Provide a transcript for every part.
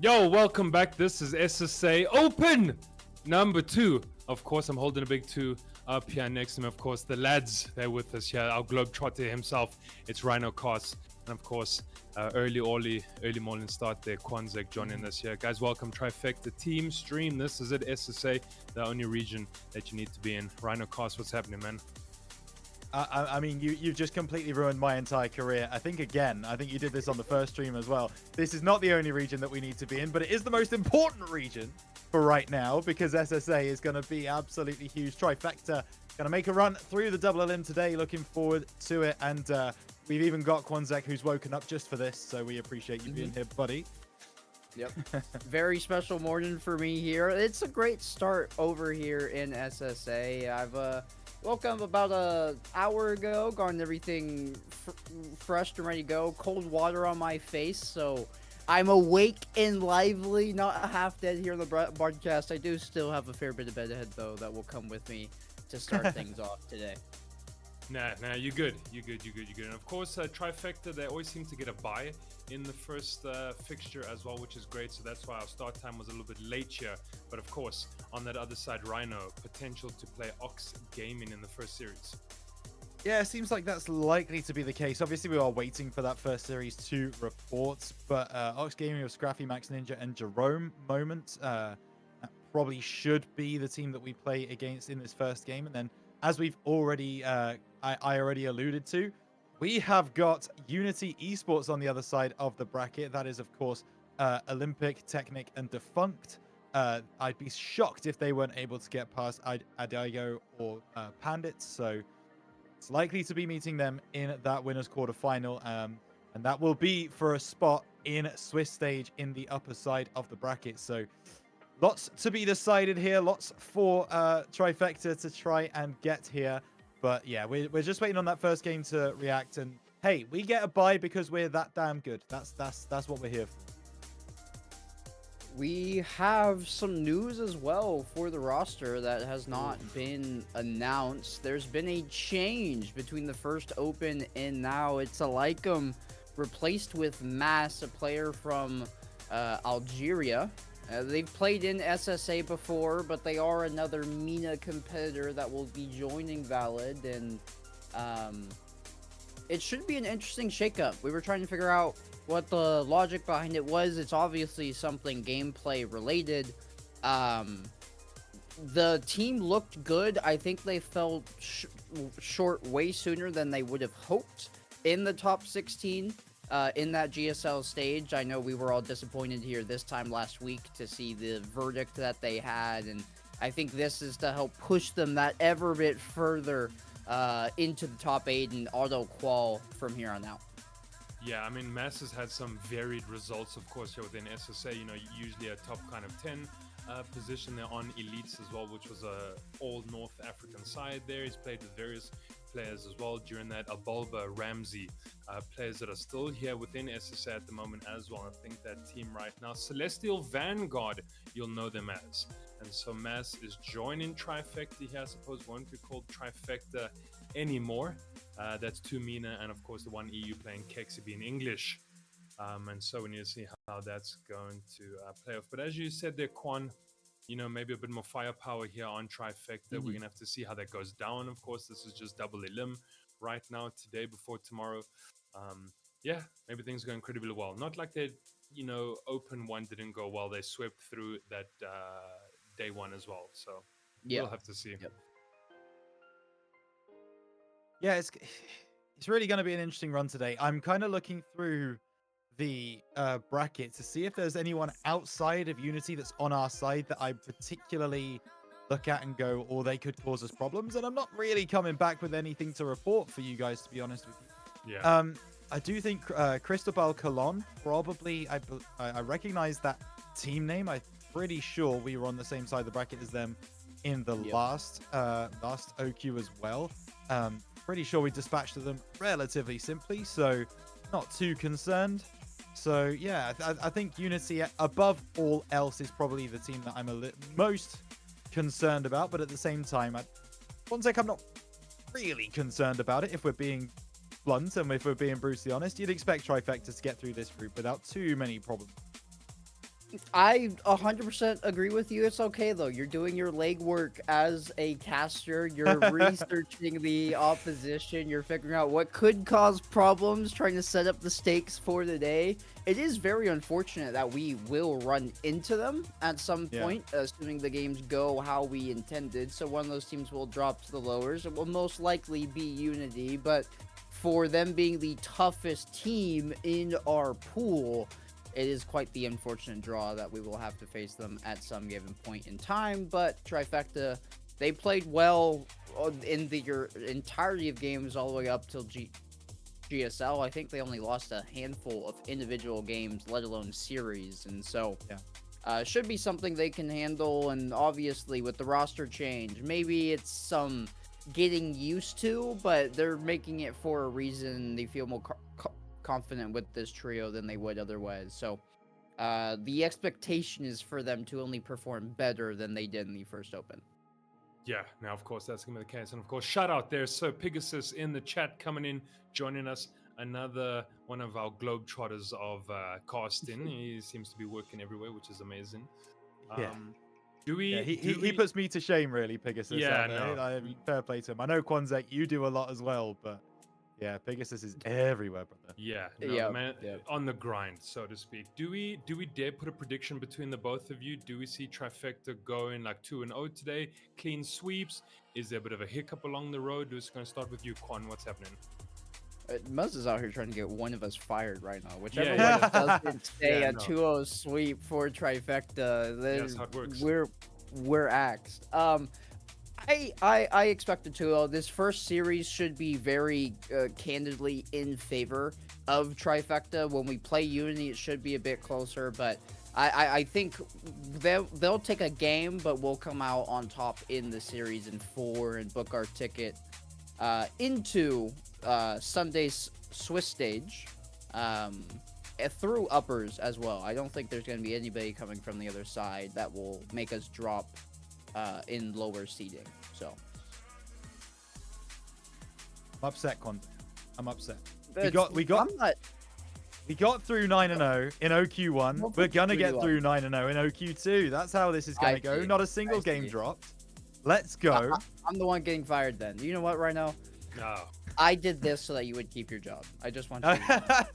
Yo, welcome back. This is SSA Open number 2. Of course, I'm holding a big 2 up here next to me. Of course, the lads, they're with us here. Our globetrotter himself, it's RhinoCasts. And of course, early morning start there, Quanzek joining us here. Guys, welcome. Tri-Fecta team stream. This is it, SSA, the only region that you need to be in. RhinoCasts, what's happening, man? I mean, you've just completely ruined my entire career. I think you did this on the first stream as well. This is not the only region that we need to be in, but it is the most important region for right now because SSA is going to be absolutely huge. Tri-Fecta going to make a run through the double elim today. Looking forward to it. And we've even got Quanzek who's woken up just for this. So we appreciate you being here, buddy. Yep. Very special morning for me here. It's a great start over here in SSA. I've woke up about an hour ago, gotten everything fresh and ready to go. Cold water on my face, so I'm awake and lively, not half dead here in the broadcast. I do still have a fair bit of bed ahead, though, that will come with me to start things off today. Nah, you're good. You're good. And of course, Tri-Fecta, they always seem to get a bye in the first fixture as well, which is great. So that's why our start time was a little bit late here. But of course, on that other side, Rhino, potential to play Ox Gaming in the first series. Yeah, it seems like that's likely to be the case. Obviously, we are waiting for that first series to report. But Ox Gaming with Scraffy, Max Ninja, and Jerome moment that probably should be the team that we play against in this first game. And then, as we've already, I already alluded to, we have got Unity Esports on the other side of the bracket. That is, of course, Olympic, Technic, and Defunct. I'd be shocked if they weren't able to get past Adigo or Pandits. So it's likely to be meeting them in that winners quarterfinal. And that will be for a spot in Swiss stage in the upper side of the bracket. So lots to be decided here. Lots for Tri-Fecta to try and get here. But yeah, we're just waiting on that first game to react. And hey, we get a bye because we're that damn good. That's what we're here for. We have some news as well for the roster that has not been announced. There's been a change between the first open and now. It's Alaikum replaced with Mass, a player from Algeria. They've played in SSA before, but they are another MENA competitor that will be joining Valid, and it should be an interesting shakeup. We were trying to figure out what the logic behind it was. It's obviously something gameplay related. The team looked good. I think they fell short way sooner than they would have hoped in the top 16. In that GSL stage. I know we were all disappointed here this time last week to see the verdict that they had, and I think this is to help push them that ever bit further into the top 8 and auto qual from here on out. Yeah, I mean, Mass has had some varied results, of course, here within SSA. You know, usually a top kind of 10 position there on Elites as well, which was a all North African side there. He's played with various players as well during that. Abalba, Ramsey, players that are still here within SSA at the moment as well. I think that team right now, Celestial Vanguard, you'll know them as. And so Mass is joining Tri-Fecta here. I suppose won't be called Tri-Fecta anymore. That's 2 MENA and of course the 1 EU playing Kexi in English. And so we need to see how that's going to play off. But as you said there, Quan, you know, maybe a bit more firepower here on Tri-Fecta. We're going to have to see how that goes down. Of course, this is just double elim right now, today before tomorrow. Yeah, maybe things go incredibly well. Not like they, you know, open one didn't go well. They swept through that day 1 as well. So we'll have to see. Yep. Yeah, it's really going to be an interesting run today. I'm kind of looking through the bracket to see if there's anyone outside of Unity that's on our side that I particularly look at and go, or they could cause us problems. And I'm not really coming back with anything to report for you guys, to be honest with you. Yeah. I do think Cristobal Colon, probably, I recognize that team name. I'm pretty sure we were on the same side of the bracket as them in the last OQ as well. Pretty sure we dispatched them relatively simply, so not too concerned. So yeah, I think Unity above all else is probably the team that I'm most concerned about, but at the same time, Quanzek, I'm not really concerned about it, if we're being blunt and if we're being brutally honest. You'd expect Tri-Fecta to get through this group without too many problems. I 100% agree with you. It's okay though. You're doing your legwork as a caster. You're researching the opposition. You're figuring out what could cause problems, trying to set up the stakes for the day. It is very unfortunate that we will run into them at some point, assuming the games go how we intended. So one of those teams will drop to the lowers. It will most likely be Unity, but for them being the toughest team in our pool, it is quite the unfortunate draw that we will have to face them at some given point in time. But Tri-Fecta, they played well in the entirety of games all the way up till GSL. I think they only lost a handful of individual games, let alone series. And so should be something they can handle. And obviously with the roster change, maybe it's some getting used to, but they're making it for a reason. They feel more confident with this trio than they would otherwise. So the expectation is for them to only perform better than they did in the first open. Yeah, now of course that's gonna be the case, and of course shout out there, so Pegasus in the chat coming in, joining us, another one of our globetrotters of casting. He seems to be working everywhere, which is amazing. He puts me to shame, really, Pegasus. Yeah, no. I mean, fair play to him. I know Quanzek, you do a lot as well, but yeah, Pegasus is everywhere, brother. Yeah, no, man, on the grind, so to speak. Do we dare put a prediction between the both of you? Do we see Tri-Fecta going like 2-0 today? Clean sweeps? Is there a bit of a hiccup along the road? We're just going to start with you, Quan. What's happening? Muzz is out here trying to get one of us fired right now. Whichever one of us doesn't stay a 2-0 sweep for Tri-Fecta, that's how it works. We're axed. I expect a 2-0. This first series should be very candidly in favor of Tri-Fecta. When we play Unity, it should be a bit closer, but I think they'll take a game, but we'll come out on top in the series in 4 and book our ticket into Sunday's Swiss stage through uppers as well. I don't think there's going to be anybody coming from the other side that will make us drop in lower seeding. So I'm upset, Quanzek. I'm upset. We got through 9-0 in OQ1. We're gonna get through 9-0 in OQ2. That's how this is gonna go. Not a single game dropped. Let's go. I'm the one getting fired then. You know what, Rhino? No. I did this so that you would keep your job. I just want you to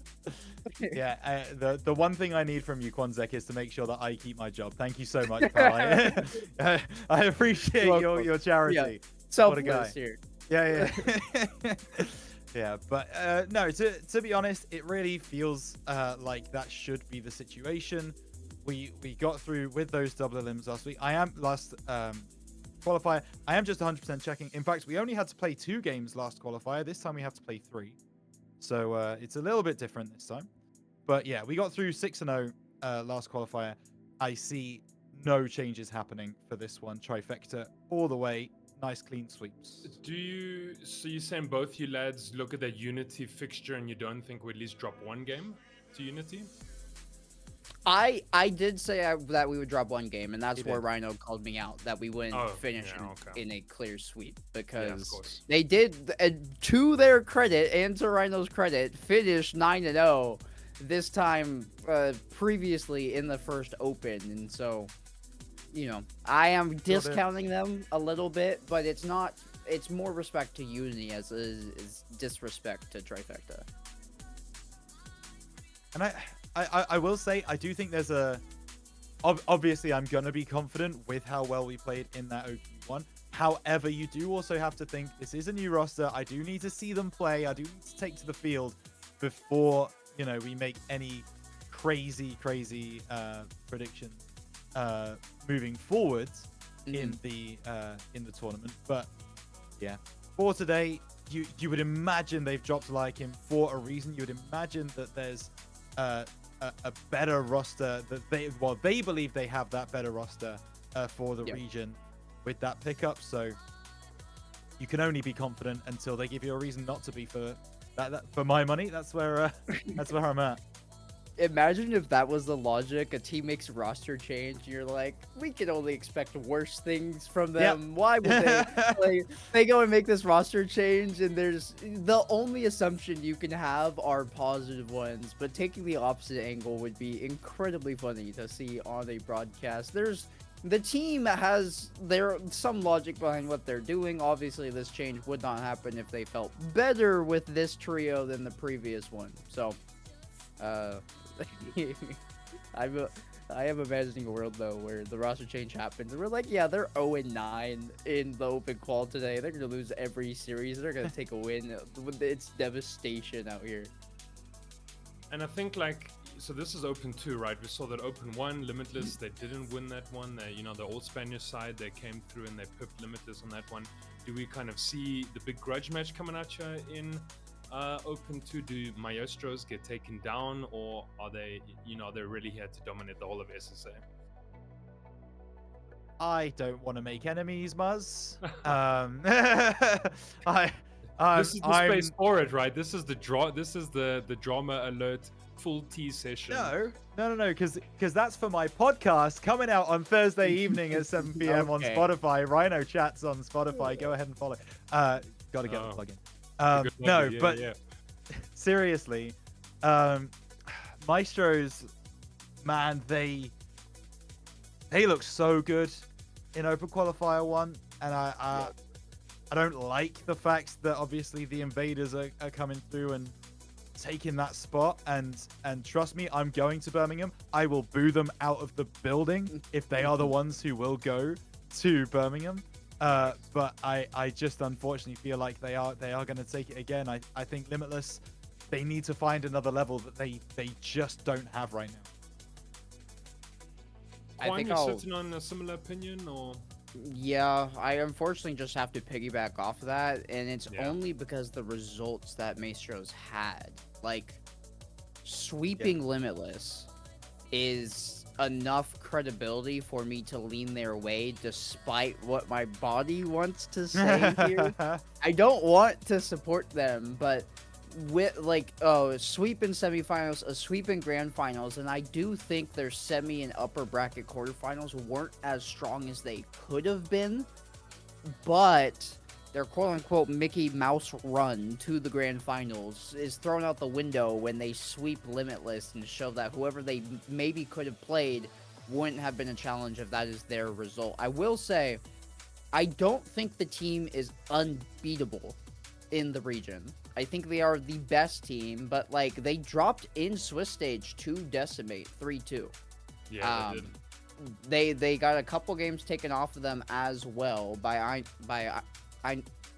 yeah, the one thing I need from you, Quanzek, is to make sure that I keep my job. Thank you so much, pal. I appreciate your charity. Yeah. Selfless here. Yeah. Yeah, but no, to be honest, it really feels like that should be the situation. We got through with those double elims last week. Qualifier, I am just 100% checking. In fact, we only had to play 2 games last qualifier. This time we have to play 3. So it's a little bit different this time. But yeah, we got through 6-0 last qualifier. I see no changes happening for this one. Tri-Fecta all the way. Nice clean sweeps. So you're saying both you lads look at that Unity fixture and you don't think we at least drop one game to Unity? I did say that we would drop one game, and that's where Rhino called me out, that we wouldn't finish in a clear sweep, because they did, to their credit and to Rhino's credit, finish 9-0 this time previously in the first open. And so, you know, I am discounting them a little bit, but it's not. It's more respect to Unity as is disrespect to Tri-Fecta. And I will say, I do think there's obviously I'm going to be confident with how well we played in that OQ1. However, you do also have to think this is a new roster. I do need to see them play. I do need to take to the field before, you know, we make any crazy prediction moving forwards in the tournament. But yeah, for today, you would imagine they've dropped Lycan for a reason. You would imagine that there's a better roster, that they believe they have that better roster for the region with that pickup. So you can only be confident until they give you a reason not to be. For my money, that's where I'm at. imagine if that was the logic. A team makes a roster change, and you're like, we can only expect worse things from them. Why would they? They go and make this roster change, and there's the only assumption you can have are positive ones. But taking the opposite angle would be incredibly funny to see on a broadcast. The team has some logic behind what they're doing. Obviously, this change would not happen if they felt better with this trio than the previous one. So, I am imagining a world though where the roster change happens and we're like, yeah, they're 0-9 in the open qual today. They're gonna lose every series. They're gonna take a win. It's devastation out here. And I think so this is Open 2, right? We saw that Open 1, Limitless, they didn't win that one. The old Spanish side, they came through and they pipped Limitless on that one. Do we kind of see the big grudge match coming at you in Open 2? Do Maestros get taken down, or are they really here to dominate the whole of SSA? I don't want to make enemies, Muzz. This is the space for it, right? This is the drama alert full tea session. No, because that's for my podcast coming out on Thursday evening at 7 p.m. on Spotify. Rhino Chats on Spotify. Go ahead and follow. Gotta get the plug in. But seriously, Maestros, man, they look so good in Open Qualifier 1, and I don't like the fact that obviously the invaders are coming through and taking that spot, and trust me, I'm going to Birmingham. I will boo them out of the building if they are the ones who will go to Birmingham. But I just unfortunately feel like they are going to take it again. I think Limitless, they need to find another level that they just don't have right now. I think you're sitting on a similar opinion, or? Yeah, I unfortunately just have to piggyback off of that, and it's only because the results that Maestros had, like sweeping Limitless, is enough credibility for me to lean their way, despite what my body wants to say here. I don't want to support them, but with a sweep in semifinals, a sweep in grand finals, and I do think their semi and upper bracket quarterfinals weren't as strong as they could have been, but their quote-unquote Mickey Mouse run to the grand finals is thrown out the window when they sweep Limitless and show that whoever they maybe could have played wouldn't have been a challenge if that is their result. I will say, I don't think the team is unbeatable in the region. I think they are the best team, but they dropped in Swiss stage to Decimate 3-2. Yeah, they did. They got a couple games taken off of them as well by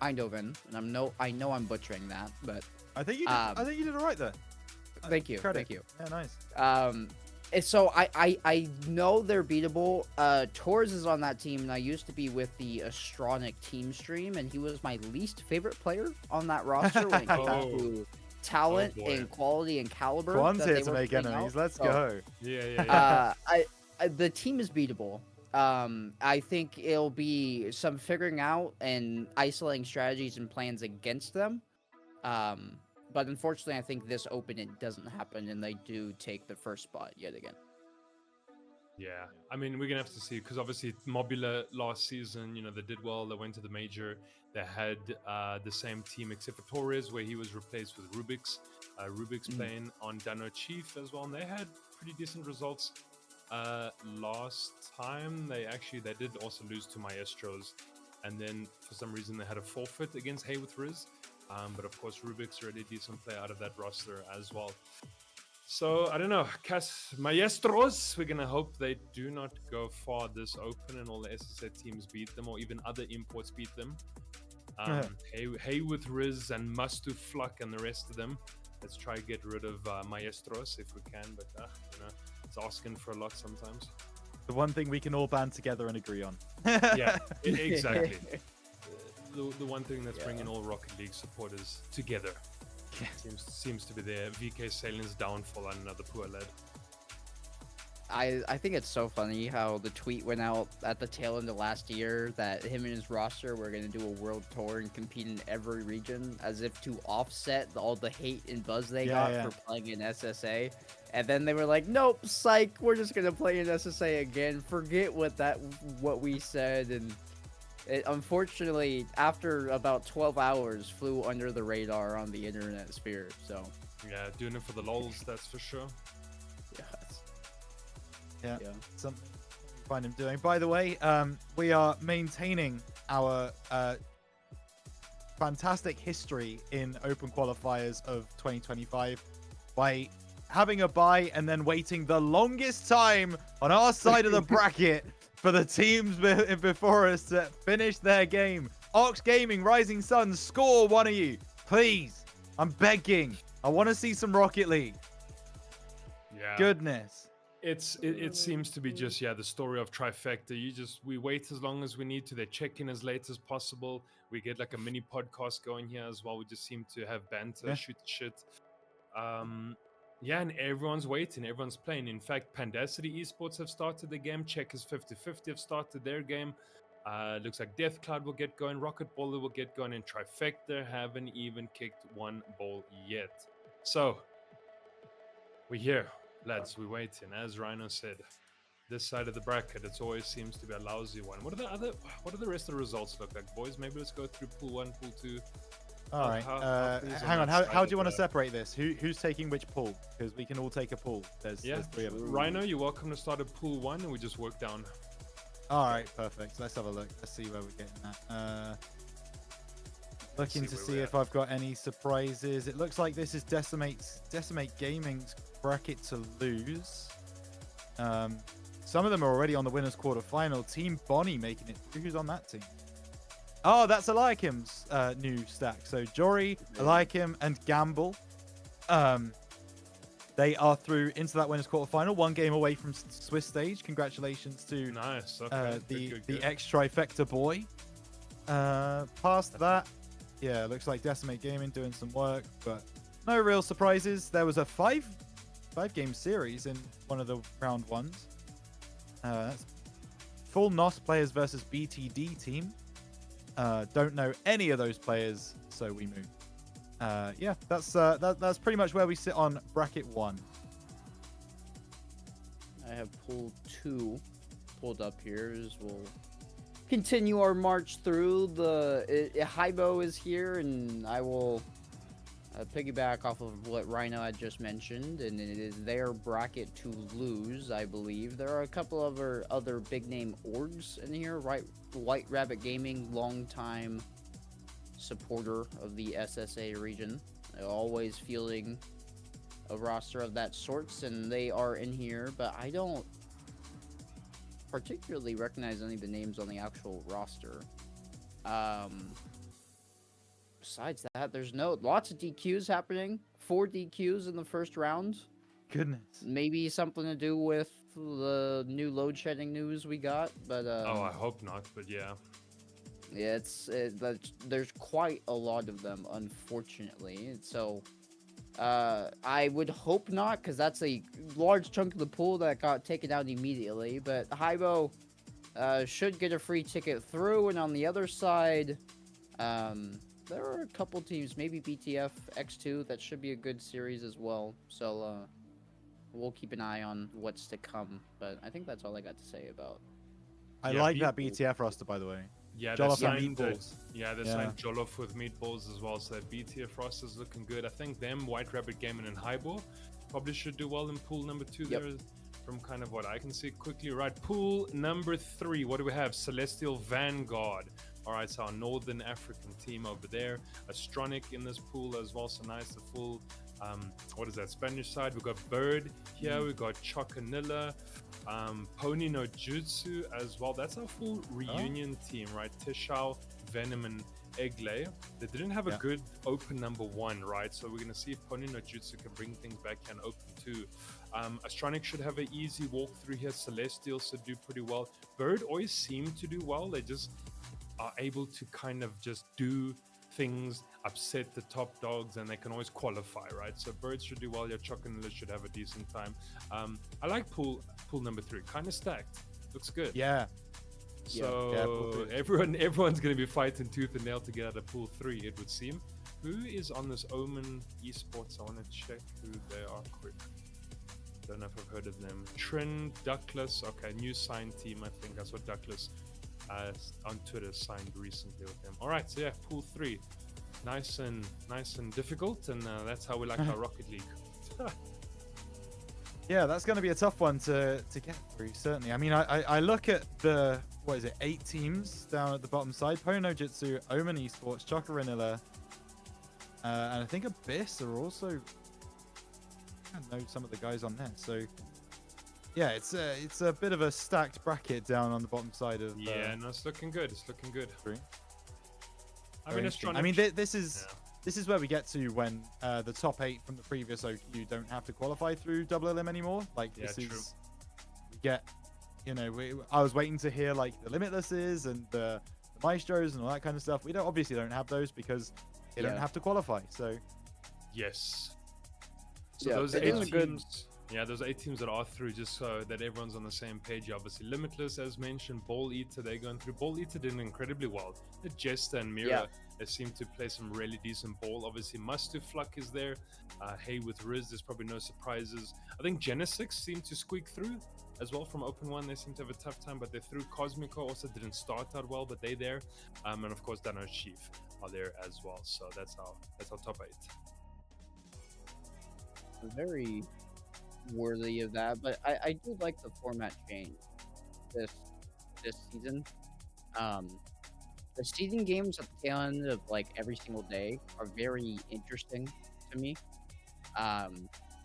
Eindhoven, and I know I'm butchering that, but I think you did all right there. Thank you. Credit. Thank you. Yeah, nice. So I know they're beatable. Torres is on that team, and I used to be with the Astronic team stream, and he was my least favorite player on that roster when it came to talent and quality and caliber. One's here to make enemies. Let's go. Yeah. The team is beatable. I think it'll be some figuring out and isolating strategies and plans against them. But unfortunately, I think this Open, it doesn't happen, and they do take the first spot yet again. Yeah, I mean, we're going to have to see, because obviously Mobula last season, they did well. They went to the major. They had the same team except for Torres, where he was replaced with Rubik's. Rubik's playing on Dano Chief as well, and they had pretty decent results. Last time, they did also lose to Maestros, and then for some reason they had a forfeit against Hey with Riz. But of course, Rubik's already decent player out of that roster as well. So I don't know, Maestros, we're gonna hope they do not go far this Open and all the SSA teams beat them, or even other imports beat them. Hey with Riz and Mustu Fluck and the rest of them. Let's try to get rid of Maestros if we can, but it's asking for a lot sometimes. The one thing we can all band together and agree on. Yeah, exactly. The one thing that's bringing all Rocket League supporters together seems to be there. VK Salin's downfall and another poor lad. I think it's so funny how the tweet went out at the tail end of last year that him and his roster were going to do a world tour and compete in every region, as if to offset all the hate and buzz they got for playing in SSA. And then they were like, nope, psych, we're just going to play in SSA again. Forget what we said. And it, unfortunately, after about 12 hours, flew under the radar on the internet sphere. So Yeah, doing it for the lols, that's for sure. Yeah, something we find him doing. By the way, we are maintaining our fantastic history in open qualifiers of 2025 by having a bye and then waiting the longest time on our side of the bracket for the teams before us to finish their game. Ox Gaming, Rising Sun, score one of you, please. I'm begging. I want to see some Rocket League. Yeah. Goodness. It seems to be just the story of Tri-Fecta. We wait as long as we need to. They check in as late as possible. We get like a mini podcast going here as well. We just seem to have banter, shoot shit. And everyone's waiting. Everyone's playing. In fact, Pandacity Esports have started the game. Checkers 50/50 have started their game. Looks like Death Cloud will get going. Rocket Baller will get going. And Tri-Fecta haven't even kicked one ball yet. So, we're here. Lads, we're waiting. As Rhino said, this side of the bracket, it always seems to be a lousy one. What do the rest of the results look like, boys? Maybe let's go through pool 1, pool 2. All right. Hang on. How do you want to separate this? Who's taking which pool? Because we can all take a pool. There's 3 of us. Rhino, you're welcome to start at pool 1, and we just work down. All right. Perfect. Let's have a look. Let's see where we're getting at. Looking to see if I've got any surprises. It looks like this is Decimate Gaming's bracket to lose. Some of them are already on the winners quarterfinal. Team Bonnie making it through. Who's on that team? Oh, that's Eliakim's new stack. So Jory, Eliakim, and Gamble. They are through into that winners quarterfinal. 1 game away from Swiss stage. Congratulations to the ex-Tri-Fecta boy. Past that, looks like Decimate Gaming doing some work, but no real surprises. There was a 5-game series in one of the round 1s. That's full NOS players versus BTD team. Don't know any of those players, so we move. That's pretty much where we sit on bracket 1. I have pool 2 pulled up here as we'll continue our march through. Hybo is here, and I will piggyback off of what Rhino had just mentioned, and it is their bracket to lose, I believe. There are a couple of other big name orgs in here, right? White Rabbit Gaming, longtime supporter of the SSA region, always fielding a roster of that sorts, and they are in here, but I don't particularly recognize any of the names on the actual roster. Besides that, there's lots of DQs happening. 4 DQs in the first round. Goodness. Maybe something to do with the new load shedding news we got, but I hope not, but yeah. Yeah, there's quite a lot of them, unfortunately. So I would hope not, because that's a large chunk of the pool that got taken out immediately. But Hybo should get a free ticket through, and on the other side, there are a couple teams, maybe BTF X2, that should be a good series as well. So we'll keep an eye on what's to come. But I think that's all I got to say about. I like that BTF roster, by the way. Yeah, Jollof they signed meatballs. They signed Jollof with meatballs as well. So that BTF roster is looking good. I think them, White Rabbit Gaming, and Hybo probably should do well in pool number 2 there. From kind of what I can see quickly. Right, pool number 3. What do we have? Celestial Vanguard. All right, so our Northern African team over there. Astronic in this pool as well. So nice, the full, what is that, Spanish side. We've got Bird here. We've got Chocanilla, Pony no Jutsu as well. That's our full reunion team, right? Tishao, Venom, and Egle. They didn't have a good open number 1, right? So we're going to see if Pony no Jutsu can bring things back and open 2. Astronic should have an easy walkthrough here. Celestial should do pretty well. Bird always seem to do well. They just are able to kind of just do things upset the top dogs, and they can always qualify, right? So Birds should do well. Your Chocolate should have a decent time. I like pool number 3, kind of stacked. Looks good. Yeah. So everyone's going to be fighting tooth and nail to get out of pool 3, it would seem. Who is on this Omen Esports? I want to check who they are quick. Don't know if I've heard of them. Trin, Duckless. Okay, new signed team. I think I saw Duckless on Twitter signed recently with them. All right, so yeah, pool 3, nice and difficult, and that's how we like our Rocket League. Yeah, that's going to be a tough one to get through, certainly. I mean, I look at the, 8 teams down at the bottom side. Pono Jitsu, Omen Esports, Chocorinilla, and I think Abyss are also, I know some of the guys on there. So, yeah, it's a bit of a stacked bracket down on the bottom side of... Yeah, no, it's looking good. It's looking good. I mean, this is where we get to when the top 8 from the previous OQ don't have to qualify through double elim anymore. Like, this is... We get... You know, I was waiting to hear, like, the Limitlesses and the Maestros and all that kind of stuff. We obviously don't have those because they don't have to qualify, so... Yes. So those 8 teams... Yeah, those 8 teams that are through, just so that everyone's on the same page. Obviously, Limitless, as mentioned, Ball Eater, they're going through. Ball Eater did incredibly well. The Jester and Mira, they seem to play some really decent ball. Obviously, Mustu Fluck is there. Hey with Riz, there's probably no surprises. I think Genesix seemed to squeak through as well from Open 1. They seem to have a tough time, but they're through. Cosmico also didn't start out well, but they're there. And of course, Dano Chief are there as well. So that's our top 8. Very worthy of that, but I do like the format change this season. The season games at the tail end of like every single day are very interesting to me.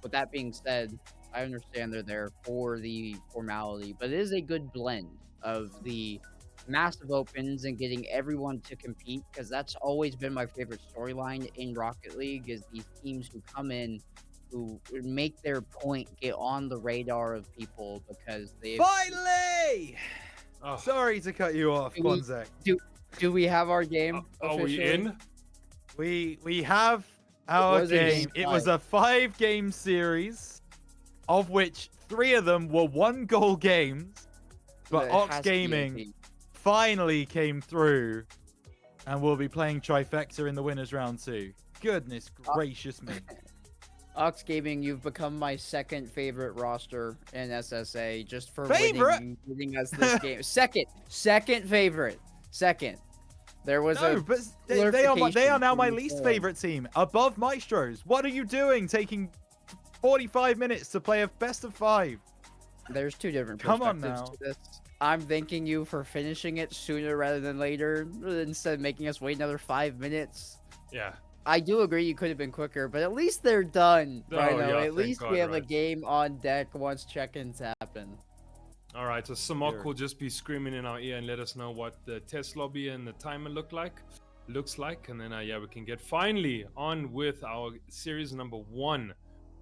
With that being said, I understand they're there for the formality, but it is a good blend of the massive opens and getting everyone to compete, because that's always been my favorite storyline in Rocket League, is these teams who come in who make their point, get on the radar of people because they finally. Sorry to cut you off, Quanzek. Do we have our game? Are we in? We have our game. It was a 5-game series, of which 3 of them were 1-goal games. But Ox Gaming finally came through, and we'll be playing Tri-Fecta in the winners round 2. Goodness gracious me. Ox Gaming, you've become my second favorite roster in SSA just for winning us this game. Second favorite. Second. There was but they are now my least favorite team, above Maestros. What are you doing, taking 45 minutes to play a best of 5? There's 2 different perspectives to this. I'm thanking you for finishing it sooner rather than later, instead of making us wait another 5 minutes. Yeah. I do agree you could have been quicker, but at least they're done. At least we have a game on deck once check-ins happen. All right, so Samok will just be screaming in our ear and let us know what the test lobby and the timer looks like, and then we can get finally on with our series number 1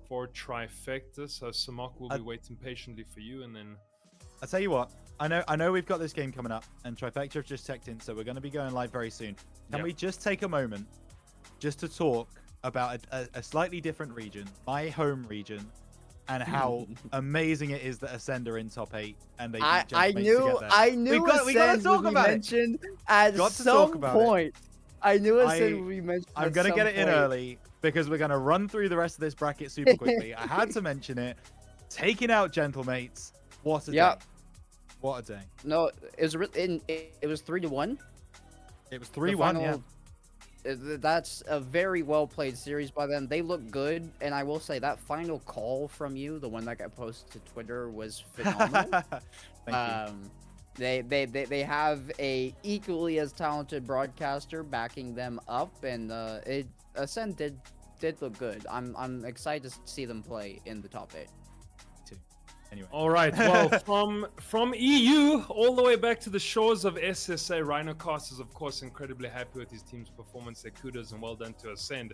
for Tri-Fecta. So Samok will be waiting patiently for you, and then I'll tell you what. I know we've got this game coming up, and Tri-Fecta have just checked in, so we're going to be going live very soon. Can we just take a moment just to talk about a slightly different region, my home region, and how amazing it is that Ascend are in top 8, and they I knew we gotta talk about mentioned at some point. I knew Ascend would be mentioned. I'm gonna get it in early because we're gonna run through the rest of this bracket super quickly. I had to mention it. Taking out Gentlemates. What a day! What a day! No, it was 3-1. It was 3-1. Yeah. That's a very well played series by them. They look good, and I will say that final call from you, the one that got posted to Twitter, was phenomenal. Thank you. They have a equally as talented broadcaster backing them up, and Ascend did look good. I'm excited to see them play in the top 8. Anyway. All right, well, from EU all the way back to the shores of SSA, RhinoCasts is, of course, incredibly happy with his team's performance. Their kudos and well done to Ascend.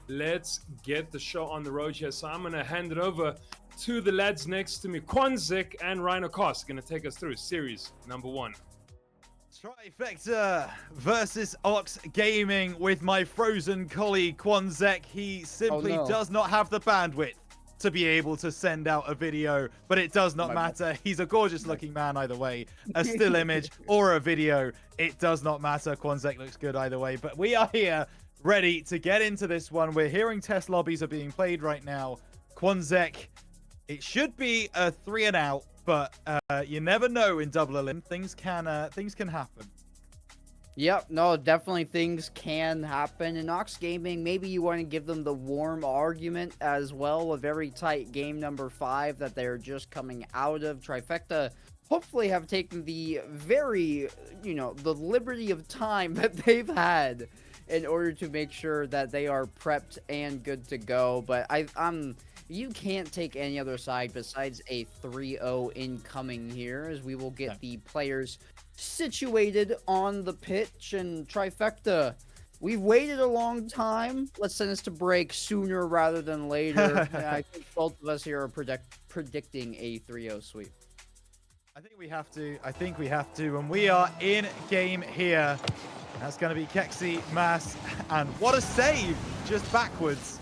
Let's get the show on the road here. So I'm going to hand it over to the lads next to me, Quanzek and RhinoCasts, going to take us through series number 1. Tri-Fecta versus Ox Gaming with my frozen colleague Quanzek. He simply does not have the bandwidth to be able to send out a video, but it does not matter. He's a gorgeous looking man either way. A still image or a video, it does not matter. Quanzek looks good either way, but we are here ready to get into this one. We're hearing test lobbies are being played right now. Quanzek, it should be a 3 and out, but you never know in double elim. Things can happen. Yep, no, definitely things can happen. In Ox Gaming, maybe you want to give them the warm argument as well. A very tight game number 5 that they're just coming out of. Tri-Fecta hopefully have taken the very, the liberty of time that they've had in order to make sure that they are prepped and good to go. But you can't take any other side besides a 3-0 incoming here, as we will get the players situated on the pitch. And Tri-Fecta, we've waited a long time. Let's send us to break sooner rather than later. I think both of us here are predicting a 3-0 sweep. I think we have to. And we are in game here. That's going to be Keksi, Muzz, and what a save just backwards,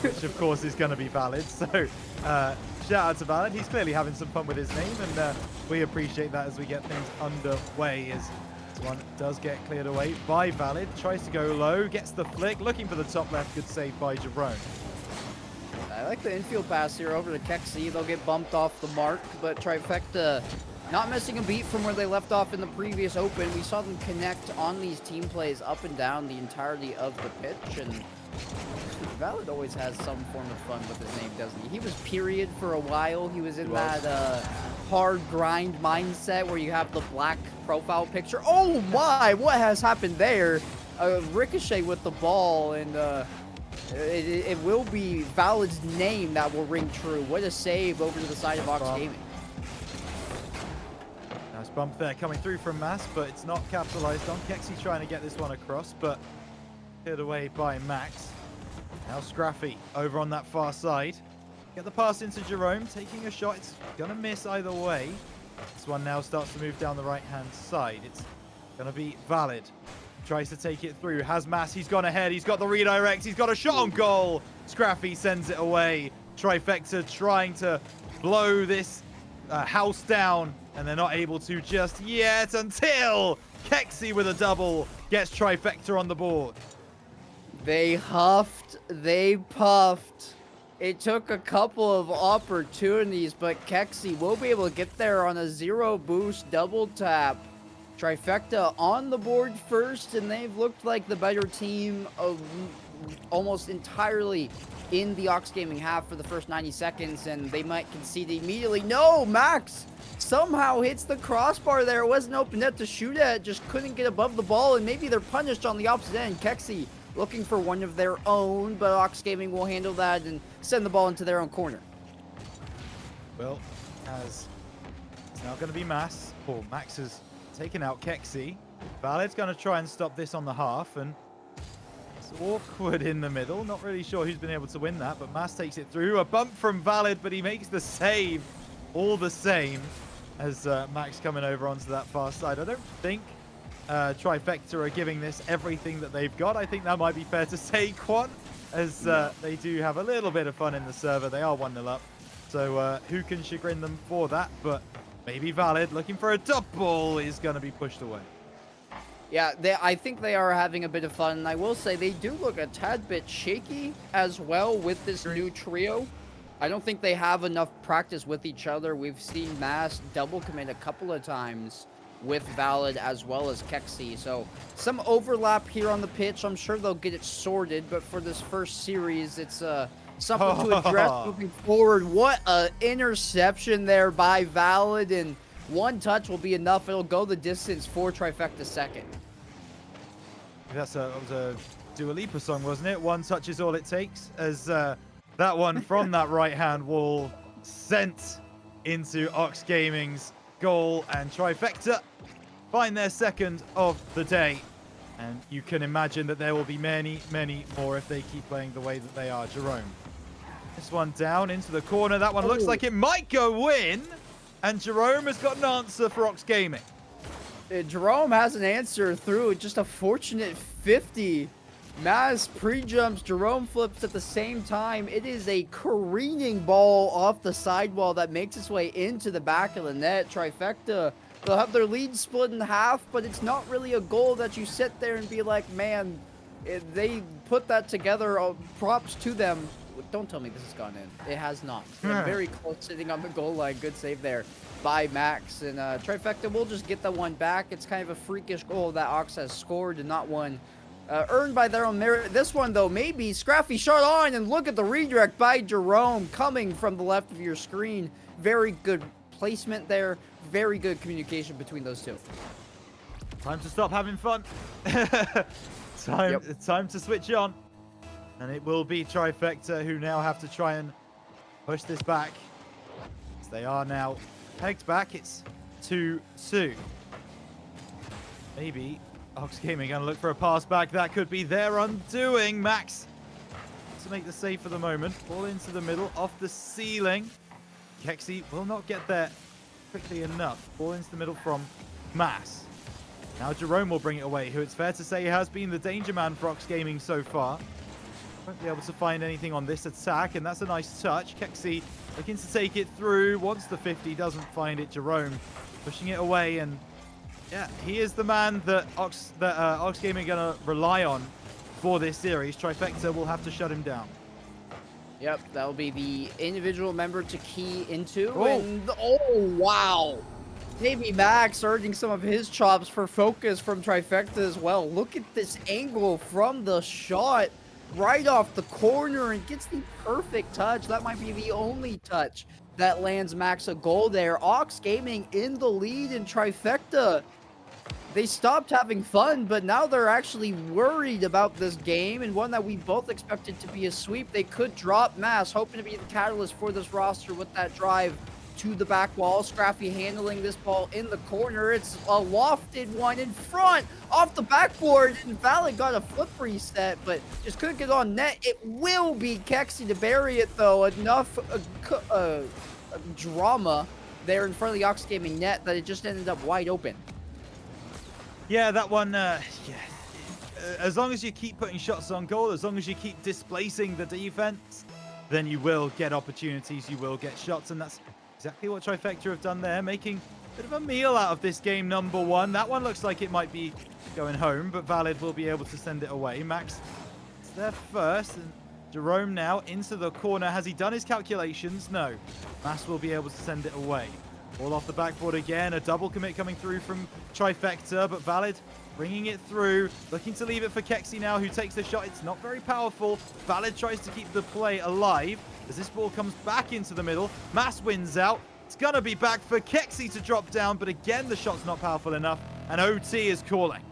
which of course is going to be Valid. So shout out to Valid. He's clearly having some fun with his name, and we appreciate that as we get things underway. As this one does get cleared away by Valid. Tries to go low, gets the flick, looking for the top left. Good save by Jerome. I like the infield pass here over to Keksi. They'll get bumped off the mark, but Tri-Fecta not missing a beat from where they left off in the previous open. We saw them connect on these team plays up and down the entirety of the pitch, and Valid always has some form of fun with his name, doesn't he? He was period for a while. He was in that hard grind mindset where you have the black profile picture. Oh my, what has happened there? Ricochet with the ball, and it will be Valid's name that will ring true. What a save over to the side of Ox Gaming. Nice bump there coming through from Muzz, but it's not capitalized on. Keksi trying to get this one across, but cleared away by Max. Now Scraffy over on that far side. Get the pass into Jerome, taking a shot. It's going to miss either way. This one now starts to move down the right-hand side. It's going to be Valid. Tries to take it through. Has Muzz. He's gone ahead. He's got the redirect. He's got a shot on goal. Scraffy sends it away. Tri-Fecta trying to blow this house down, and they're not able to just yet until Keksi with a double gets Tri-Fecta on the board. They huffed, they puffed. It took a couple of opportunities, but Keksi will be able to get there on a 0 boost double tap. Tri-Fecta on the board first, and they've looked like the better team of almost entirely in the Ox Gaming half for the first 90 seconds, and they might concede immediately. No, Max somehow hits the crossbar there. It wasn't open net to shoot at, just couldn't get above the ball, and maybe they're punished on the opposite end. Keksi looking for one of their own, but Ox Gaming will handle that and send the ball into their own corner. Well, as it's now going to be Muzz. Oh, Max has taken out Keksi. Valid's going to try and stop this on the half, and it's awkward in the middle. Not really sure who's been able to win that, but Muzz takes it through. A bump from Valid, but he makes the save all the same as Max coming over onto that far side. I don't think Tri-Fecta are giving this everything that they've got. I think that might be fair to say, Quan, as they do have a little bit of fun in the server. They are 1-0 up, so who can chagrin them for that? But maybe Valid looking for a double is going to be pushed away. Yeah, I think they are having a bit of fun. And I will say they do look a tad bit shaky as well with this new trio. I don't think they have enough practice with each other. We've seen Muzz double commit a couple of times with Valid as well as Keksi. So some overlap here on the pitch. I'm sure they'll get it sorted, but for this first series, it's something to address moving forward. What an interception there by Valid, and one touch will be enough. It'll go the distance for Tri-Fecta second. That was a Dua Lipa song, wasn't it? One touch is all it takes, as that one from that right-hand wall sent into Ox Gaming's goal, and Tri-Fecta find their second of the day. And you can imagine that there will be many, many more if they keep playing the way that they are. Jerome. This one down into the corner. That one looks like it might go in. And Jerome has got an answer for Ox Gaming. Jerome has an answer through just a fortunate 50. Maz pre-jumps, Jerome flips at the same time. It is a careening ball off the sidewall that makes its way into the back of the net. Tri-Fecta, they'll have their lead split in half, but it's not really a goal that you sit there and be like, man, they put that together. Props to them. Don't tell me this has gone in. It has not. They're very close, sitting on the goal line. Good save there by Max. And Tri-Fecta will just get the one back. It's kind of a freakish goal that Ox has scored and not one earned by their own merit. This one, though, maybe. Scraffy shot on, and look at the redirect by Jerome coming from the left of your screen. Very good placement there. Very good communication between those two. Time to stop having fun. Time to switch on. And it will be Tri-Fecta who now have to try and push this back. As they are now pegged back. It's 2-2. Maybe Ox Gaming going to look for a pass back. That could be their undoing. Max to make the save for the moment. Ball into the middle, off the ceiling. Kexi will not get there quickly enough. Ball into the middle from Mass. Now Jerome will bring it away, who it's fair to say has been the danger man for Ox Gaming so far. Won't be able to find anything on this attack, and that's a nice touch. Kexi looking to take it through. Once the 50 doesn't find it, Jerome pushing it away, and yeah, he is the man that Ox Gaming are going to rely on for this series. Tri-Fecta will have to shut him down. Yep, that'll be the individual member to key into. Oh, and wow. Maybe Max earning some of his chops for focus from Tri-Fecta as well. Look at this angle from the shot right off the corner and gets the perfect touch. That might be the only touch that lands Max a goal there. Ox Gaming in the lead in Tri-Fecta. They stopped having fun, but now they're actually worried about this game, and one that we both expected to be a sweep. They could drop Mass, hoping to be the catalyst for this roster with that drive to the back wall. Scraffy handling this ball in the corner. It's a lofted one in front, off the backboard, and Valid got a flip reset, but just couldn't get on net. It will be Kexi to bury it, though. Enough drama there in front of the Ox Gaming net that it just ended up wide open. Yeah, that one, as long as you keep putting shots on goal, as long as you keep displacing the defense, then you will get opportunities, you will get shots, and that's exactly what Tri-Fecta have done there, making a bit of a meal out of this game number one. That one looks like it might be going home, but Valid will be able to send it away. Max is there first, and Jerome now into the corner. Has he done his calculations? No. Mass will be able to send it away. All off the backboard again, a double commit coming through from Tri-Fecta, but Valid bringing it through, looking to leave it for Kexi now, who takes the shot. It's not very powerful. Valid tries to keep the play alive as this ball comes back into the middle. Mass wins out. It's going to be back for Kexi to drop down, but again, the shot's not powerful enough, and OT is calling.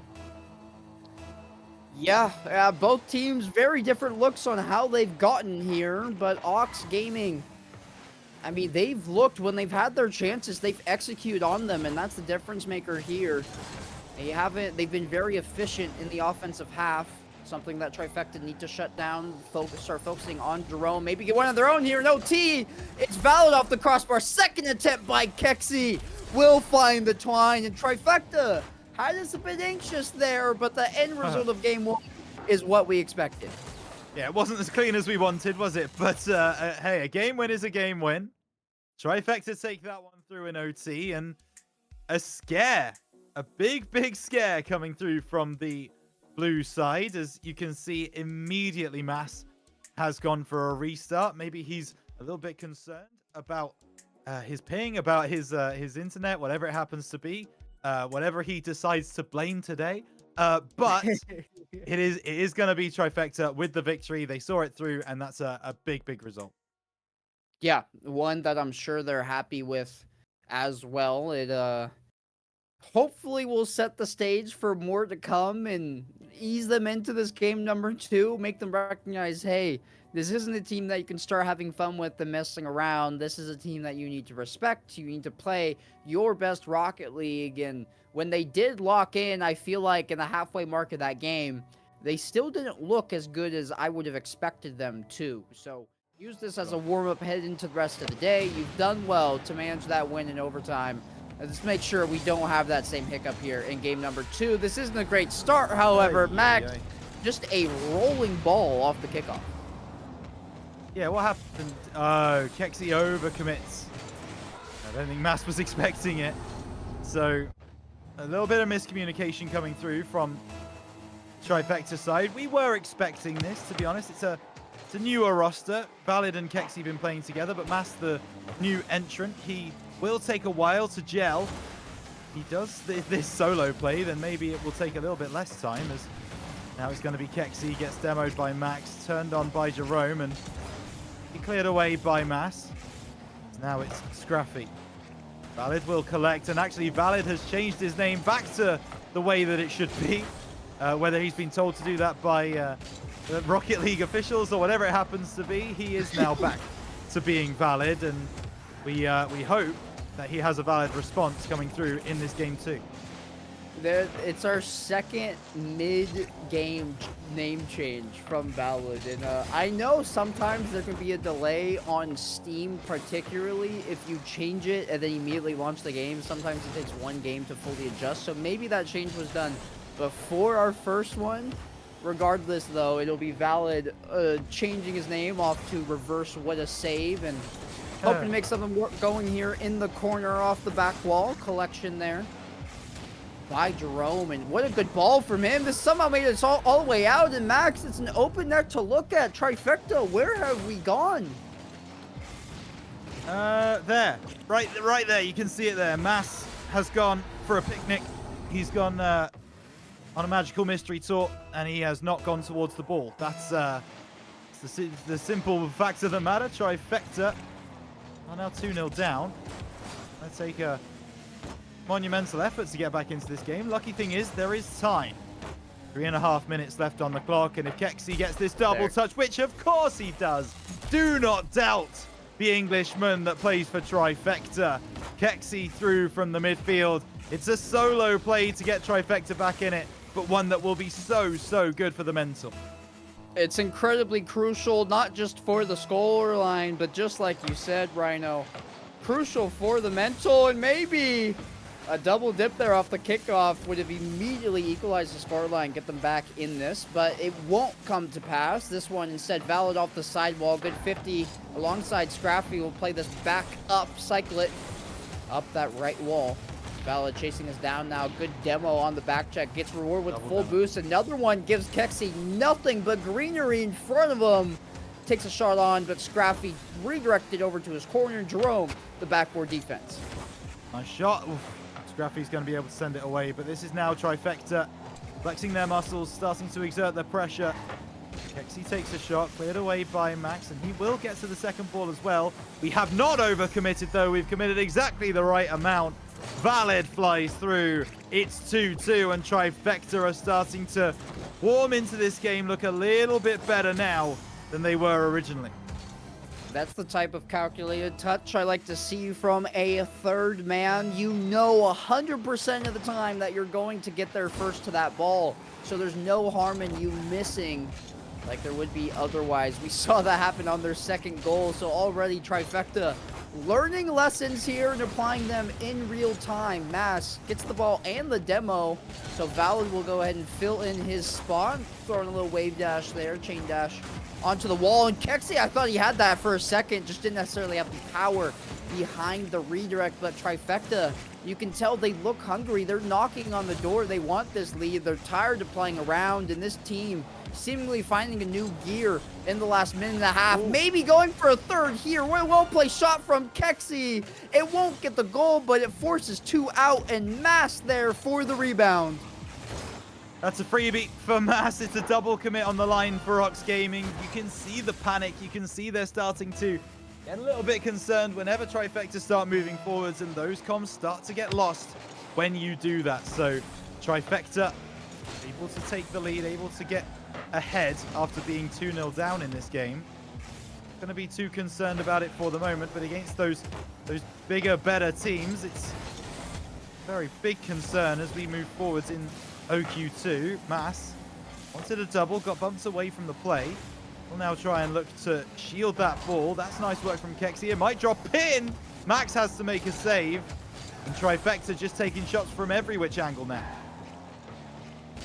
Yeah, both teams, very different looks on how they've gotten here, but Ox Gaming, I mean, they've looked, when they've had their chances, they've executed on them, and that's the difference maker here. They've been very efficient in the offensive half, something that Tri-Fecta need to shut down, start focusing on Jerome, maybe get one of their own here in OT. It's Valid off the crossbar, second attempt by Kexi, will find the twine, and Tri-Fecta had us a bit anxious there, but the end result of game one is what we expected. Yeah, it wasn't as clean as we wanted, was it? But hey, a game win is a game win. Tri-Fecta take that one through in OT, and a scare, a big scare coming through from the blue side. As you can see, immediately Mass has gone for a restart. Maybe he's a little bit concerned about his ping, about his internet, whatever it happens to be, whatever he decides to blame today. But it is going to be Tri-Fecta with the victory. They saw it through, and that's a big result. Yeah, one that I'm sure they're happy with as well. It hopefully will set the stage for more to come and ease them into this game number two, make them recognize, hey, this isn't a team that you can start having fun with and messing around. This is a team that you need to respect. You need to play your best Rocket League. And when they did lock in, I feel like in the halfway mark of that game, they still didn't look as good as I would have expected them to. So use this as a warm-up heading into the rest of the day. You've done well to manage that win in overtime. Let's make sure we don't have that same hiccup here in game number 2. This isn't a great start, however. Max, just a rolling ball off the kickoff. Yeah, what happened? Oh, Kexi overcommits. I don't think Muzz was expecting it. So, a little bit of miscommunication coming through from Tri-Fecta side. We were expecting this, to be honest. It's a newer roster. Valid and Kexi been playing together, but Muzz, the new entrant, he will take a while to gel. He does this solo play, then maybe it will take a little bit less time, as now it's going to be Kexi, gets demoed by Max, turned on by Jerome, and he cleared away by Muzz. Now it's Scruffy. Valid will collect, and actually Valid has changed his name back to the way that it should be. Whether he's been told to do that by Rocket League officials or whatever it happens to be, he is now back to being Valid, and we hope that he has a valid response coming through in this game too. It's our second mid-game name change from Valid, and I know sometimes there can be a delay on Steam, particularly if you change it and then immediately launch the game. Sometimes it takes one game to fully adjust, so maybe that change was done before our first one. Regardless, though, it'll be Valid changing his name off to reverse what a save, and hoping to make something going here in the corner off the back wall. Collection there by Jerome, and what a good ball from him. This somehow made it all the way out, and Max, it's an open net to look at. Tri-Fecta, where have we gone? There. Right there. You can see it there. Muzz has gone for a picnic. He's gone on a magical mystery tour, and he has not gone towards the ball. That's the simple fact of the matter. Tri-Fecta are now 2-0 down. Let's take a monumental effort to get back into this game. Lucky thing is, there is time. 3.5 minutes left on the clock, and if Kexi gets this double touch, which of course he does, do not doubt the Englishman that plays for Tri-Fecta. Kexi through from the midfield. It's a solo play to get Tri-Fecta back in it, but one that will be so good for the mental. It's incredibly crucial, not just for the scoreline, but just like you said, Rhino, crucial for the mental, and maybe a double dip there off the kickoff would have immediately equalized the scoreline, get them back in this, but it won't come to pass. This one instead Valid off the sidewall, good 50 alongside Scrappy will play this back up, cycle it up that right wall. Valid chasing us down now. Good demo on the back check. Gets reward with full boost. Another one gives Kexi nothing but greenery in front of him. Takes a shot on, but Scrappy redirected over to his corner. Jerome, the backboard defense. Nice shot. Oof. Scrappy's going to be able to send it away, but this is now Tri-Fecta flexing their muscles, starting to exert their pressure. Kexi takes a shot, cleared away by Max, and he will get to the second ball as well. We have not overcommitted, though. We've committed exactly the right amount. Valid flies through. It's 2-2, and Tri-Fecta are starting to warm into this game, look a little bit better now than they were originally. That's the type of calculated touch I like to see from a third man. You know 100% of the time that you're going to get there first to that ball, so there's no harm in you missing like there would be otherwise. We saw that happen on their second goal, so already Tri-Fecta learning lessons here and applying them in real time. Mass gets the ball and the demo, so Valid will go ahead and fill in his spot. Throwing a little wave dash there, chain dash onto the wall. And Kexi, I thought he had that for a second, just didn't necessarily have the power behind the redirect. But Tri-Fecta, you can tell they look hungry. They're knocking on the door. They want this lead. They're tired of playing around, and this team seemingly finding a new gear in the last minute and a half. Ooh. Maybe going for a third here. Well play shot from Kexi. It won't get the goal, but it forces two out, and Mass there for the rebound. That's a freebie for Mass. It's a double commit on the line for Ox Gaming. You can see the panic. You can see they're starting to get a little bit concerned whenever Tri-Fecta start moving forwards, and those comms start to get lost when you do that. So Tri-Fecta able to take the lead, able to get ahead after being 2-0 down in this game. Not going to be too concerned about it for the moment, but against those bigger, better teams, it's a very big concern as we move forwards in OQ2. Mass wanted a double, got bumped away from the play. We'll now try and look to shield that ball. That's nice work from Kexi. It might drop in. Max has to make a save. And Tri-Fecta just taking shots from every which angle now.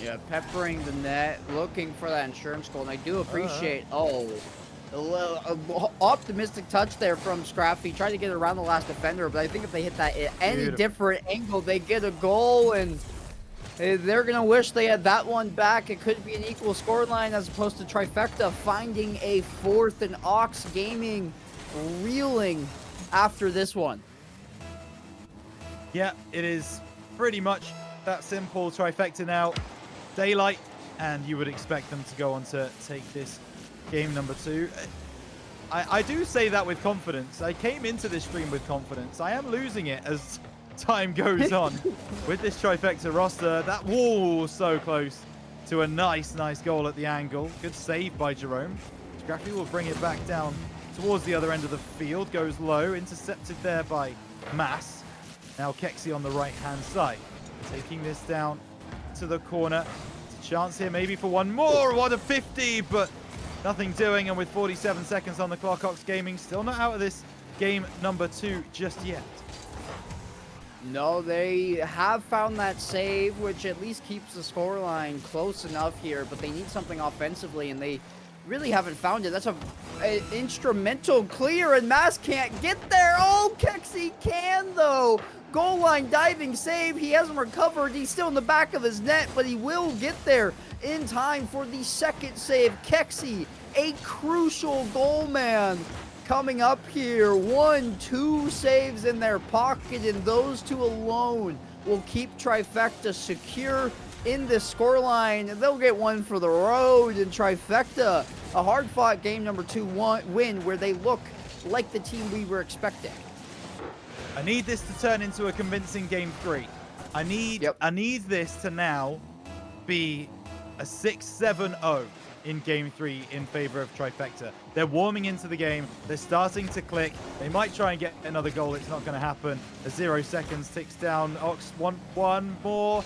Yeah, peppering the net, looking for that insurance goal, and I do appreciate, a little optimistic touch there from Scrappy. Tried to get around the last defender, but I think if they hit that at any different angle, they get a goal, and they're going to wish they had that one back. It could be an equal scoreline as opposed to Tri-Fecta finding a fourth, and Ox Gaming reeling after this one. Yeah, it is pretty much that simple. Tri-Fecta now daylight, and you would expect them to go on to take this game number 2. I do say that with confidence. I came into this stream with confidence. I am losing it as time goes on with this Tri-Fecta roster. That wall so close to a nice goal at the angle. Good save by Jerome. Scrappy will bring it back down towards the other end of the field. Goes low, intercepted there by Mass. Now Kexi on the right-hand side, taking this down to the corner. It's a chance here maybe for one more. What a 50, but nothing doing. And with 47 seconds on the clock, Ox Gaming still not out of this game number 2 just yet. No, they have found that save, which at least keeps the scoreline close enough here, but they need something offensively, and they really haven't found it. That's an instrumental clear, and Mass can't get there. Oh, Kexi can, though. Goal line diving save. He hasn't recovered. He's still in the back of his net, but he will get there in time for the second save. Kexi, a crucial goal man, coming up here. 1-2 saves in their pocket, and those two alone will keep Tri-Fecta secure in this scoreline. They'll get one for the road, and Tri-Fecta, a hard-fought game number 2 win where they look like the team we were expecting. I need this to turn into a convincing game 3. I need this to now be a 6-7-0 in game 3 in favor of Tri-Fecta. They're warming into the game. They're starting to click. They might try and get another goal. It's not going to happen. A 0 seconds ticks down. Ox want one more.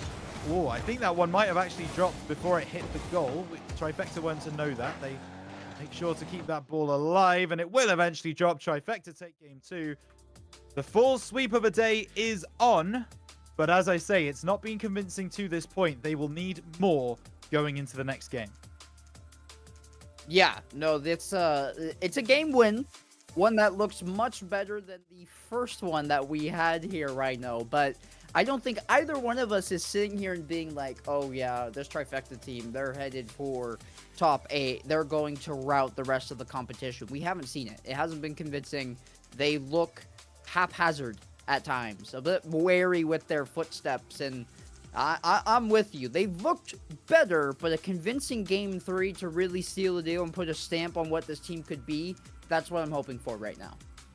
Oh, I think that one might have actually dropped before it hit the goal. Tri-Fecta weren't to know that. They make sure to keep that ball alive, and it will eventually drop. Tri-Fecta take game 2. The full sweep of a day is on, but as I say, it's not been convincing to this point. They will need more going into the next game. Yeah, no, it's a game win. One that looks much better than the first one that we had here right now. But I don't think either one of us is sitting here and being like, oh yeah, this Tri-Fecta team, they're headed for top 8. They're going to rout the rest of the competition. We haven't seen it. It hasn't been convincing. They look haphazard at times, a bit wary with their footsteps, and I'm with you. They've looked better, but a convincing game 3 to really seal the deal and put a stamp on what this team could be, that's what I'm hoping for right now.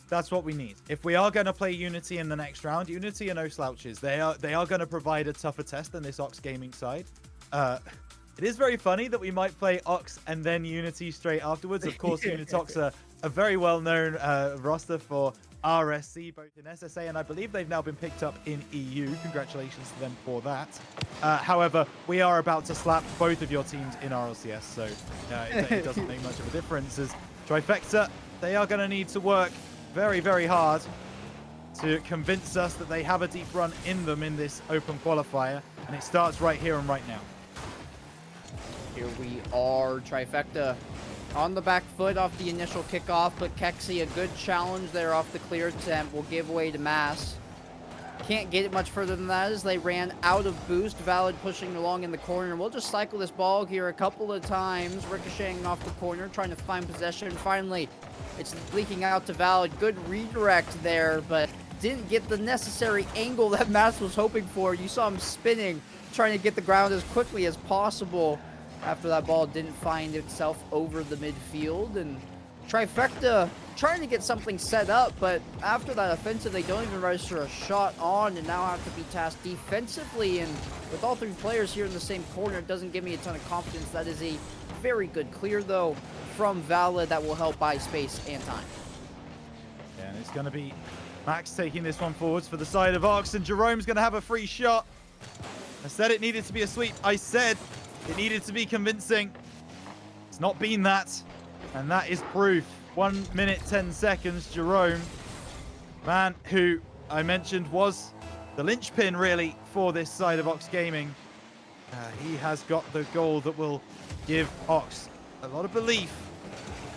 That's what we need. If we are going to play Unity in the next round, Unity are no slouches. They are going to provide a tougher test than this Ox Gaming side. It is very funny that we might play Ox and then Unity straight afterwards. Of course, Unitox are a very well-known roster for RSC, both in SSA, and I believe they've now been picked up in EU. Congratulations to them for that. However, we are about to slap both of your teams in RLCS, so it doesn't make much of a difference. As Tri-Fecta, they are going to need to work very, very hard to convince us that they have a deep run in them in this open qualifier, and it starts right here and right now. Here we are, Tri-Fecta on the back foot off the initial kickoff, but Kexi, a good challenge there off the clear attempt, will give way to Mass. Can't get it much further than that as they ran out of boost. Valid pushing along in the corner. We'll just cycle this ball here a couple of times, ricocheting off the corner, trying to find possession. Finally, it's leaking out to Valid. Good redirect there, but didn't get the necessary angle that Mass was hoping for. You saw him spinning, trying to get the ground as quickly as possible after that ball didn't find itself over the midfield. And Tri-Fecta trying to get something set up, but after that offensive, they don't even register a shot on and now have to be tasked defensively. And with all 3 players here in the same corner, it doesn't give me a ton of confidence. That is a very good clear, though, from Valid that will help buy space and time. Yeah, and it's going to be Max taking this one forwards for the side of Ox, and Jerome's going to have a free shot. I said it needed to be a sweep. I said it needed to be convincing. It's not been that, and that is proof. 1 minute, 10 seconds. Jerome, man who I mentioned was the linchpin really for this side of Ox Gaming. He has got the goal that will give Ox a lot of belief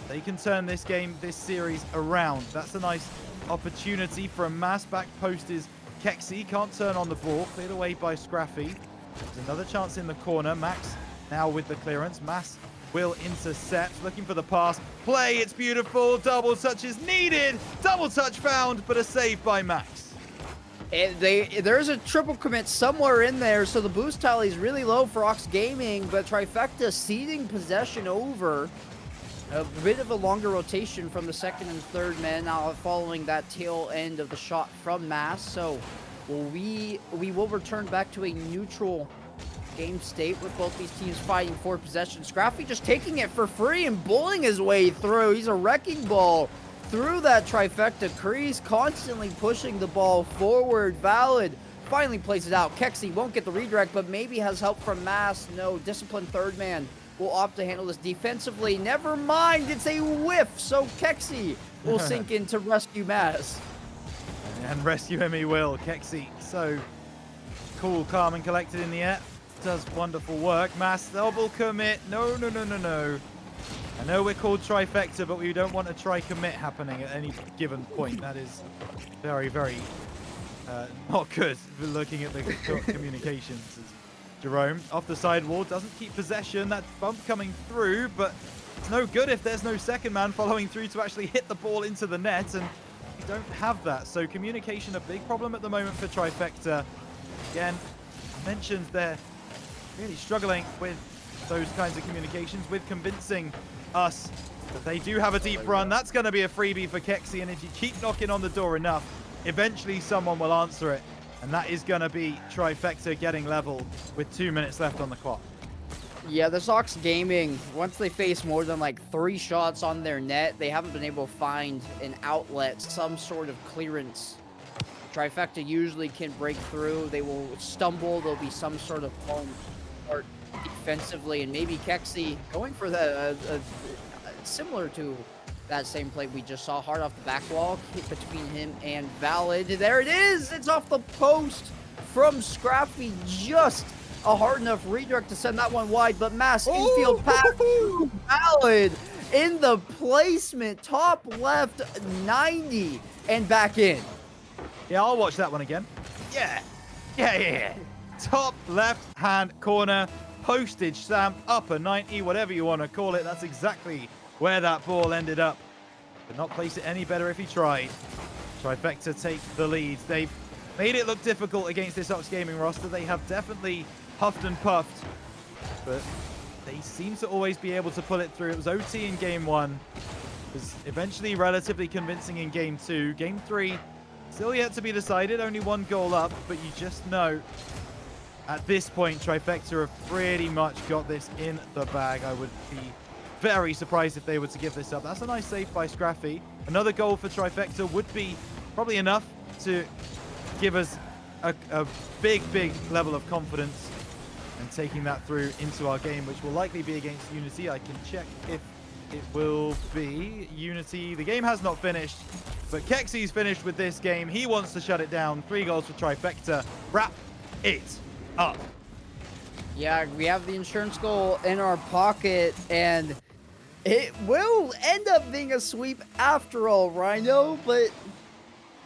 they can turn this game, this series around. That's a nice opportunity for a Mass. Back post is Kexi, can't turn on the ball, cleared away by Scraffy. There's another chance in the corner. Max now with the clearance. Mass will intercept, looking for the pass. Play, it's beautiful. Double touch is needed. Double touch found, but a save by Max. There's a triple commit somewhere in there, so the boost tally is really low for Ox Gaming, but Tri-Fecta ceding possession over. A bit of a longer rotation from the second and third men following that tail end of the shot from Mass. So we will return back to a neutral game state with both these teams fighting for possession. Scraffy just taking it for free and bullying his way through. He's a wrecking ball through that Tri-Fecta crease, constantly pushing the ball forward. Valid finally plays it out. Kexi won't get the redirect, but maybe has help from Mass. No, disciplined third man will opt to handle this defensively. Never mind, it's a whiff, so Kexi will sink in to rescue Mass. And rescue him he will. Kexi, so cool, calm, and collected in the air. Does wonderful work. Mass double commit. No. I know we're called Tri-Fecta, but we don't want a tri-commit happening at any given point. That is very, very not good for looking at the communications. Jerome off the sidewall, doesn't keep possession. That bump coming through, but it's no good if there's no second man following through to actually hit the ball into the net, and we don't have that. So communication a big problem at the moment for Tri-Fecta. Again, I mentioned they're really struggling with those kinds of communications, with convincing us that they do have a deep run. That's going to be a freebie for Kexi, and if you keep knocking on the door enough, eventually someone will answer it. And that is going to be Tri-Fecta getting level with 2 minutes left on the clock. Yeah, the Ox Gaming, once they face more than like 3 shots on their net, they haven't been able to find an outlet, some sort of clearance. Tri-Fecta usually can break through. They will stumble. There'll be some sort of falling apart defensively. And maybe Kexi going for the similar to that same play we just saw, hard off the back wall, hit between him and Valid. There it is! It's off the post from Scrappy. Just a hard enough redirect to send that one wide, but Mass infield pass to Valid in the placement, top left 90 and back in. Yeah, I'll watch that one again. Yeah. Top left hand corner, postage stamp, upper 90, whatever you want to call it. That's exactly where that ball ended up. Could not place it any better if he tried. Tri-Fecta take the lead. They've made it look difficult against this Ox Gaming roster. They have definitely huffed and puffed, but they seem to always be able to pull it through. It was OT in game 1. It was eventually relatively convincing in game 2. Game 3, still yet to be decided. Only 1 goal up, but you just know at this point, Tri-Fecta have pretty much got this in the bag. I would be very surprised if they were to give this up. That's a nice save by Scraffy. Another goal for Tri-Fecta would be probably enough to give us a big level of confidence and taking that through into our game, which will likely be against Unity. I can check if it will be Unity. The game has not finished, but Kexi's finished with this game. He wants to shut it down. 3 goals for Tri-Fecta. Wrap it up. Yeah, we have the insurance goal in our pocket, and it will end up being a sweep after all, Rhino, but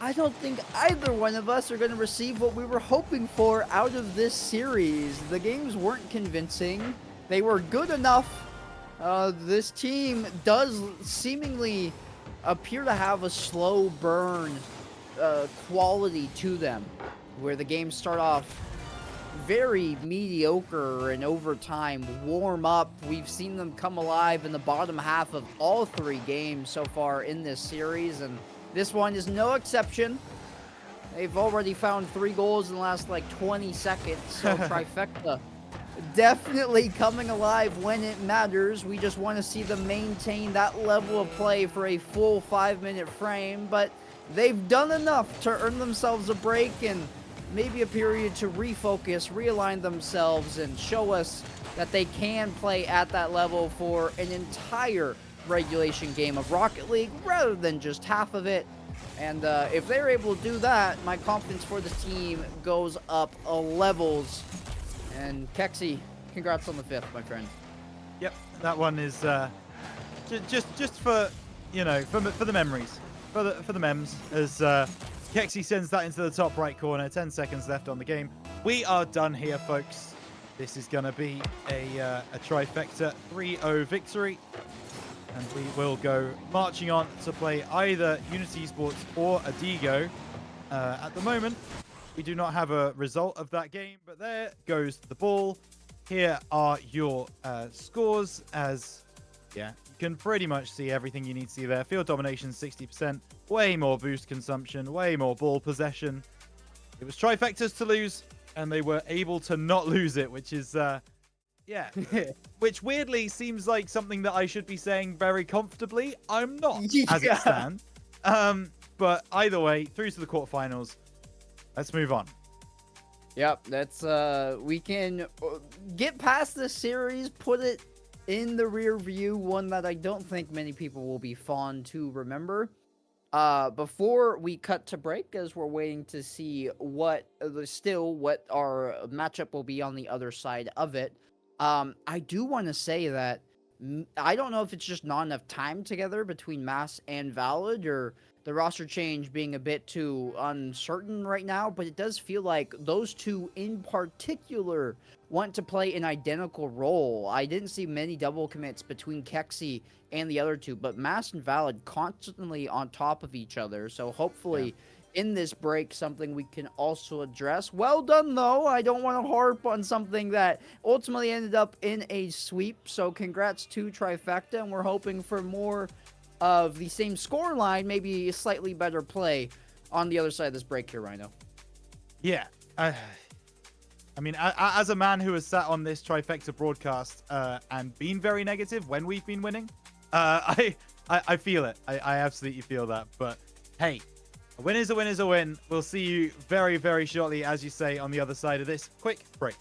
I don't think either one of us are going to receive what we were hoping for out of this series. The games weren't convincing. They were good enough. This team does seemingly appear to have a slow burn quality to them, where the games start off very mediocre and over time warm up. We've seen them come alive in the bottom half of all 3 games so far in this series, and this one is no exception. They've already found 3 goals in the last like 20 seconds, so Tri-Fecta definitely coming alive when it matters. We just want to see them maintain that level of play for a full 5-minute frame, but they've done enough to earn themselves a break and maybe a period to refocus, realign themselves, and show us that they can play at that level for an entire regulation game of Rocket League rather than just half of it. And if they're able to do that, my confidence for the team goes up levels. And Kexi, congrats on the 5th, my friend. Yep, that one is just for, you know, for the memories, for the memes, as Kexi sends that into the top right corner. 10 seconds left on the game. We are done here, folks. This is going to be a Tri-Fecta 3-0 victory. And we will go marching on to play either Unity Esports or Adigo. At the moment, we do not have a result of that game, but there goes the ball. Here are your scores, as, yeah, you can pretty much see everything you need to see there. Field domination, 60%. Way more boost consumption, way more ball possession. It was Tri-Fecta's to lose, and they were able to not lose it, which is... yeah, which weirdly seems like something that I should be saying very comfortably. I'm not, as it stands. But either way, through to the quarterfinals. Let's move on. Yep, that's we can get past this series, put it in the rear view, one that I don't think many people will be fond to remember. Before we cut to break, as we're waiting to see what our matchup will be on the other side of it. I do want to say that I don't know if it's just not enough time together between Mass and Valid, or the roster change being a bit too uncertain right now, but it does feel like those two in particular want to play an identical role. I didn't see many double commits between Kexi and the other two, but Mass and Valid constantly on top of each other, so hopefully... Yeah. In this break, something we can also address. Well done, though. I don't want to harp on something that ultimately ended up in a sweep. So congrats to Tri-Fecta, and we're hoping for more of the same score line, maybe a slightly better play on the other side of this break here, Rhino. Yeah. I mean, as a man who has sat on this Tri-Fecta broadcast and been very negative when we've been winning, I feel it. I absolutely feel that. But hey, a win is a win is a win. We'll see you very, very shortly, as you say, on the other side of this quick break.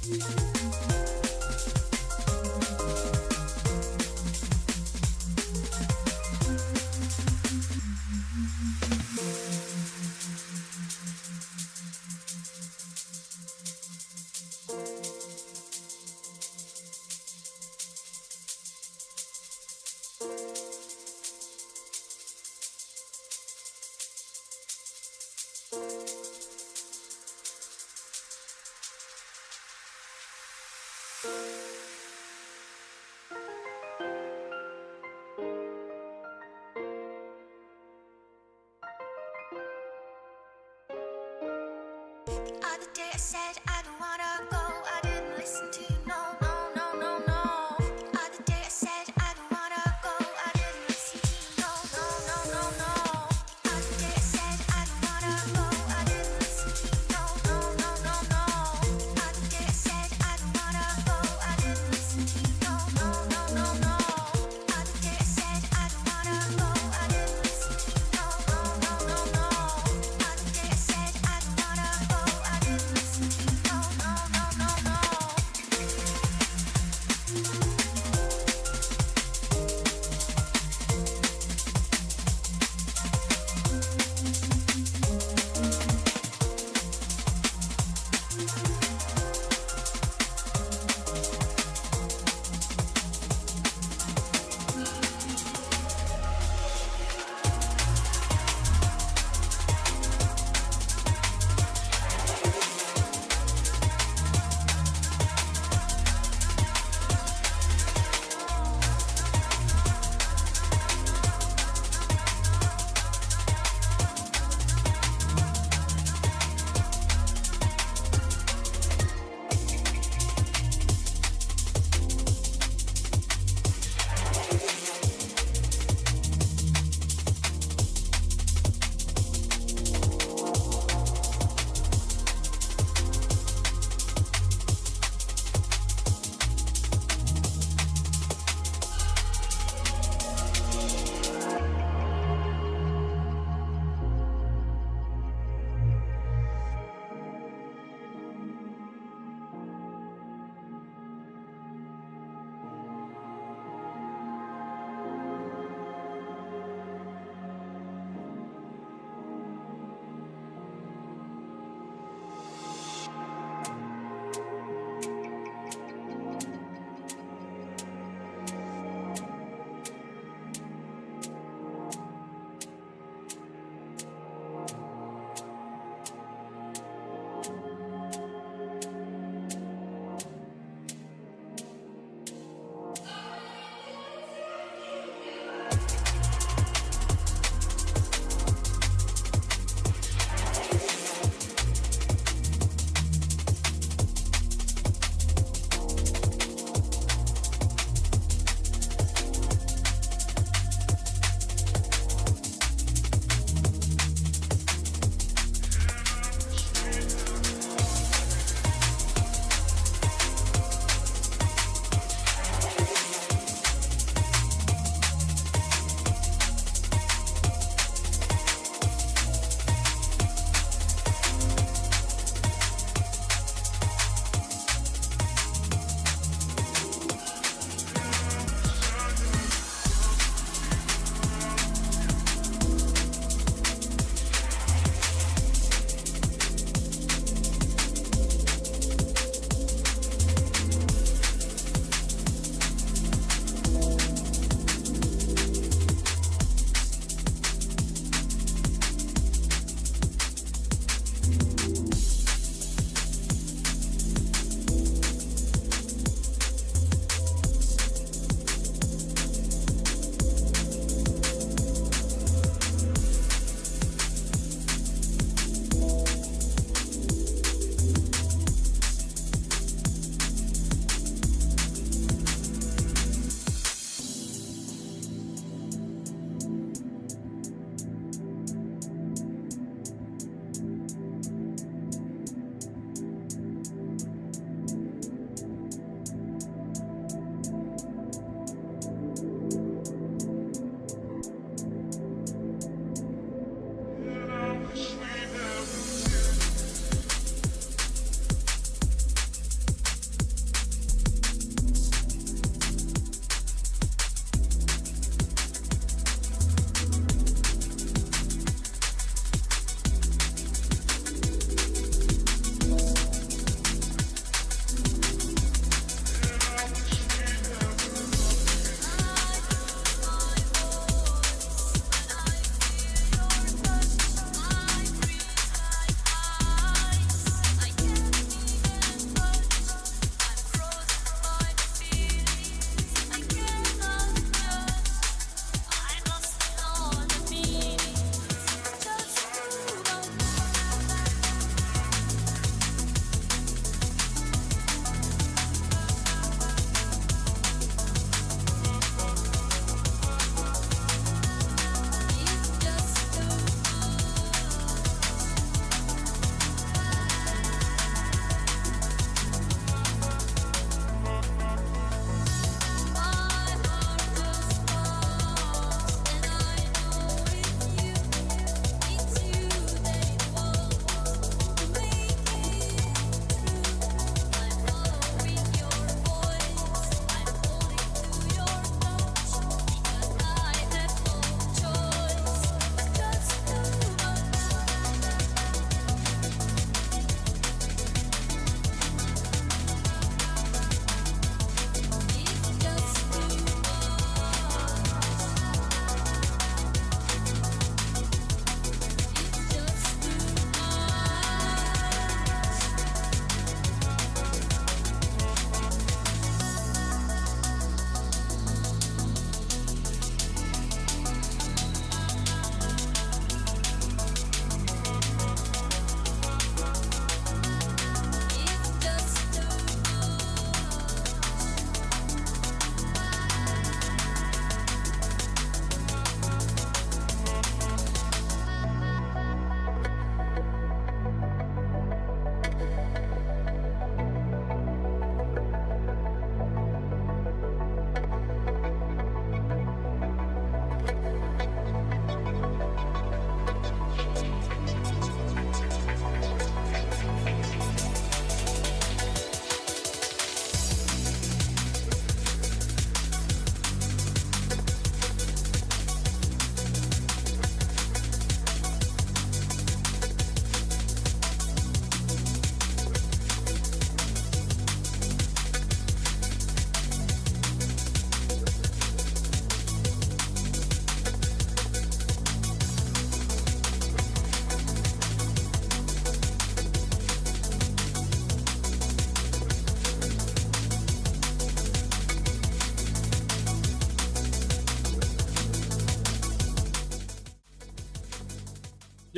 The other day I said I don't wanna go. I didn't listen to you. No, no, no, no, no. The other day I said I don't wanna go. I didn't listen to you. No, no, no, no, no. The other day I said I don't wanna go. I didn't listen to you. No, no, no, no, no. The other day I said I don't wanna go. I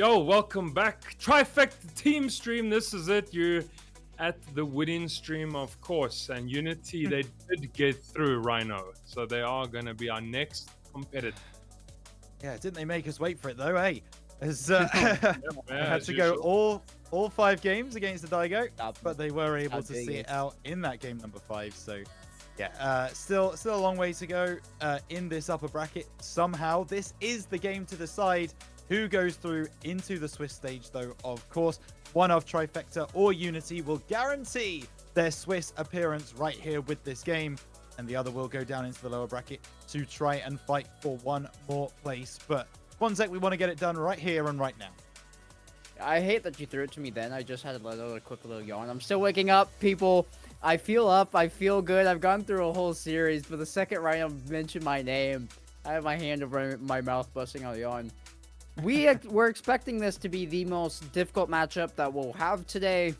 Yo, welcome back. Tri-Fecta team stream. This is it. You're at the winning stream, of course. And Unity, they did get through Rhino. So they are going to be our next competitor. Yeah, didn't they make us wait for it though, hey? As Yeah, I had as to go usual. all 5 games against the Daigo, Stop. but they were able How to big see is- it out in that game number 5. So yeah, still a long way to go in this upper bracket. Somehow, this is the game to decide who goes through into the Swiss stage, though. Of course, one of Tri-Fecta or Unity will guarantee their Swiss appearance right here with this game, and the other will go down into the lower bracket to try and fight for one more place. But Quanzek, we want to get it done right here and right now. I hate that you threw it to me then. I just had to let out a quick little yawn. I'm still waking up, people. I feel up. I feel good. I've gone through a whole series, but the second Rhino mentioned my name, I have my hand over my mouth busting out a yawn. We're expecting this to be the most difficult matchup that we'll have today.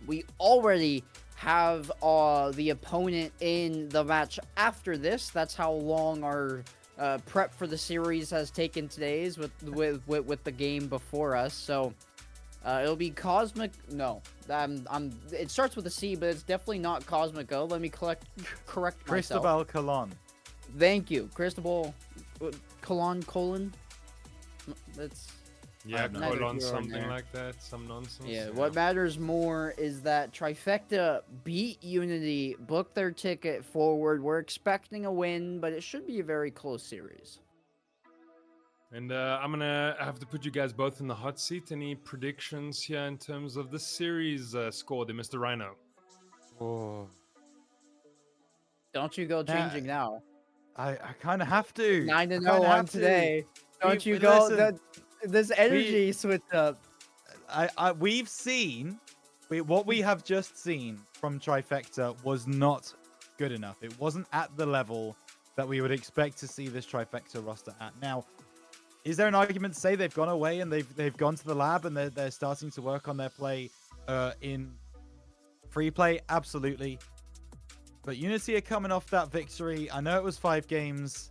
We already have the opponent in the match after this. That's how long our prep for the series has taken today's with the game before us. So it'll be Cosmic. No, it starts with a C, but it's definitely not Cosmic O. Let me correct myself. Cristobal Colon. Thank you, Cristobal colon. That's Yeah, I'm neither colon, here nor something there. like that. Some nonsense. Yeah, what matters more is that Tri-Fecta beat Unity, booked their ticket forward. We're expecting a win, but it should be a very close series. And I'm going to have to put you guys both in the hot seat. Any predictions here in terms of the series score, there, Mr. Rhino? Oh, Don't you go changing now. I kind of have to. 9-0 kinda on have to. today. Don't you we- go. listen, This energy switch up. We've seen what we have just seen from Tri-Fecta was not good enough. It wasn't at the level that we would expect to see this Tri-Fecta roster at. Now, is there an argument to say they've gone away and they've gone to the lab and they're starting to work on their play in free play? Absolutely. But Unity are coming off that victory. I know it was 5 games.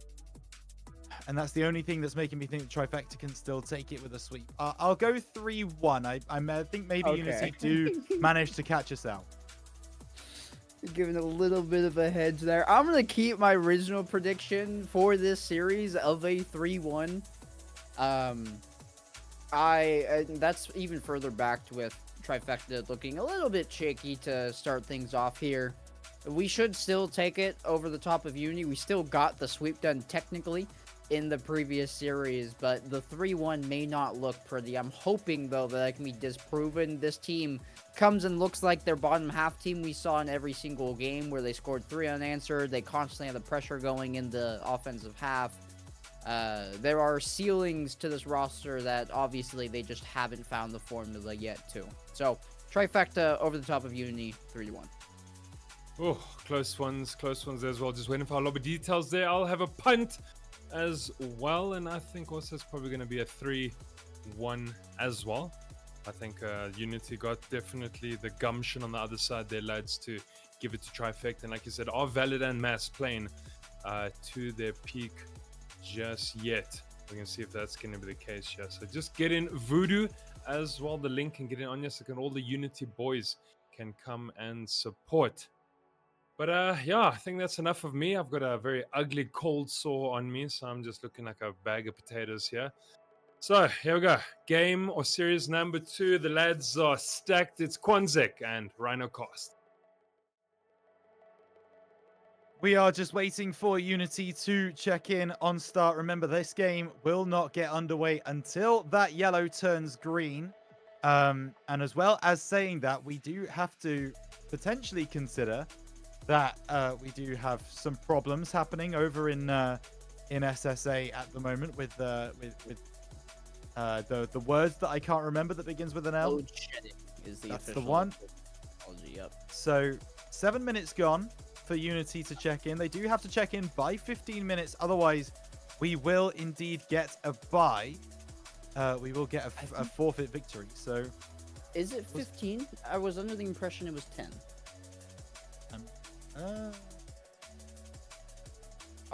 And that's the only thing that's making me think that Tri-Fecta can still take it with a sweep. I'll go 3-1. I think maybe Okay. Unity do manage to catch us out. You're giving a little bit of a hedge there. I'm going to keep my original prediction for this series of a 3-1. That's even further backed with Tri-Fecta looking a little bit shaky to start things off here. We should still take it over the top of Uni. We still got the sweep done technically in the previous series, but the 3-1 may not look pretty. I'm hoping, though, that I can be disproven. This team comes and looks like their bottom half team we saw in every single game where they scored 3 unanswered. They constantly have the pressure going in the offensive half. There are ceilings to this roster that obviously they just haven't found the formula yet to. So, Tri-Fecta over the top of Unity, 3-1. Oh, close ones as well. Just waiting for our lobby details there. I'll have a punt as well, and I think also it's probably going to be a 3-1 as well. I think Unity got definitely the gumption on the other side there, lads, to give it to Tri-Fecta. And like you said, are Valid and Mass playing to their peak just yet? We're going to see if that's going to be the case here. So just get in Voodoo as well, the link, and get in Anya so all the Unity boys can come and support. But yeah, I think that's enough of me. I've got a very ugly cold sore on me, so I'm just looking like a bag of potatoes here. So here we go. Game or series number 2. The lads are stacked. It's Quanzek and RhinoCast. We are just waiting for Unity to check in on start. Remember, this game will not get underway until that yellow turns green. And as well as saying that, we do have to potentially consider that we do have some problems happening over in SSA at the moment with the words that I can't remember that begins with an L. Load shedding is the That's the official one. terminology, yep. So 7 minutes gone for Unity to check in. They do have to check in by 15 minutes. Otherwise, we will indeed get a bye. We will get a forfeit victory. So Is it 15? I was under the impression it was 10. uh,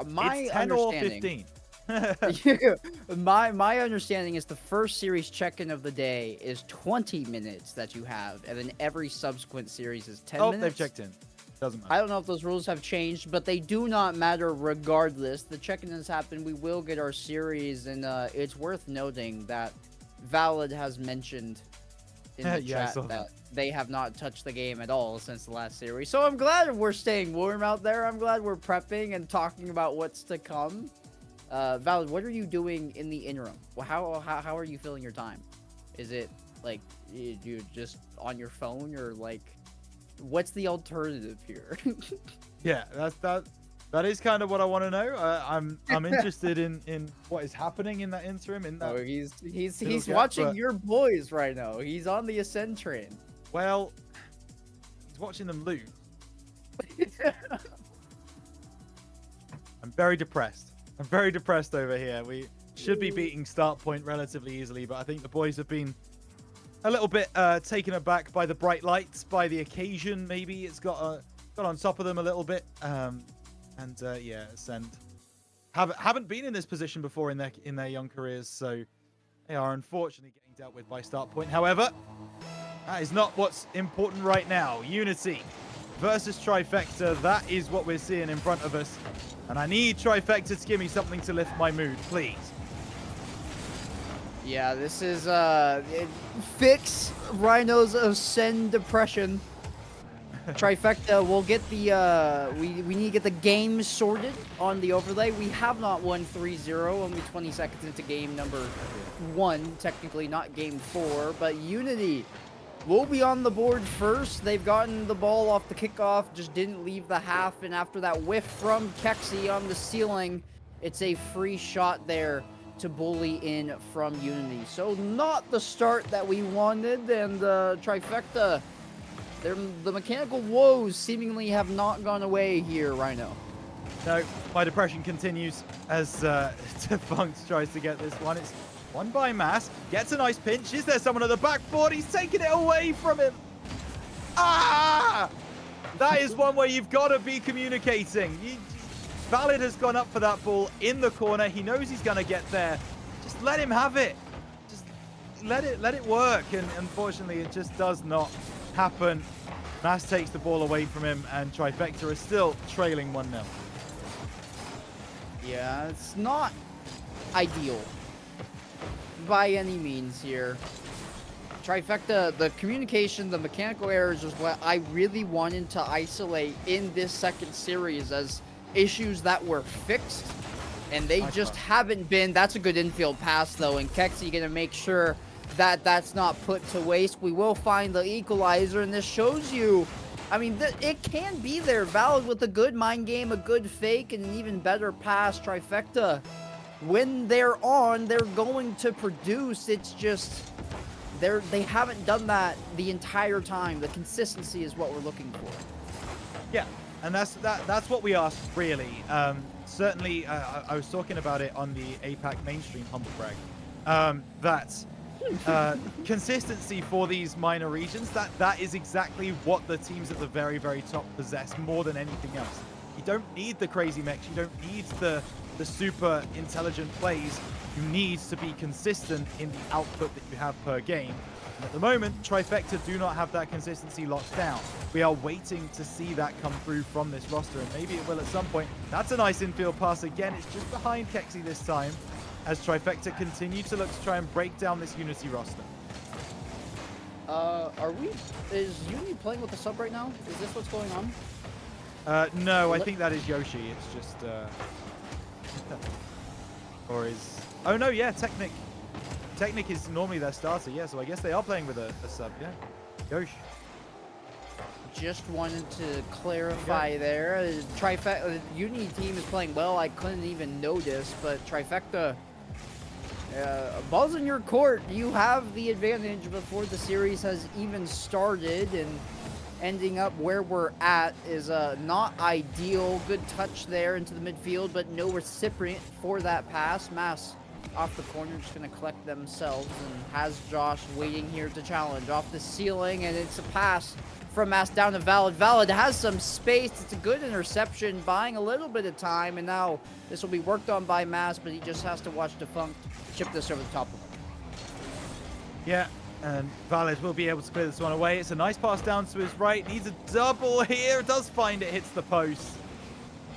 My it's 10 or understanding. 15. My understanding is the first series check-in of the day is 20 minutes that you have, and then every subsequent series is 10 minutes. They've checked in. Doesn't matter. I don't know if those rules have changed, but they do not matter regardless. The check-in has happened. We will get our series, and it's worth noting that Valid has mentioned in the chat that they have not touched the game at all since the last series. So I'm glad we're staying warm out there. I'm glad we're prepping and talking about what's to come. Valid, what are you doing in the interim? Well, how are you filling your time? Is it like you just on your phone, or like what's the alternative here? Yeah, that is kind of what I want to know. I'm interested in what is happening in that interim. In that oh, he's watching your boys right now. He's on the Ascend train. Well, he's watching them lose. I'm very depressed. I'm very depressed over here. We should be beating Start Point relatively easily, but I think the boys have been a little bit taken aback by the bright lights, by the occasion. Maybe it's got on top of them a little bit. Yeah, Ascend haven't been in this position before in their young careers, so they are unfortunately getting dealt with by Start Point. However, that is not what's important right now. Unity versus Tri-Fecta. That is what we're seeing in front of us. And I need Tri-Fecta to give me something to lift my mood, please. Yeah, this is fix Rhino's Ascend depression. Tri-Fecta will get the we need to get the game sorted on the overlay. We have not won 3-0, only 20 seconds into game number 1, technically not game 4, but Unity will be on the board first. They've gotten the ball off the kickoff, just didn't leave the half, and after that whiff from Kexi on the ceiling, it's a free shot there to bully in from Unity. So not the start that we wanted, and Tri-Fecta, the mechanical woes seemingly have not gone away here, Rhino. No, my depression continues as Defunct tries to get this one. It's won by Mass, gets a nice pinch. Is there someone at the backboard? He's taking it away from him. Ah! That is one where you've got to be communicating. Valid has gone up for that ball in the corner. He knows he's going to get there. Just let him have it. Just let it work. And unfortunately, it just does not happen. Mass takes the ball away from him, and Tri-Fecta is still trailing 1-0. Yeah, it's not ideal by any means here. Tri-Fecta, the communication, the mechanical errors is what I really wanted to isolate in this second series as issues that were fixed, and they just haven't been. That's a good infield pass though, and Kexi gonna make sure that that's not put to waste. We will find the equalizer, and this shows you, I mean, it can be there. Valid with a good mind game, a good fake, and an even better pass. Tri-Fecta, when they're on, they're going to produce. It's just they haven't done that the entire time. The consistency is what we're looking for. Yeah, and that's what we asked, really. Certainly, I was talking about it on the APAC mainstream, humble brag, that consistency for these minor regions, that is exactly what the teams at the very, very top possess more than anything else. You don't need the crazy mechs, you don't need the super intelligent plays. You need to be consistent in the output that you have per game. And at the moment, Tri-Fecta do not have that consistency locked down. We are waiting to see that come through from this roster, and maybe it will at some point. That's a nice infield pass again. It's just behind Kexi this time, as Tri-Fecta continue to look to try and break down this Unity roster. Is Unity playing with the sub right now? Is this what's going on? No, I think that is Yoshi. It's just, or is, oh no, yeah, Technic is normally their starter, yeah, so I guess they are playing with a sub, yeah. Yoshi. Just wanted to clarify there. Tri-Fecta, Unity team is playing well. I couldn't even notice, but Tri-Fecta, ball's in your court. You have the advantage before the series has even started, and ending up where we're at is not ideal. Good touch there into the midfield, but no recipient for that pass. Mass off the corner, just going to collect themselves, and has Josh waiting here to challenge off the ceiling, and it's a pass from Mass down to Valid. Valid has some space. It's a good interception, buying a little bit of time, and now this will be worked on by Mass, but he just has to watch Defunct chip this over the top of him. Yeah, and Valid will be able to clear this one away. It's a nice pass down to his right. Needs a double here. Does find it, hits the post.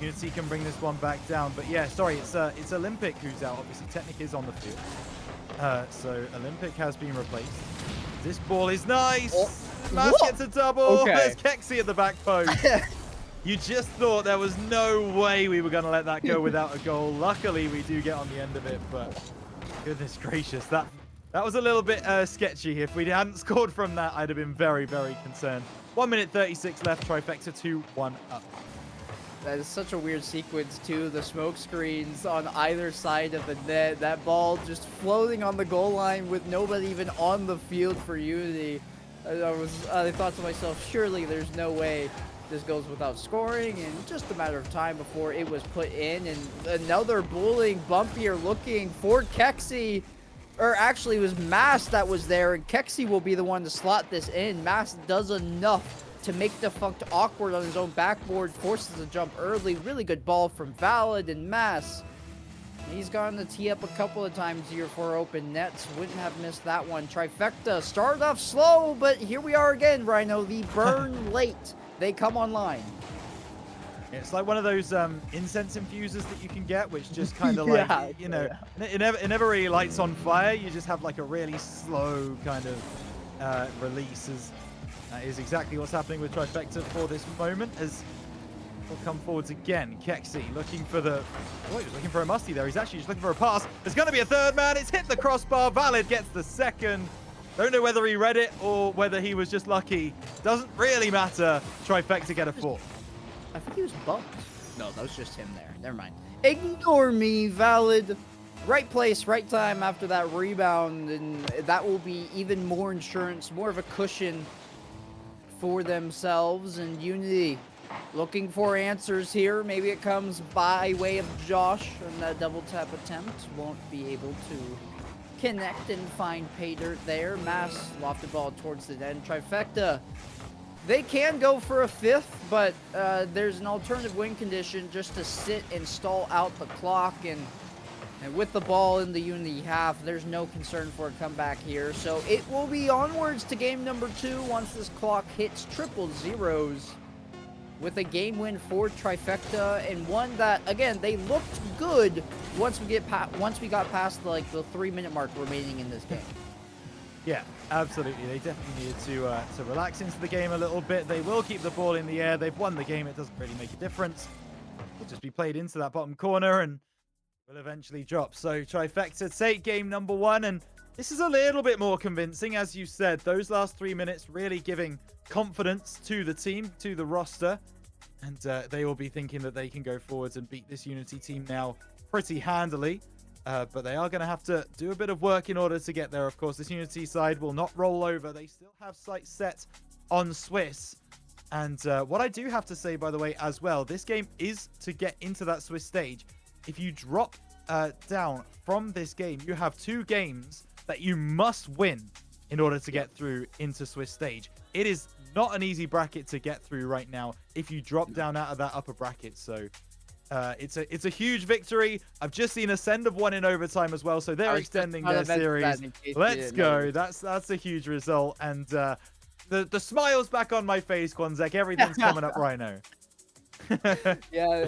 Unity can bring this one back down. But yeah, sorry, it's Olympic who's out. Obviously, Technic is on the field. So Olympic has been replaced. This ball is nice. Mass gets a double. Okay. There's Kexi at the back post. You just thought there was no way we were going to let that go without a goal. Luckily, we do get on the end of it, but goodness gracious, that was a little bit sketchy. If we hadn't scored from that, I'd have been very, very concerned. 1 minute 36 left, Tri-Fecta 2-1 up. That is such a weird sequence, too. The smoke screens on either side of the net. That ball just floating on the goal line with nobody even on the field for Unity. I thought to myself, surely there's no way this goes without scoring, and just a matter of time before it was put in. And another bullying, bumpier looking for Kexi. Or actually, it was Mass that was there, and Kexi will be the one to slot this in. Mass does enough to make Defunct awkward on his own backboard, forces a jump early. Really good ball from Valid, and Mass, he's gotten the tee up a couple of times here for open nets. Wouldn't have missed that one. Tri-Fecta started off slow, but here we are again, Rhino. The burn late. They come online. It's like one of those incense infusers that you can get, which just kind of like, you know, it never really lights on fire. You just have like a really slow kind of release. That is exactly what's happening with Tri-Fecta for this moment, as we'll come forwards again. Kexi looking for the... Oh, he was looking for a musty there. He's actually just looking for a pass. There's going to be a third man. It's hit the crossbar. Valid gets the second. Don't know whether he read it or whether he was just lucky. Doesn't really matter. Tri-Fecta get a fourth. I think he was bumped. No, that was just him there. Never mind. Ignore me, Valid. Right place, right time after that rebound, and that will be even more insurance, more of a cushion for themselves. And Unity looking for answers here. Maybe it comes by way of Josh, and that double tap attempt won't be able to connect and find pay dirt there. Mass lofted ball towards the end. Tri-Fecta, they can go for a fifth, but there's an alternative win condition just to sit and stall out the clock. And with the ball in the Unity half, there's no concern for a comeback here. So it will be onwards to game number 2 once this clock hits triple zeros, with a game win for Tri-Fecta, and one that, again, they looked good once we got past the 3-minute mark remaining in this game. Yeah, absolutely. They definitely needed to relax into the game a little bit. They will keep the ball in the air. They've won the game. It doesn't really make a difference. It'll just be played into that bottom corner and will eventually drop. So Tri-Fecta take game number 1, and this is a little bit more convincing, as you said. Those last 3 minutes really giving confidence to the team, to the roster, and they will be thinking that they can go forwards and beat this Unity team now pretty handily. But they are going to have to do a bit of work in order to get there. Of course, this Unity side will not roll over. They still have sights set on Swiss. And what I do have to say, by the way, as well, this game is to get into that Swiss stage. If you drop down from this game, you have 2 games that you must win in order to get through into Swiss stage. It is not an easy bracket to get through right now if you drop down out of that upper bracket. So it's a huge victory. I've just seen a send of 1 in overtime as well, so they're extending their series. Let's go. That's a huge result, and the smile's back on my face, Quanzek. Everything's coming up right now. Yeah,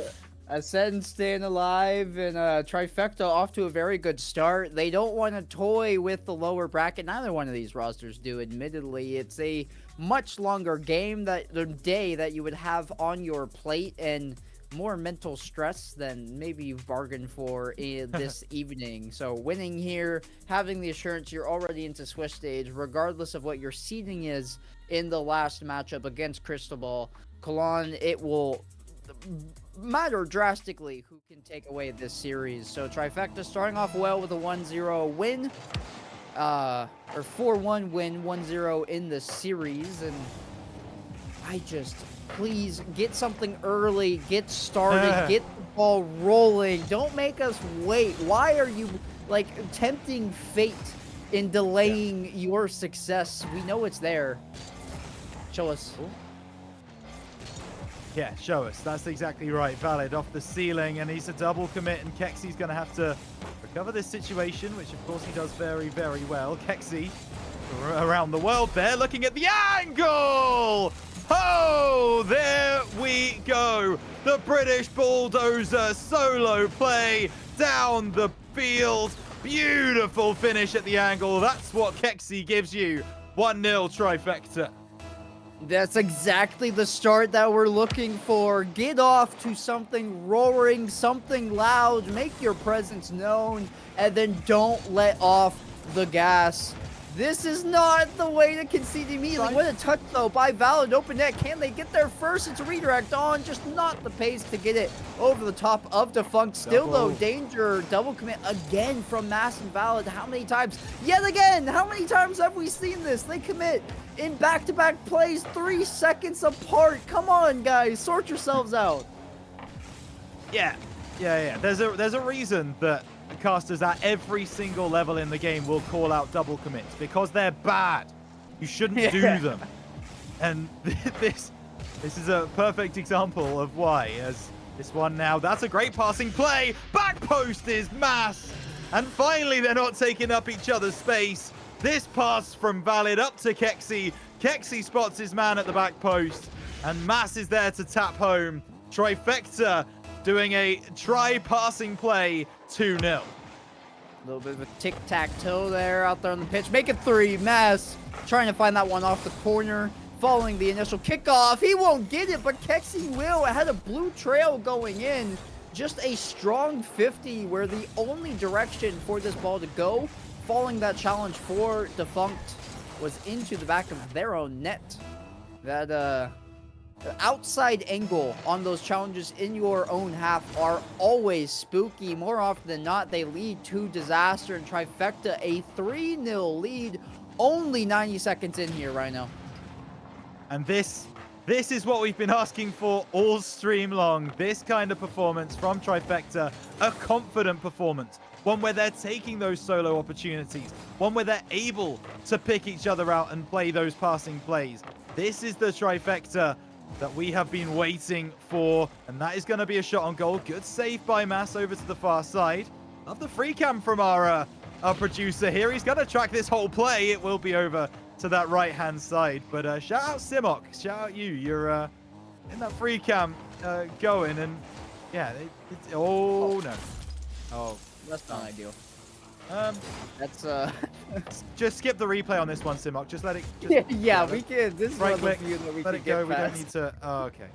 Ascend staying alive, and Tri-Fecta off to a very good start. They don't want to toy with the lower bracket. Neither one of these rosters do, admittedly. It's a much longer game, the day that you would have on your plate, and more mental stress than maybe you've bargained for this evening. So winning here, having the assurance you're already into Swiss stage, regardless of what your seeding is in the last matchup against Cristobal, Cologne, it will matter drastically who can take away this series. So Tri-Fecta starting off well with a 1-0 win, or 4-1 win, 1-0 in the series, and please get something early, get started, get the ball rolling. Don't make us wait. Why are you tempting fate in delaying your success? We know it's there. Show us. Yeah, show us. That's exactly right. Valid off the ceiling, and he's a double commit, and Kexy's going to have to recover this situation, which of course he does very, very well. Kexy around the world there, looking at the angle! Oh, there we go. The British Bulldozer solo play down the field. Beautiful finish at the angle. That's what Kexy gives you. 1-0 Tri-Fecta. That's exactly the start that we're looking for. Get off to something roaring, something loud, make your presence known, and then don't let off the gas. This is not the way to concede immediately. What a touch, though, by Valid. Open net. Can they get there first? It's a redirect on. Just not the pace to get it over the top of Defunct. Still, though, danger. Double commit again from Mass and Valid. How many times? Yet again, how many times have we seen this? They commit in back-to-back plays 3 seconds apart. Come on, guys. Sort yourselves out. Yeah. There's a reason that casters at every single level in the game will call out double commits because they're bad. You shouldn't do them. And this is a perfect example of why. As this one now, that's a great passing play. Back post is Mass. And finally, they're not taking up each other's space. This pass from Valid up to Kexy. Kexy spots his man at the back post. And Mass is there to tap home. Tri-Fecta doing a try-passing play, 2-0. A little bit of a tic-tac-toe there out there on the pitch. Make it 3. Mass trying to find that one off the corner. Following the initial kickoff. He won't get it, but Kexy will. It had a blue trail going in. Just a strong 50 where the only direction for this ball to go, following that challenge for Defunct, was into the back of their own net. That, outside angle on those challenges in your own half are always spooky. More often than not, they lead to disaster, and Tri-Fecta a 3-0 lead. Only 90 seconds in here, Rhino. And this is what we've been asking for all stream long. This kind of performance from Tri-Fecta, a confident performance. One where they're taking those solo opportunities. One where they're able to pick each other out and play those passing plays. This is the Tri-Fecta that we have been waiting for, and that is going to be a shot on goal. Good save by Mass over to the far side. Love the free cam from our producer here. He's going to track this whole play. It will be over to that right-hand side, but shout out Simok. Shout out you. You're in that free cam going, and yeah, oh no. Oh, that's not ideal. That's just skip the replay on this one, Simok. Just let it. Yeah, we can. This is right one click. of the few that we Let can it go. get We don't past. need to. Oh, okay.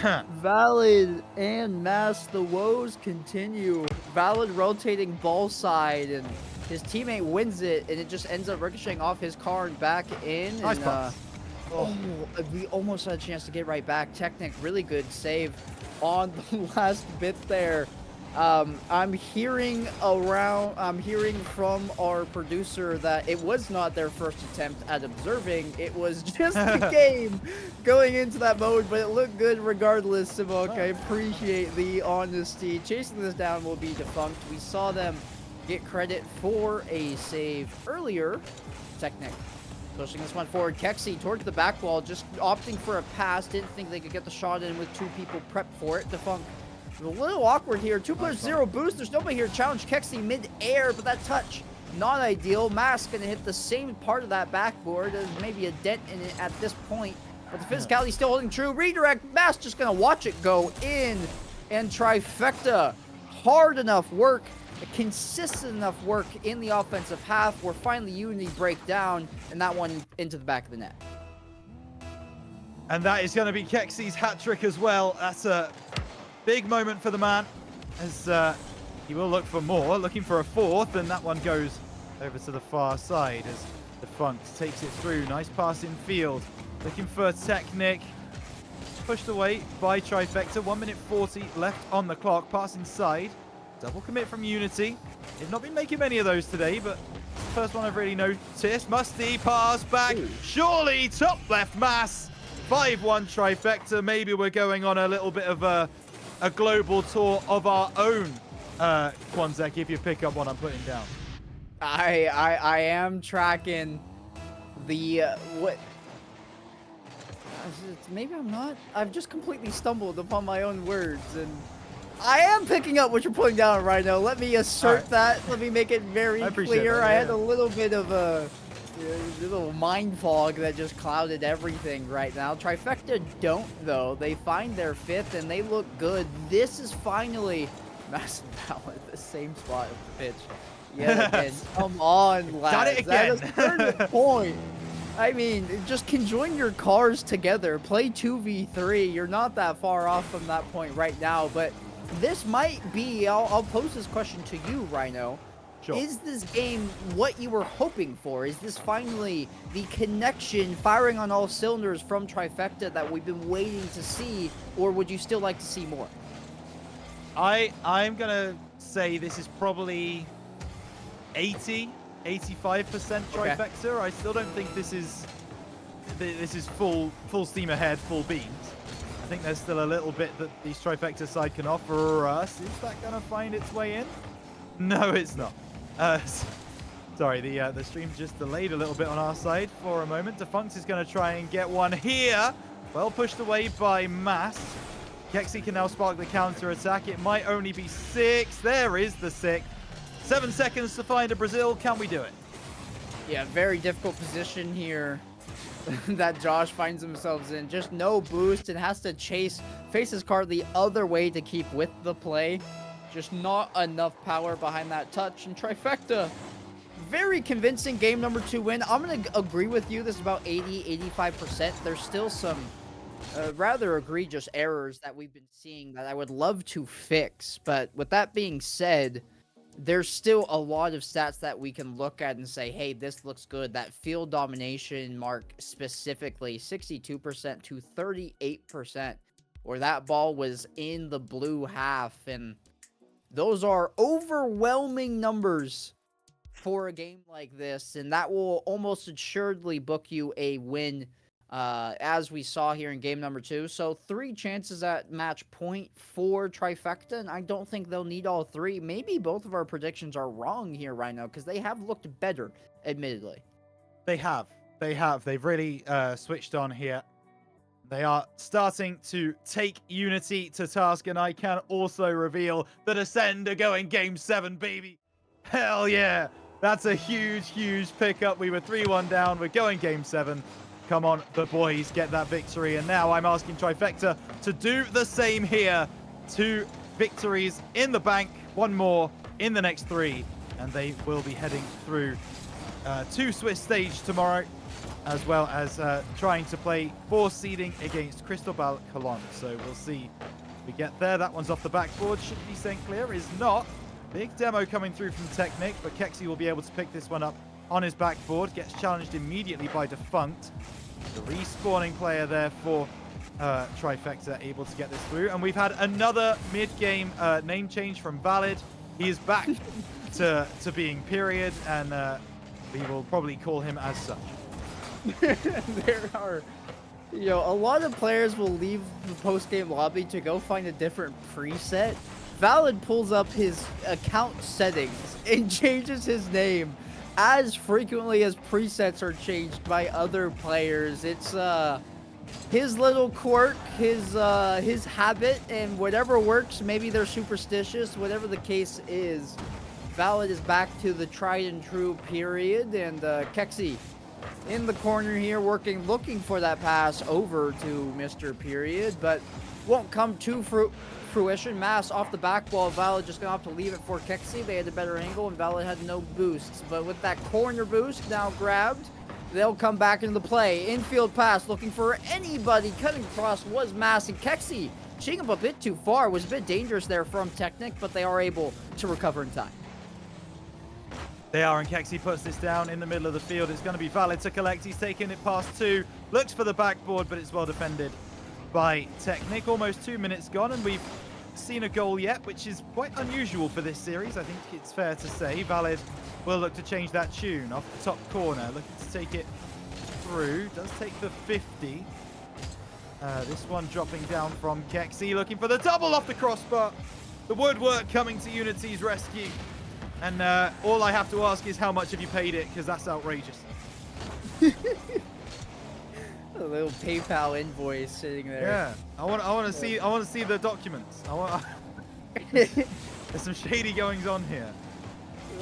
Yeah. Valid and Mass, the woes continue. Valid rotating ball side, and his teammate wins it, and it just ends up ricocheting off his car and back in. Nice and, pass. we almost had a chance to get right back. Technic, really good save on the last bit there. I'm hearing from our producer that it was not their first attempt at observing. It was just the game going into that mode, but it looked good regardless, Simok. I appreciate the honesty. Chasing this down will be Defunct. We saw them get credit for a save earlier. Technic pushing this one forward. Kexy towards the back wall, just opting for a pass. Didn't think they could get the shot in with 2 people prepped for it. Defunct a little awkward here. 2 players, 0 boost. There's nobody here to challenge Kexy mid-air, but that touch, not ideal. Mass gonna hit the same part of that backboard. There's maybe a dent in it at this point, but the physicality still holding true. Redirect. Mass just gonna watch it go in, and Tri-Fecta, hard enough work, consistent enough work in the offensive half where finally Unity break down, and that one into the back of the net. And that is going to be Kexy's hat trick as well. That's a big moment for the man, as he will look for more, looking for a 4th, and that one goes over to the far side as Defunct takes it through. Nice pass in field, looking for Technic. Pushed away by Tri-Fecta. 1 minute 40 left on the clock. Pass inside. Double commit from Unity. They've not been making many of those today, but it's the first one I've really noticed. Musty pass back. Surely top left Mass. 5-1 Tri-Fecta. Maybe we're going on a little bit of a global tour of our own, Quanzek, if you pick up what I'm putting down. I am tracking the what Maybe I'm not. I've just completely stumbled upon my own words, and I am picking up what you're putting down, Rhino. Let me assert that. Let me make it very clear. That, I had a little bit of a little mind fog that just clouded everything right now. Trifecta don't, though. They find their 5th, and they look good. This is finally Massive Valid at the same spot of the pitch. Yeah, again. Come on, lads. Got it again. That is third point. I mean, just conjoin your cars together. Play 2v3. You're not that far off from that point right now, but this might be, I'll pose this question to you, Rhino. Sure. Is this game what you were hoping for? Is this finally the connection firing on all cylinders from Trifecta that we've been waiting to see, or would you still like to see more? I'm going to say this is probably 85% Trifecta. Okay. I still don't think this is full steam ahead, full beans. I think there's still a little bit that the Trifecta side can offer us. Is that going to find its way in? No, it's not. Sorry, the stream just delayed a little bit on our side for a moment. Defunct is going to try and get one here. Well pushed away by Mass. Kexi can now spark the counter attack. It might only be 6. There is the 6th. 7 seconds to find a Brazil. Can we do it? Yeah, very difficult position here that Josh finds himself in. Just no boost and has to face his card the other way to keep with the play. Just not enough power behind that touch. And Trifecta, very convincing game number 2 win. I'm going to agree with you. This is about 85%. There's still some rather egregious errors that we've been seeing that I would love to fix. But with that being said, there's still a lot of stats that we can look at and say, hey, this looks good. That field domination mark specifically, 62% to 38%, where that ball was in the blue half. And those are overwhelming numbers for a game like this, and that will almost assuredly book you a win, as we saw here in game number 2. So 3 chances at match point for Trifecta, and I don't think they'll need all 3. Maybe both of our predictions are wrong here right now, because they have looked better, admittedly. They have. They've really switched on here. They are starting to take Unity to task, and I can also reveal that Ascend are going game 7, baby. Hell yeah. That's a huge, huge pickup. We were 3-1 down. We're going game 7. Come on, the boys, get that victory. And now I'm asking Trifecta to do the same here. 2 victories in the bank, 1 more in the next 3. And they will be heading through to Swiss stage tomorrow, as well as trying to play 4 seeding against Cristobal Colon. So we'll see if we get there. That one's off the backboard. Should be St. Clair, is not. Big demo coming through from Technic, but Kexi will be able to pick this one up on his backboard. Gets challenged immediately by Defunct. The respawning player there for Trifecta, able to get this through. And we've had another mid-game name change from Valid. He is back to being Period, and we will probably call him as such. There are, a lot of players will leave the post-game lobby to go find a different preset. Valid pulls up his account settings and changes his name as frequently as presets are changed by other players. It's his little quirk, his habit, and whatever works. Maybe they're superstitious, whatever the case is. Valid is back to the tried and true Period, and Kexi in the corner here looking for that pass over to Mr. Period, but won't come to fruition. Mass off the back wall. Valid just gonna have to leave it for Kexi. They had a better angle, and Valid had no boosts. But with that corner boost now grabbed, they'll come back into the play. Infield pass, looking for anybody. Cutting across was Mass, and Kexi cheating up a bit too far. Was a bit dangerous there from Technic, but they are able to recover in time. They are, and Kexi puts this down in the middle of the field. It's going to be Valid to collect. He's taking it past 2. Looks for the backboard, but it's well defended by Technic. Almost 2 minutes gone, and we've seen a goal yet, which is quite unusual for this series. I think it's fair to say. Valid will look to change that tune off the top corner. Looking to take it through. Does take the 50. This one dropping down from Kexi. Looking for the double off the crossbar. The woodwork coming to Unity's rescue. And all I have to ask is how much have you paid it, because that's outrageous. little PayPal invoice sitting there. Yeah, I want to see the documents. There's some shady goings on here.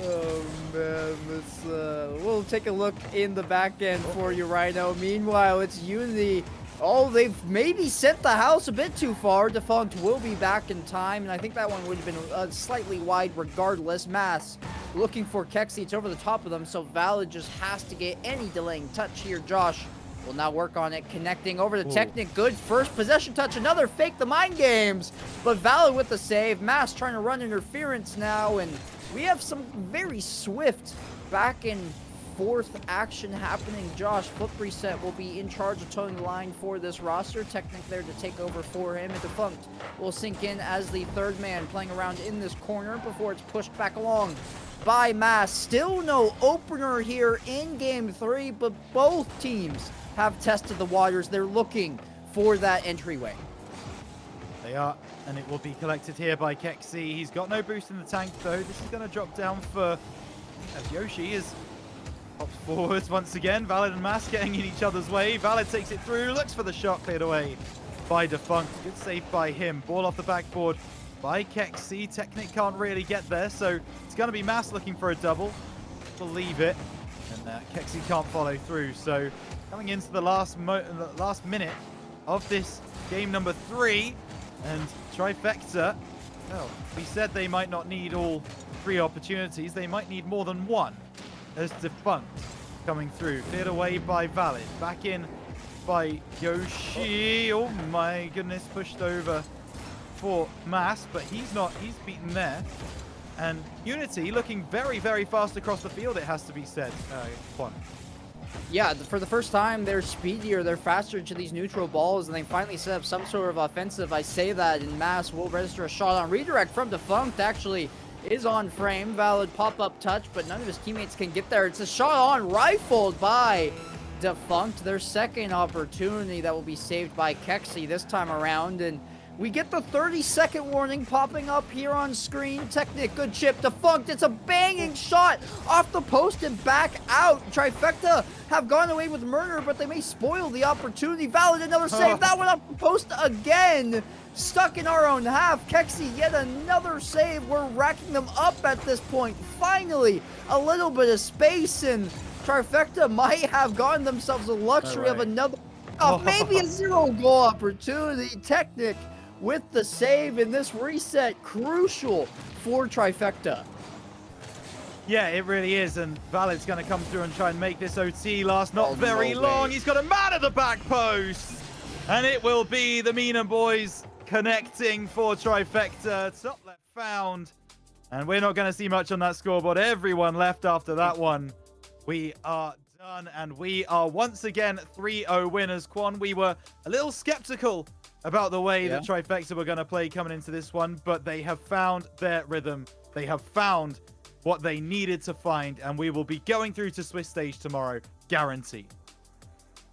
Oh man, we'll take a look in the back end for you, Rhino. Meanwhile, it's Unity. Oh, they've maybe sent the house a bit too far. Defunct will be back in time, and I think that one would have been slightly wide regardless. Mass looking for Kexi. It's over the top of them, so Valid just has to get any delaying touch here. Josh will now work on it, connecting over to Technic. Good first possession touch. Another fake the mind games, but Valid with the save. Mass trying to run interference now, and we have some very swift back and forth action happening. Josh, Flip Reset will be in charge of towing the line for this roster. Technic there to take over for him, and Defunct will sink in as the third man playing around in this corner before it's pushed back along by Mass. Still no opener here in game 3, but both teams have tested the waters. They're looking for that entryway. They are, and it will be collected here by Kexi. He's got no boost in the tank though. This is going to drop down for as Yoshi is pops forwards once again. Valid and Mass getting in each other's way. Valid takes it through, looks for the shot, cleared away by Defunct. Good save by him. Ball off the backboard by Kexi. Technic can't really get there, so it's going to be Mass looking for a double. Believe it. And Kexi can't follow through. So coming into the last minute of this game number 3, and Tri-Fecta, well, we said they might not need all 3 opportunities. They might need more than 1. As Defunct coming through, cleared away by Valid, back in by Yoshi. Oh my goodness, pushed over for Mass, but he's beaten there. And Unity looking very, very fast across the field, it has to be said. Quan. Yeah, for the first time, they're speedier, they're faster to these neutral balls, and they finally set up some sort of offensive. I say that, and Mass will register a shot on redirect from Defunct, actually is on frame. Valid pop-up touch, but none of his teammates can get there. It's a shot on, rifled by Defunct. Their second opportunity that will be saved by Kexi this time around, and we get the 30-second warning popping up here on screen. Technic, good chip. Defunct, it's a banging shot off the post and back out. Tri-Fecta have gone away with murder, but they may spoil the opportunity. Valid, another save. That one off the post again. Stuck in our own half. Kexi, yet another save. We're racking them up at this point. Finally, a little bit of space, and Tri-Fecta might have gotten themselves the luxury of another, maybe a 0-goal opportunity. Technic with the save in this reset, crucial for Tri-Fecta. Yeah, it really is, and Valid's going to come through and try and make this OT last not very long. He's got a man at the back post, and it will be the Mina boys connecting for Tri-Fecta. Top left found, and we're not going to see much on that scoreboard. Everyone left after that one. We are done, and we are once again 3-0 winners. Quan, we were a little skeptical about the way that Tri-Fecta were going to play coming into this one, but they have found their rhythm. They have found what they needed to find, and we will be going through to Swiss stage tomorrow, guaranteed.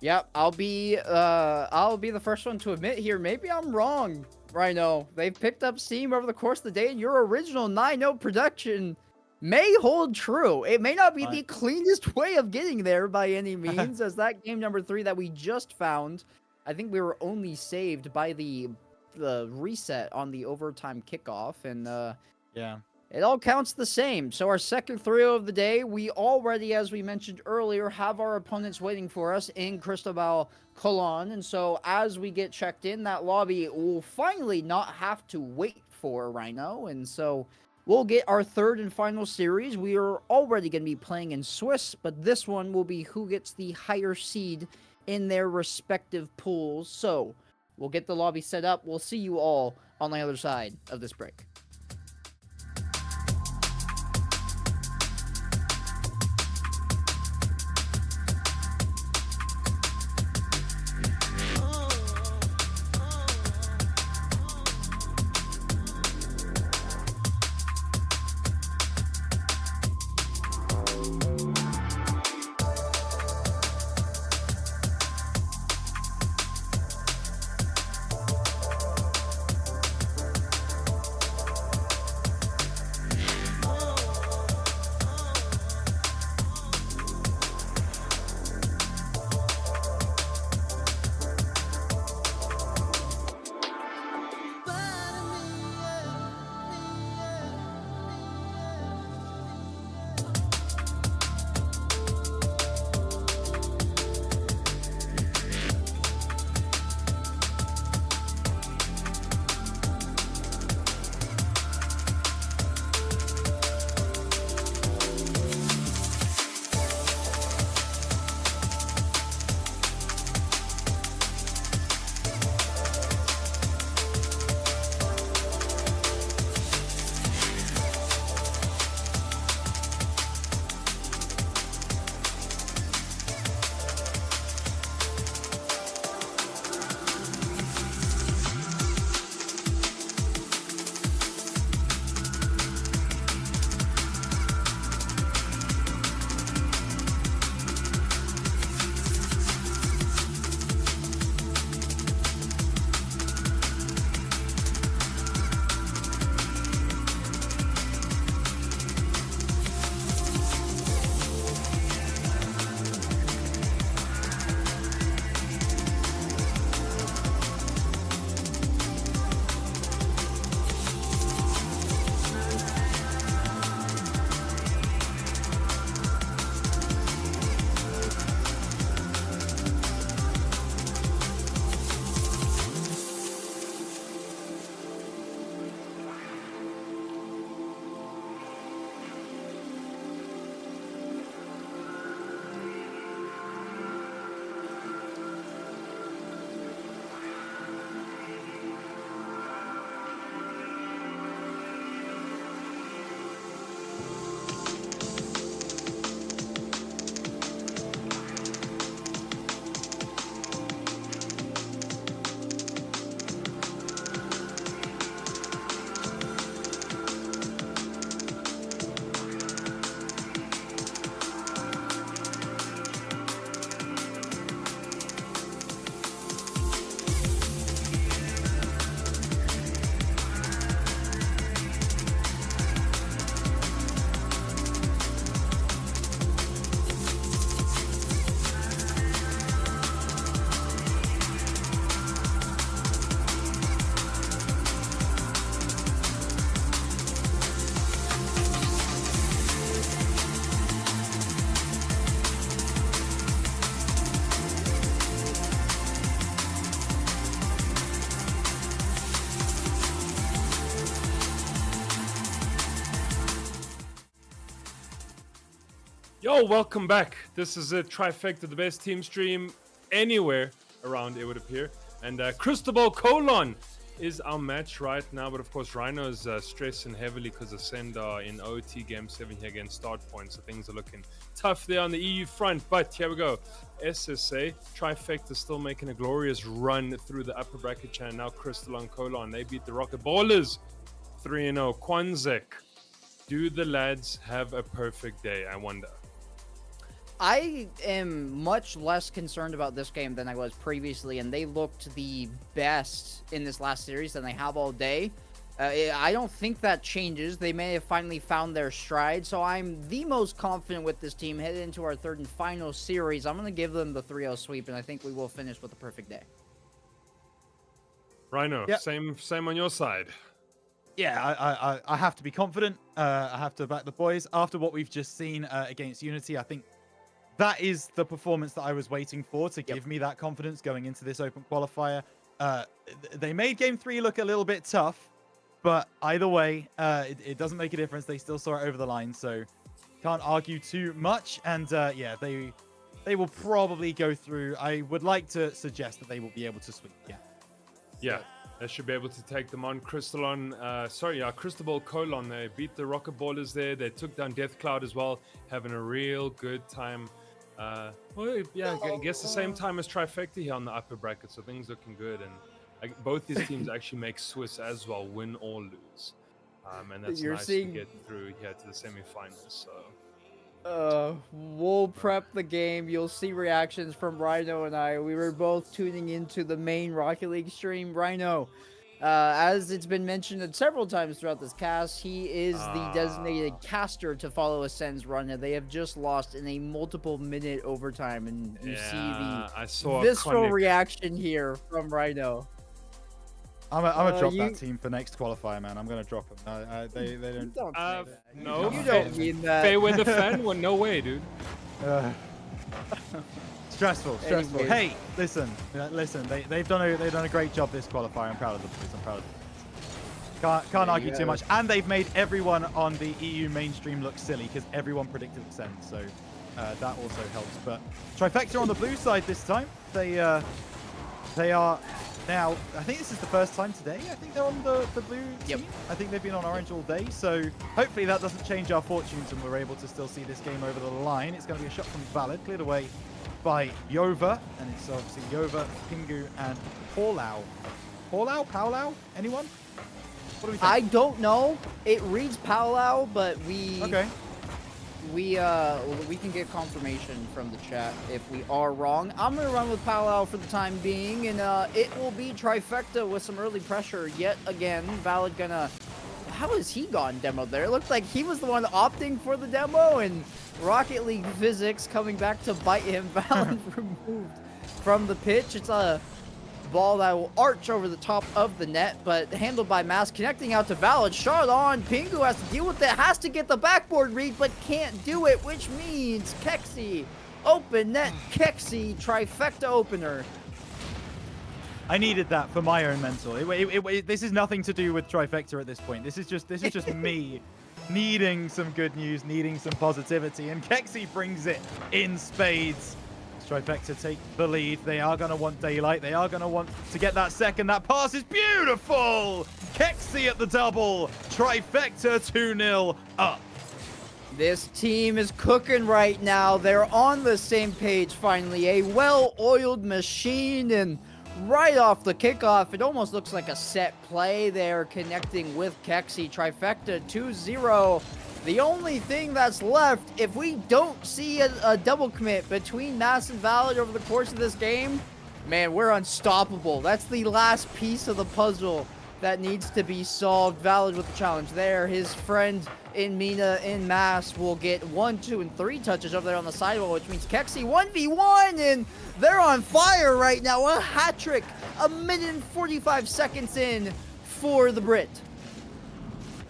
Yep, I'll be the first one to admit here, maybe I'm wrong, Rhino. They've picked up steam over the course of the day, and your original 9-0 production may hold true. It may not be the cleanest way of getting there by any means, as that game number 3 that we just found, I think we were only saved by the reset on the overtime kickoff, and yeah, it all counts the same. So our second 3-0 of the day, we already, as we mentioned earlier, have our opponents waiting for us in Cristobal Colon, and so as we get checked in, that lobby will finally not have to wait for Rhino, and so we'll get our third and final series. We are already going to be playing in Swiss, but this one will be who gets the higher seed in their respective pools. So we'll get the lobby set up. We'll see you all on the other side of this break. Yo, welcome back. This is it, Tri-Fecta, the best team stream anywhere around, it would appear. And Cristobal Colon is our match right now, but of course Rhino's stressing heavily because Ascend are in OT Game 7 here against Start Point, so things are looking tough there on the EU front. But here we go, SSA, Tri-Fecta still making a glorious run through the upper bracket channel. Now Crystal and Colon, they beat the Rocket Ballers 3-0. Quanzek, do the lads have a perfect day, I wonder? I am much less concerned about this game than I was previously, and they looked the best in this last series than they have all day. I don't think that changes. They may have finally found their stride, so I'm the most confident with this team headed into our third and final series. I'm going to give them the 3-0 sweep, and I think we will finish with a perfect day. Rhino, Yep. same on your side. Yeah, I have to be confident. I have to back the boys. After what we've just seen against Unity, I think that is the performance that I was waiting for to give me that confidence going into this open qualifier. They made game 3 look a little bit tough, but either way, it doesn't make a difference. They still saw it over the line, so can't argue too much. And yeah, they will probably go through. I would like to suggest that they will be able to sweep. Yeah, they should be able to take them on. Crystalon, Cristobal Colon, they beat the Rocket Ballers there. They took down Death Cloud as well, having a real good time. I guess the same time as Tri-Fecta here on the upper bracket, so things looking good. And both these teams actually make Swiss as well, win or lose. And that's You're nice seeing- to get through here to the semifinals. So We'll prep the game. You'll see reactions from Rhino and I. We were both tuning into the main Rocket League stream. Rhino, as it's been mentioned several times throughout this cast, he is the designated caster to follow Ascend's run, and they have just lost in a multiple-minute overtime. And you see I the saw visceral Conic. reaction here from Rhino. I'm gonna drop you- that team for next qualifier, man. I'm gonna drop them. They don't. Don't say that. no, You don't mean that. Fairweather fan? Well, no way, dude. Stressful. Anyways. Hey, listen. They've done a great job this qualifier. I'm proud of the boys. I'm proud of them. Can't argue you too go. much. And they've made everyone on the EU mainstream look silly because everyone predicted Ascend. So that also helps. But Tri-Fecta on the blue side this time. They are now. I think this is the first time today. I think they're on the blue Yep. team. I think they've been on orange all day. So hopefully that doesn't change our fortunes and we're able to still see this game over the line. It's going to be a shot from Valid, cleared away by Yova, and it's obviously Yova, Pingu, and Paulau. Paulau? Anyone? What do we think? I don't know. It reads Palau, but Okay. we can get confirmation from the chat if we are wrong. I'm gonna run with Palau for the time being, and it will be Tri-Fecta with some early pressure yet again. Valid gonna. How has he gone demo there? It looked like he was the one opting for the demo, and Rocket League physics coming back to bite him. Valid removed from the pitch. It's a ball that will arch over the top of the net, but handled by Mass, connecting out to Valid. Shot on. Pingu has to deal with it, has to get the backboard read, but can't do it, which means Kexi. Open net, Kexi, Tri-Fecta opener. I needed that for my own mental. This is nothing to do with Tri-Fecta at this point. This is just me needing some good news, needing some positivity, and Kexi brings it in spades. Tri-Fecta take the lead. They are going to want daylight. They are going to want to get that second. That pass is beautiful. Kexi at the double. Tri-Fecta 2-0 up. This team is cooking right now. They're on the same page finally. A well-oiled machine, and right off the kickoff, it almost looks like a set play there, connecting with Kexi. Tri-Fecta 2-0. The only thing that's left, if we don't see a double commit between Mass and Valid over the course of this game, man, we're unstoppable. That's the last piece of the puzzle that needs to be solved. Valid with the challenge there. His friend in Mina in Mass will get 1, 2, and 3 touches over there on the sidewall, which means Kexi 1v1, and they're on fire right now. A hat trick, a minute and 45 seconds in for the Brit.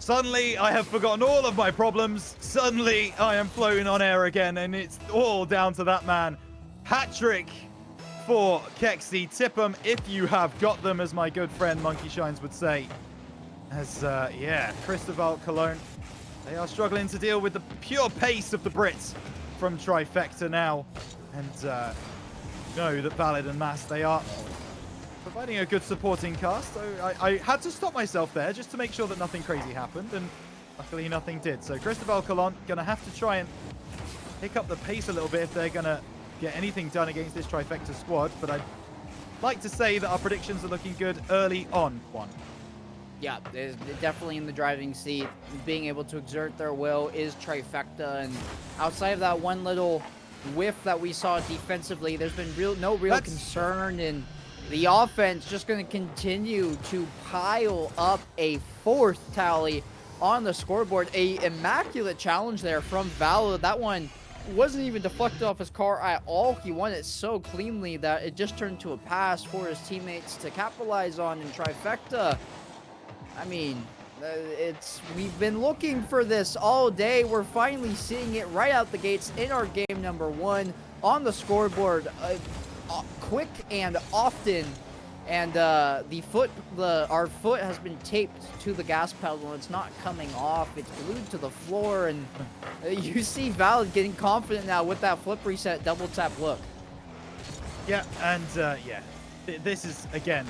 Suddenly, I have forgotten all of my problems. Suddenly, I am floating on air again, and it's all down to that man. Hat-trick for Kexi. Tip 'em if you have got them, as my good friend Monkey Shines would say. As, Cristobal Colon, they are struggling to deal with the pure pace of the Brits. from Tri-Fecta now. And know that Valid and Mass, they are providing a good supporting cast. So I had to stop myself there just to make sure that nothing crazy happened, and luckily nothing did. So Cristobal Colon going to have to try and pick up the pace a little bit if they're going to get anything done against this Tri-Fecta squad. But I'd like to say that our predictions are looking good early on, Juan. Yeah, they're definitely in the driving seat. Being able to exert their will is Tri-Fecta, and outside of that one little whiff that we saw defensively, there's been no real concern, and the offense just going to continue to pile up a 4th tally on the scoreboard. A immaculate challenge there from Valo. That one wasn't even deflected off his car at all. He won it so cleanly that it just turned to a pass for his teammates to capitalize on in Tri-Fecta. I mean, we've been looking for this all day. We're finally seeing it right out the gates in our game number 1 on the scoreboard, quick and often. And our foot has been taped to the gas pedal, and it's not coming off. It's glued to the floor, and you see Valid getting confident now with that flip reset double tap look. Yeah, and this is, again,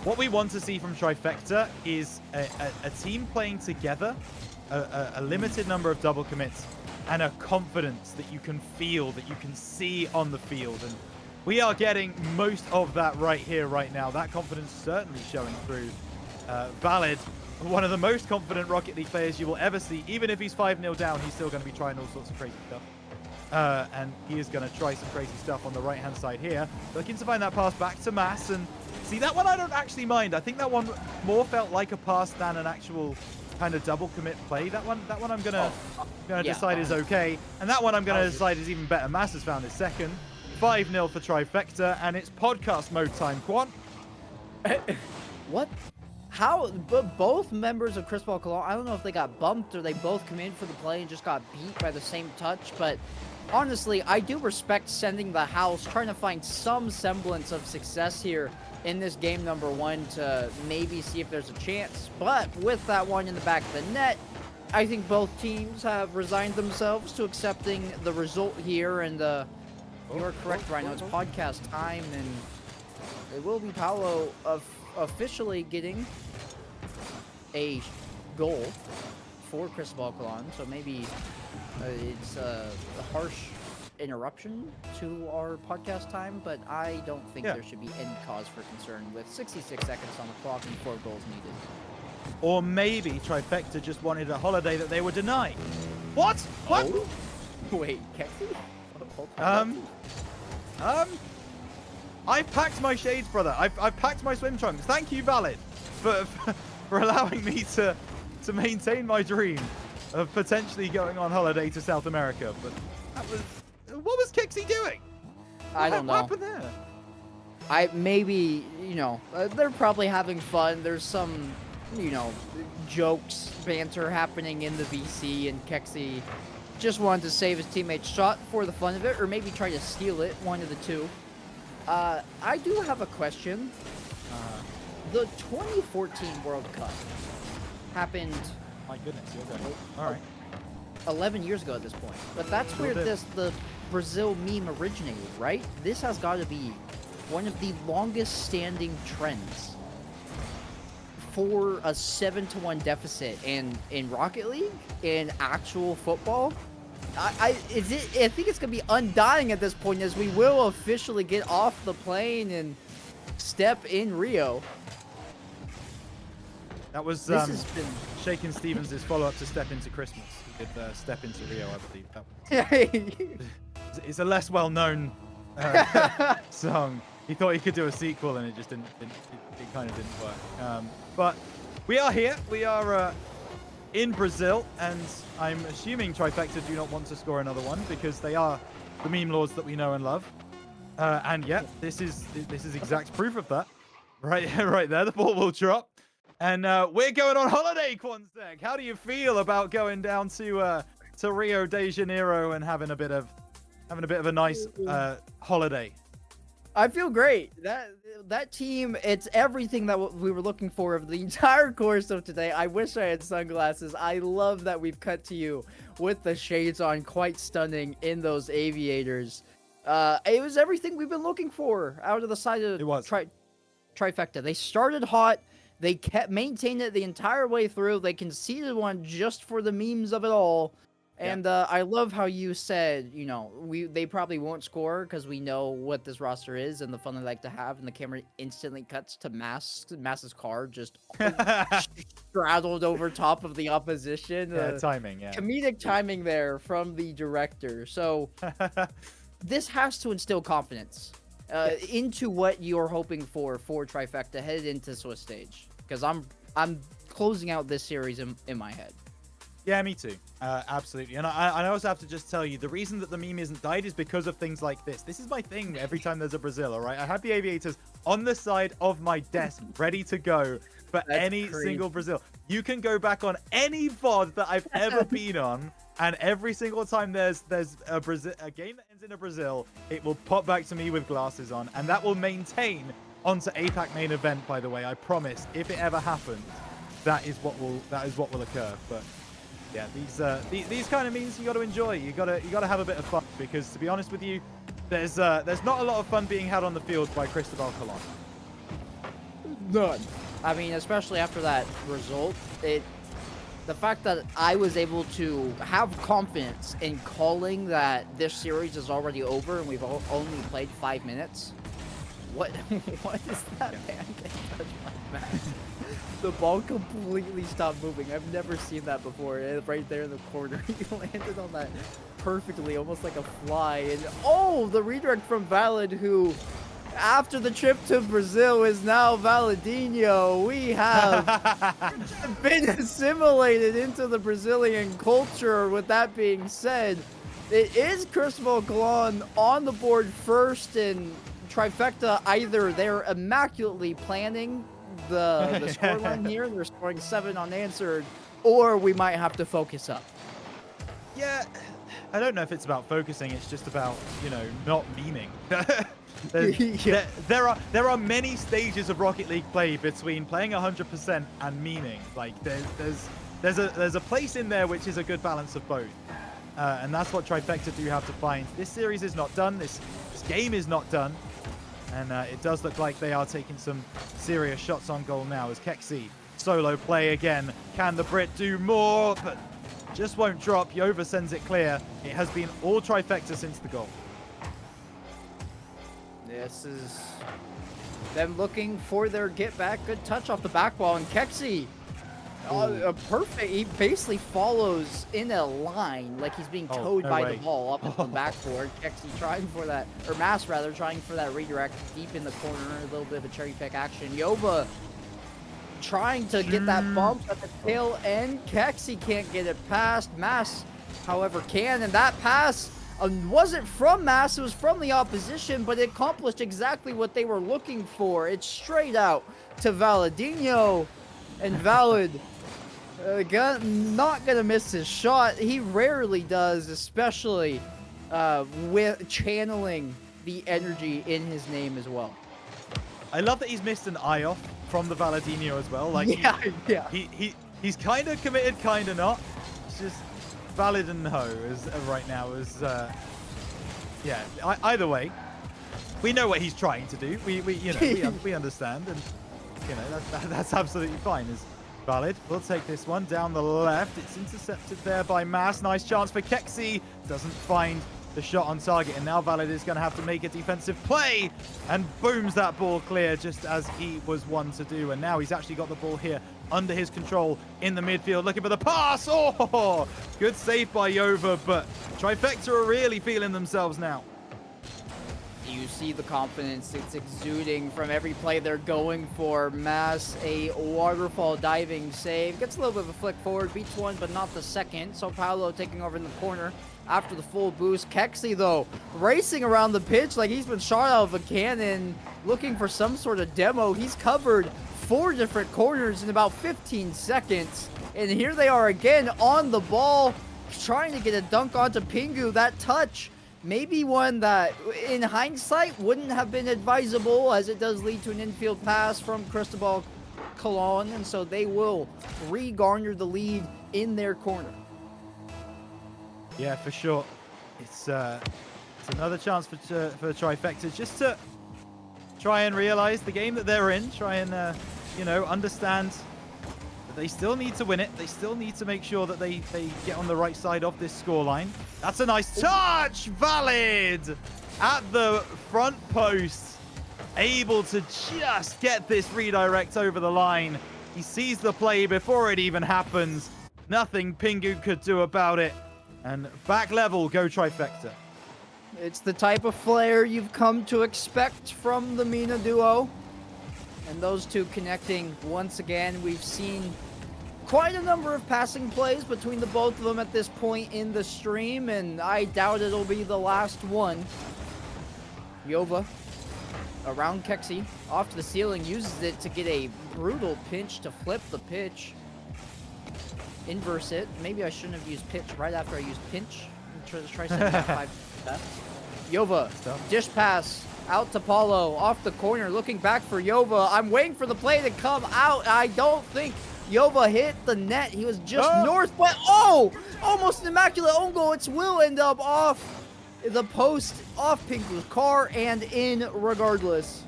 what we want to see from Tri-Fecta is a team playing together, a limited number of double commits, and a confidence that you can feel, that you can see on the field. And we are getting most of that right here, right now. That confidence certainly showing through. Valid, one of the most confident Rocket League players you will ever see. Even if he's 5-0 down, he's still going to be trying all sorts of crazy stuff. And he is going to try some crazy stuff on the right-hand side here. Looking to find that pass back to Mass. And see, that one I don't actually mind. I think that one more felt like a pass than an actual kind of double commit play. That one I'm going to decide is okay. And that one I'm going to decide is even better. Mass has found his second. 5-0 for Tri-Fecta, and it's podcast mode time, Quan. What? How? But both members of Cristobal Colon, I don't know if they got bumped or they both come in for the play and just got beat by the same touch, but honestly, I do respect sending the house, trying to find some semblance of success here in this game number 1 to maybe see if there's a chance. But with that one in the back of the net, I think both teams have resigned themselves to accepting the result here, and you are correct, Rhino. It's podcast time, and it will be Paolo officially getting a goal for Cristobal Colon. So maybe it's a harsh interruption to our podcast time, but I don't think there should be any cause for concern with 66 seconds on the clock and 4 goals needed. Or maybe Tri-Fecta just wanted a holiday that they were denied. What? What? Oh? Wait, Kexi? I've packed my shades, brother. I've packed my swim trunks. Thank you, Valid, for allowing me to maintain my dream of potentially going on holiday to South America. But what was Kixie doing? I don't know. What happened there? Maybe, they're probably having fun. There's some, jokes, banter happening in the VC, and Kexi just wanted to save his teammate's shot for the fun of it, or maybe try to steal it, one of the two. I do have a question. The 2014 World Cup happened... My goodness, you're going. All right. 11 years ago at this point. But that's where the Brazil meme originated, right? This has got to be one of the longest standing trends for a 7-1 deficit in Rocket League, in actual football. I think it's going to be undying at this point, as we will officially get off the plane and step in Rio. That was Shakin' Stevens' follow-up to Step Into Christmas. He did Step Into Rio, I believe. It's a less well-known song. He thought he could do a sequel, and it just didn't. It kind of didn't work. But we are here. We are in Brazil, and I'm assuming Tri-Fecta do not want to score another one because they are the meme lords that we know and love. And yeah, this is exact proof of that. Right there, the ball will drop. And we're going on holiday, Quanzek. How do you feel about going down to Rio de Janeiro and having a bit of a nice holiday? I feel great. That team, it's everything that we were looking for of the entire course of today. I wish I had sunglasses. I love that we've cut to you with the shades on, quite stunning in those aviators. It was everything we've been looking for out of the side of Tri-Fecta. They started hot. They kept maintained it the entire way through. They conceded one just for the memes of it all. And I love how you said, you know, they probably won't score because we know what this roster is and the fun they like to have. And the camera instantly cuts to Mass's car just straddled over top of the opposition. Timing, comedic timing there from the director. So this has to instill confidence into what you're hoping for Tri-Fecta headed into Swiss stage. Because I'm closing out this series in my head. Yeah, me too. Absolutely. And I also have to just tell you, the reason that the meme isn't died is because of things like this. This is my thing every time there's a Brazil, all right? I have the aviators on the side of my desk ready to go for any single Brazil. You can go back on any VOD that I've ever been on, and every single time there's a game that ends in a Brazil, it will pop back to me with glasses on, and that will maintain onto APAC main event, by the way. I promise, if it ever happens, that is what will occur. But yeah, these kind of memes you got to enjoy. You got to have a bit of fun, because to be honest with you, there's not a lot of fun being had on the field by Cristobal Colon. None. I mean, especially after that result, the fact that I was able to have confidence in calling that this series is already over and we've only played 5 minutes. What is that, man? I can't touch my mask. The ball completely stopped moving. I've never seen that before. Right there in the corner, he landed on that perfectly, almost like a fly. And oh, the redirect from Valid, who after the trip to Brazil is now Valadinho. We have been assimilated into the Brazilian culture. With that being said, it is Cristobal Colon on the board first, and Tri-Fecta, either they're immaculately planning the scoreline here, they're scoring 7 unanswered, or we might have to focus up. Yeah, I don't know if it's about focusing. It's just about, you know, not memeing. There are many stages of Rocket League play between playing 100% and memeing. Like there's a place in there which is a good balance of both, and that's what Tri-Fecta do have to find. This series is not done. This game is not done. And it does look like they are taking some serious shots on goal now as Keksi solo play again. Can the Brit do more? But just won't drop. Yova sends it clear. It has been all Tri-Fecta since the goal. This is them looking for their get back. Good touch off the back wall, and Keksi, perfect. He basically follows in a line like he's being towed by the ball up on the backboard. Keksi trying for that, or Mass rather, trying for that redirect deep in the corner. A little bit of a cherry pick action. Yova trying to get that bump at the tail end. Keksi can't get it past. Mass, however, can, and that pass wasn't from Mass, it was from the opposition, but it accomplished exactly what they were looking for. It's straight out to Valadinho, and Valid not gonna miss his shot. He rarely does, especially with channeling the energy in his name as well. I love that he's missed an eye off from the Valadinho as well. Like he's kind of committed, kind of not. It's just Valid and Ho is right now is either way, we know what he's trying to do. We understand, and you know that's absolutely fine. Is Valid will take this one down the left. It's intercepted there by Mass. Nice chance for Keksi. Doesn't find the shot on target, and now Valid is going to have to make a defensive play, and booms that ball clear just as he was one to do. And now he's actually got the ball here under his control in the midfield, looking for the pass. Oh, good save by Yova, but Tri-Fecta are really feeling themselves now. You see the confidence, it's exuding from every play they're going for. Mass, a waterfall diving save. Gets a little bit of a flick forward, beats one, but not the second. So Paolo taking over in the corner after the full boost. Keksi, though, racing around the pitch like he's been shot out of a cannon, looking for some sort of demo. He's covered 4 different corners in about 15 seconds. And here they are again on the ball, trying to get a dunk onto Pingu. That touch maybe one that, in hindsight, wouldn't have been advisable, as it does lead to an infield pass from Cristobal Colon, and so they will re-garner the lead in their corner. Yeah, for sure. It's another chance for Tri-Fecta just to try and realize the game that they're in. Try and, you know, understand that they still need to win it. They still need to make sure that they get on the right side of this scoreline. That's a nice touch! Valid! At the front post. Able to just get this redirect over the line. He sees the play before it even happens. Nothing Pingu could do about it. And back level, go Tri-Fecta. It's the type of flair you've come to expect from the Mina duo. And those two connecting once again. We've seen quite a number of passing plays between the both of them at this point in the stream, and I doubt it'll be the last one. Yova around Kexi, off to the ceiling, uses it to get a brutal pinch to flip the pitch. Inverse it. Maybe I shouldn't have used pitch right after I used pinch. Try setting that 5. Yova, dish pass out to Paulo, off the corner, looking back for Yova. I'm waiting for the play to come out. I don't think Yova hit the net. He was just north, but almost an immaculate own goal. It will end up off the post, off Pingu's car, and in regardless.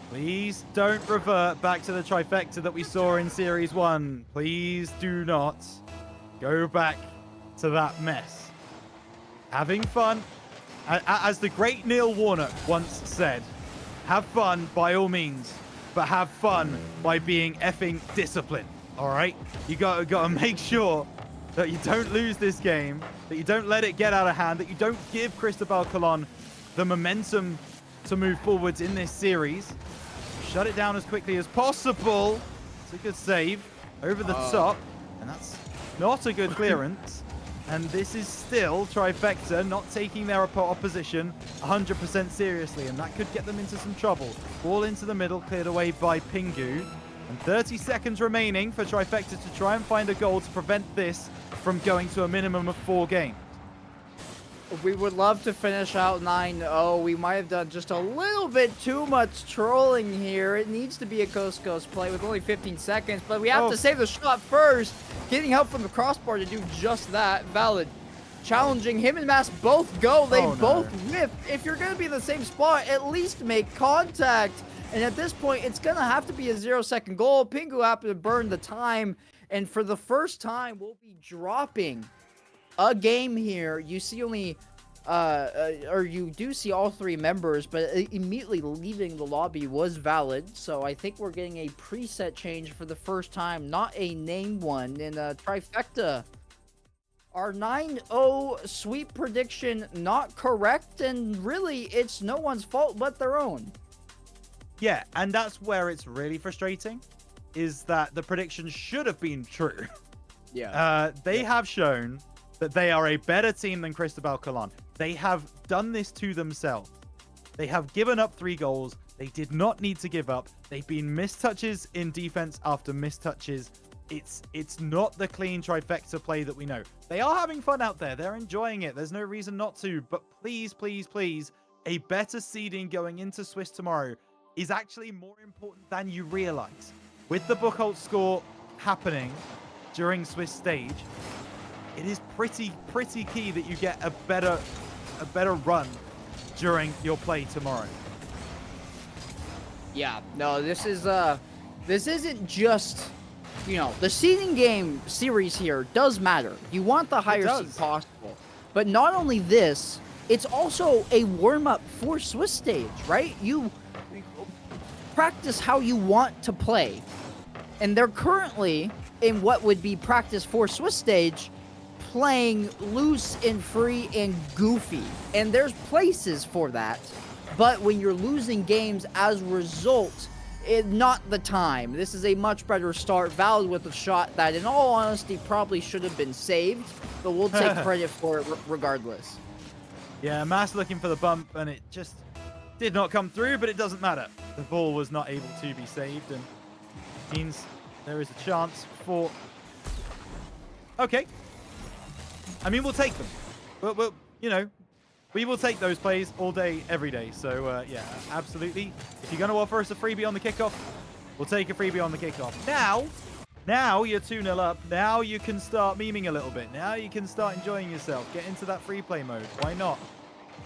Please don't revert back to the Tri-Fecta that we saw in Series 1. Please do not go back to that mess. Having fun. As the great Neil Warnock once said, have fun by all means, but have fun by being effing disciplined, all right? You gotta make sure that you don't lose this game, that you don't let it get out of hand, that you don't give Cristobal Colon the momentum to move forwards in this series. Shut it down as quickly as possible. It's a good save over the top, and that's not a good clearance. And this is still Tri-Fecta not taking their opposition 100% seriously, and that could get them into some trouble. Ball into the middle, cleared away by Pingu. And 30 seconds remaining for Tri-Fecta to try and find a goal to prevent this from going to a minimum of 4 games. We would love to finish out 9-0. We might have done just a little bit too much trolling here. It needs to be a coast-to-coast play with only 15 seconds, but we have to save the shot first. Getting help from the crossbar to do just that. Valid. Challenging him and Mass both go. They both whiff. If you're going to be in the same spot, at least make contact. And at this point, it's going to have to be a 0-second goal. Pingu happened to burn the time. And for the first time, we'll be dropping a game here. You see only or you do see all 3 members, but immediately leaving the lobby was Valid. So I think we're getting a preset change for the first time, not a name one. In Tri-Fecta, our 9-0 sweep prediction not correct, and really it's no one's fault but their own. Yeah, and that's where it's really frustrating, is that the prediction should have been true. Yeah. They have shown that they are a better team than Cristobal Colon. They have done this to themselves. They have given up 3 goals. They did not need to give up. They've been mistouches in defense after mistouches. It's not the clean Tri-Fecta play that we know. They are having fun out there. They're enjoying it. There's no reason not to. But please, please, please, a better seeding going into Swiss tomorrow is actually more important than you realize. With the Buchholz score happening during Swiss stage, it is pretty key that you get a better run during your play tomorrow. Yeah, no, this isn't just, you know, the seeding game series here does matter. You want the higher seed possible. But not only this, it's also a warm-up for Swiss stage, right? You practice how you want to play. And they're currently in what would be practice for Swiss stage, playing loose and free and goofy. And there's places for that. But when you're losing games as a result, not the time. This is a much better start. Valid with a shot that, in all honesty, probably should have been saved. But we'll take credit for it regardless. Yeah, Mass looking for the bump, and it just did not come through, but it doesn't matter. The ball was not able to be saved, and means there is a chance for... Okay. I mean, we'll take them. We'll you know, we will take those plays all day, every day. So, yeah, absolutely. If you're going to offer us a freebie on the kickoff, we'll take a freebie on the kickoff. Now you're 2-0 up. Now you can start memeing a little bit. Now you can start enjoying yourself. Get into that free play mode. Why not?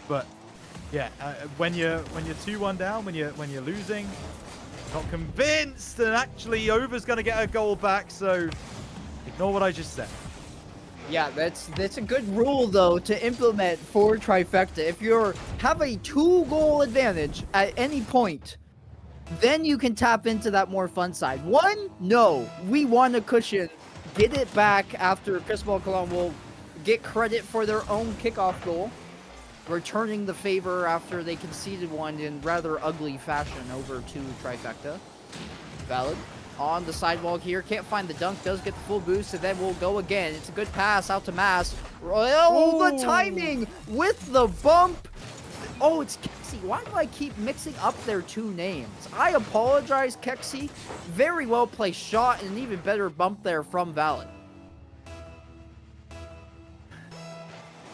But yeah, when you're 2-1 down, when you're losing, not convinced, and actually Over's going to get a goal back. So ignore what I just said. Yeah, that's a good rule though to implement for Tri-Fecta. If you have a 2-goal advantage at any point, then you can tap into that more fun side. 1, no, we want a cushion. Get it back after Cristobal Colon will get credit for their own kickoff goal, returning the favor after they conceded one in rather ugly fashion over to Tri-Fecta. Valid. On the sidewalk here, can't find the dunk, does get the full boost, and then we'll go again. It's a good pass out to Mass. Oh, the timing with the bump. Oh, it's Kexi. Why do I keep mixing up their two names? I apologize, Kexi. Very well placed shot and an even better bump there from Valid.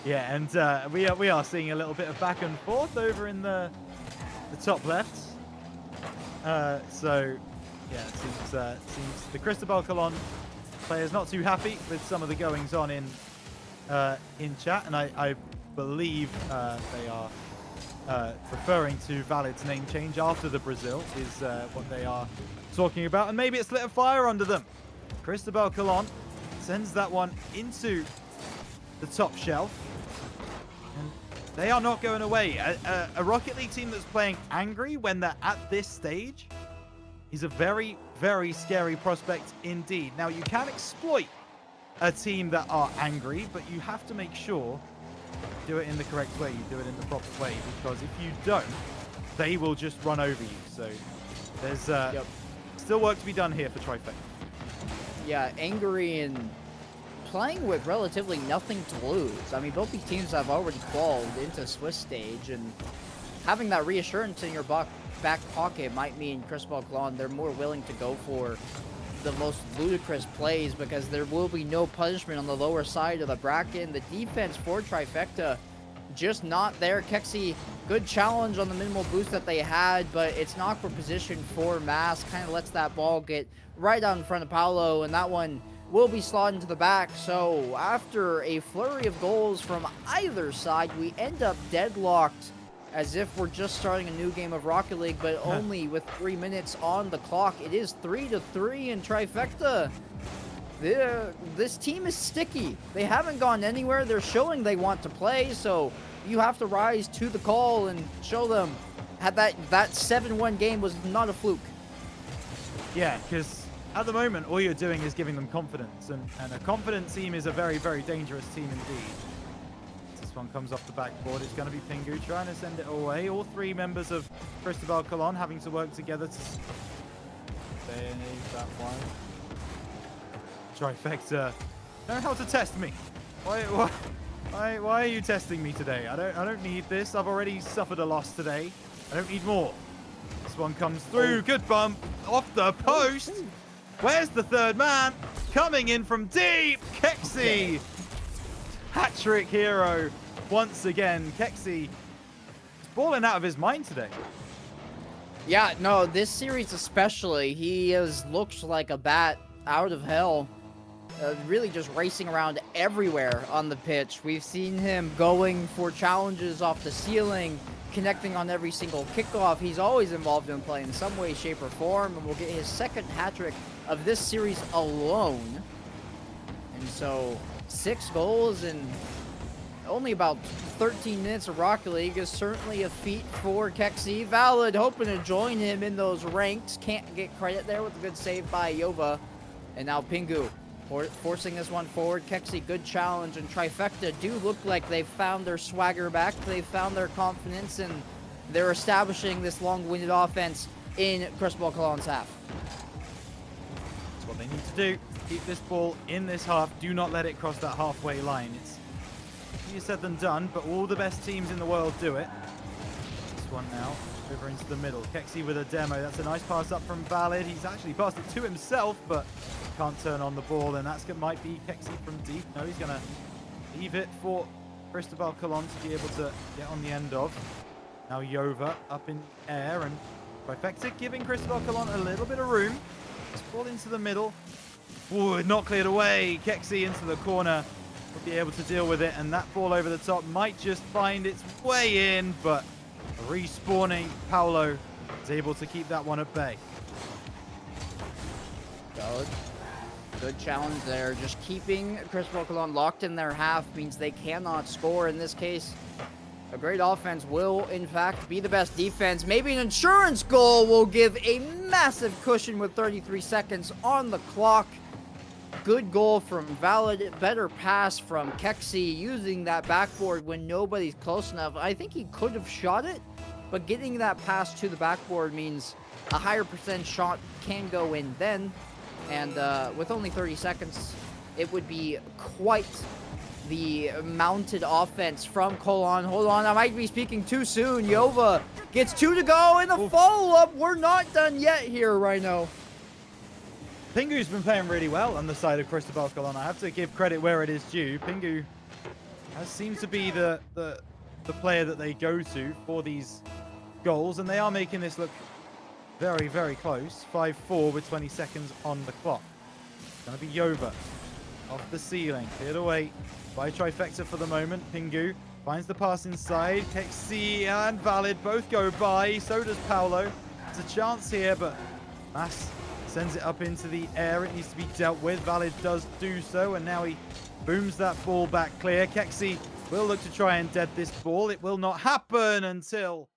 Yeah, and we are seeing a little bit of back and forth over in the top left. So yeah, it seems the Cristobal Colon player's not too happy with some of the goings on in chat, and I believe they are referring to Valid's name change after the Brazil is what they are talking about, and maybe it's lit a fire under them. Cristobal Colon sends that one into the top shelf, and they are not going away. A Rocket League team that's playing angry when they're at this stage is a very, very scary prospect indeed. Now, you can exploit a team that are angry, but you have to make sure you do it in the correct way, you do it in the proper way, because if you don't, they will just run over you. So there's still work to be done here for Tri-Fecta. Yeah, angry and playing with relatively nothing to lose. I mean, both these teams have already qualified into Swiss stage, and having that reassurance in your back pocket might mean Cristobal Colon, they're more willing to go for the most ludicrous plays because there will be no punishment on the lower side of the bracket. And the defense for Tri-Fecta just not there. Kexi, good challenge on the minimal boost that they had, but it's an awkward position for Mass. Kind of lets that ball get right out in front of Paolo, and that one will be slotted into the back. So after a flurry of goals from either side, we end up deadlocked as if we're just starting a new game of Rocket League, but only with 3 minutes on the clock. It is 3-3 in Tri-Fecta. This team is sticky. They haven't gone anywhere. They're showing they want to play, so you have to rise to the call and show them that 7-1 game was not a fluke. Yeah, because at the moment, all you're doing is giving them confidence, and a confident team is a very, very dangerous team indeed. This one comes off the backboard. It's going to be Pingu trying to send it away. All three members of Cristobal Colon having to work together to save that one. Tri-Fecta know how to test me. Why are you testing me today? I don't need this. I've already suffered a loss today. I don't need more. This one comes through. Good bump off the post. Where's the third man? Coming in from deep. Kexi. Hat-trick hero once again. Kexi is balling out of his mind today. Yeah, no, this series especially, he has looked like a bat out of hell. Really just racing around everywhere on the pitch. We've seen him going for challenges off the ceiling, connecting on every single kickoff. He's always involved in play in some way, shape, or form, and will get his second hat-trick of this series alone. And so 6 goals in only about 13 minutes of Rocket League is certainly a feat for Kexi. Valid hoping to join him in those ranks. Can't get credit there with a good save by Yova. And now Pingu forcing this one forward. Kexi, good challenge. And Tri-Fecta do look like they've found their swagger back. They've found their confidence, and they're establishing this long-winded offense in Cristobal Colon's half. That's what they need to do. Keep this ball in this half. Do not let it cross that halfway line. It's easier said than done, but all the best teams in the world do it. This one now over into the middle. Kexi with a demo. That's a nice pass up from Valid. He's actually passed it to himself, but can't turn on the ball, and might be Kexi from deep. No, he's going to leave it for Cristobal Colon to be able to get on the end of. Now Yova up in air, and Tri-Fecta giving Cristobal Colon a little bit of room. It's ball into the middle. Ooh, not cleared away. Kexi into the corner. Will be able to deal with it, and that ball over the top might just find its way in, but respawning Paolo is able to keep that one at bay. Good challenge there. Just keeping Cristobal Colon locked in their half means they cannot score. In this case, a great offense will, in fact, be the best defense. Maybe an insurance goal will give a massive cushion with 33 seconds on the clock. Good goal from Valid. Better pass from Kexi, using that backboard when nobody's close enough. I think he could have shot it, but getting that pass to the backboard means a higher percent shot can go in then. And with only 30 seconds, it would be quite the mounted offense from Colon. Hold on, I might be speaking too soon. Yova gets 2 to go in the follow-up. We're not done yet here, Rhino. Pingu's been playing really well on the side of Cristobal Colon. I have to give credit where it is due. Pingu seems to be the player that they go to for these goals, and they are making this look very, very close. 5-4 with 20 seconds on the clock. It's going to be Yova off the ceiling. Cleared away by Tri-Fecta for the moment. Pingu finds the pass inside. Kexi and Valid both go by. So does Paolo. There's a chance here, but Mass sends it up into the air. It needs to be dealt with. Valid does do so, and now he booms that ball back clear. Kexi will look to try and dead this ball. It will not happen until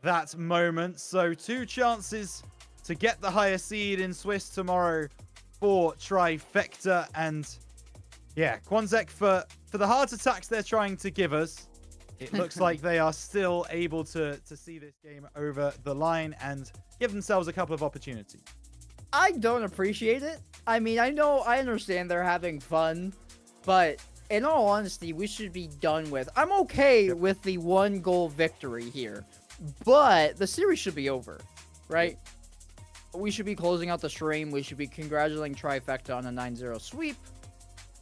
that moment. So 2 chances to get the higher seed in Swiss tomorrow for Tri-Fecta. And yeah, Quanzek, for the heart attacks they're trying to give us, it looks like they are still able to see this game over the line and give themselves a couple of opportunities. I don't appreciate it. I mean, I understand they're having fun, but in all honesty, we should be done with. I'm okay with the 1-goal victory here, but the series should be over, right? We should be closing out the stream. We should be congratulating Tri-Fecta on a 9-0 sweep.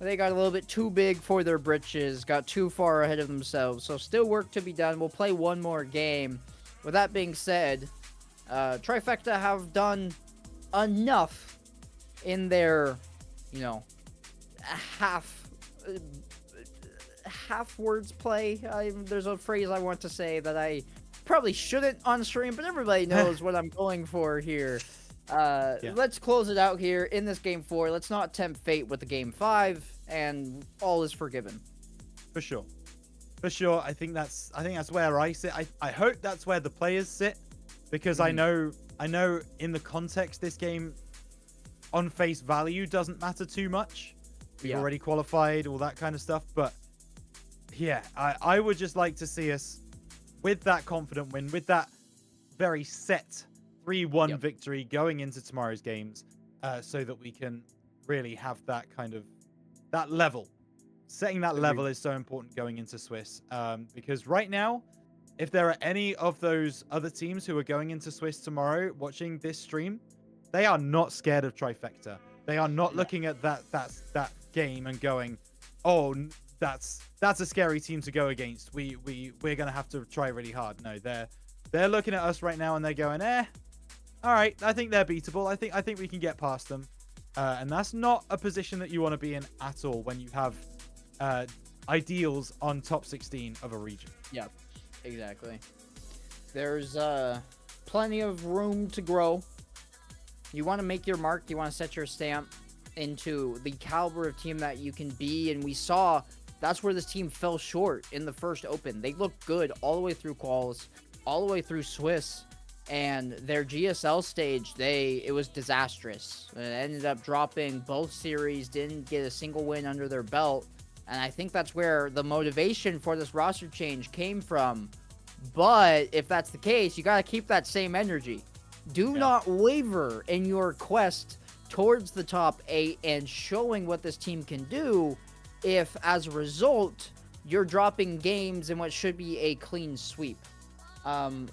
They got a little bit too big for their britches, got too far ahead of themselves, so still work to be done. We'll play one more game. With that being said, Tri-Fecta have done enough in their, half words play. There's a phrase I want to say that I probably shouldn't on stream, but everybody knows what I'm going for here. Let's close it out here in this game 4. Let's not tempt fate with the game 5, and all is forgiven. For sure. I think that's where I sit. I hope that's where the players sit, because I know in the context this game on face value doesn't matter too much. We've already qualified, all that kind of stuff, but yeah, I would just like to see us with that confident win, with that very set 3-1 victory going into tomorrow's games, so that we can really have that kind of that level. Setting that level is so important going into Swiss, because right now, if there are any of those other teams who are going into Swiss tomorrow watching this stream, they are not scared of Tri-Fecta. They are not looking at that game and going, "Oh, that's a scary team to go against. We're gonna have to try really hard." No, they're looking at us right now and they're going, all right, I think they're beatable. I think we can get past them. And that's not a position that you want to be in at all when you have ideals on top 16 of a region. Yeah, exactly. There's plenty of room to grow. You want to make your mark. You want to set your stamp into the caliber of team that you can be. And we saw that's where this team fell short in the first open. They looked good all the way through quals, all the way through Swiss. And their GSL stage, it was disastrous. It ended up dropping both series, didn't get a single win under their belt. And I think that's where the motivation for this roster change came from. But if that's the case, you got to keep that same energy. Do not waver in your quest towards the top 8 and showing what this team can do if, as a result, you're dropping games in what should be a clean sweep.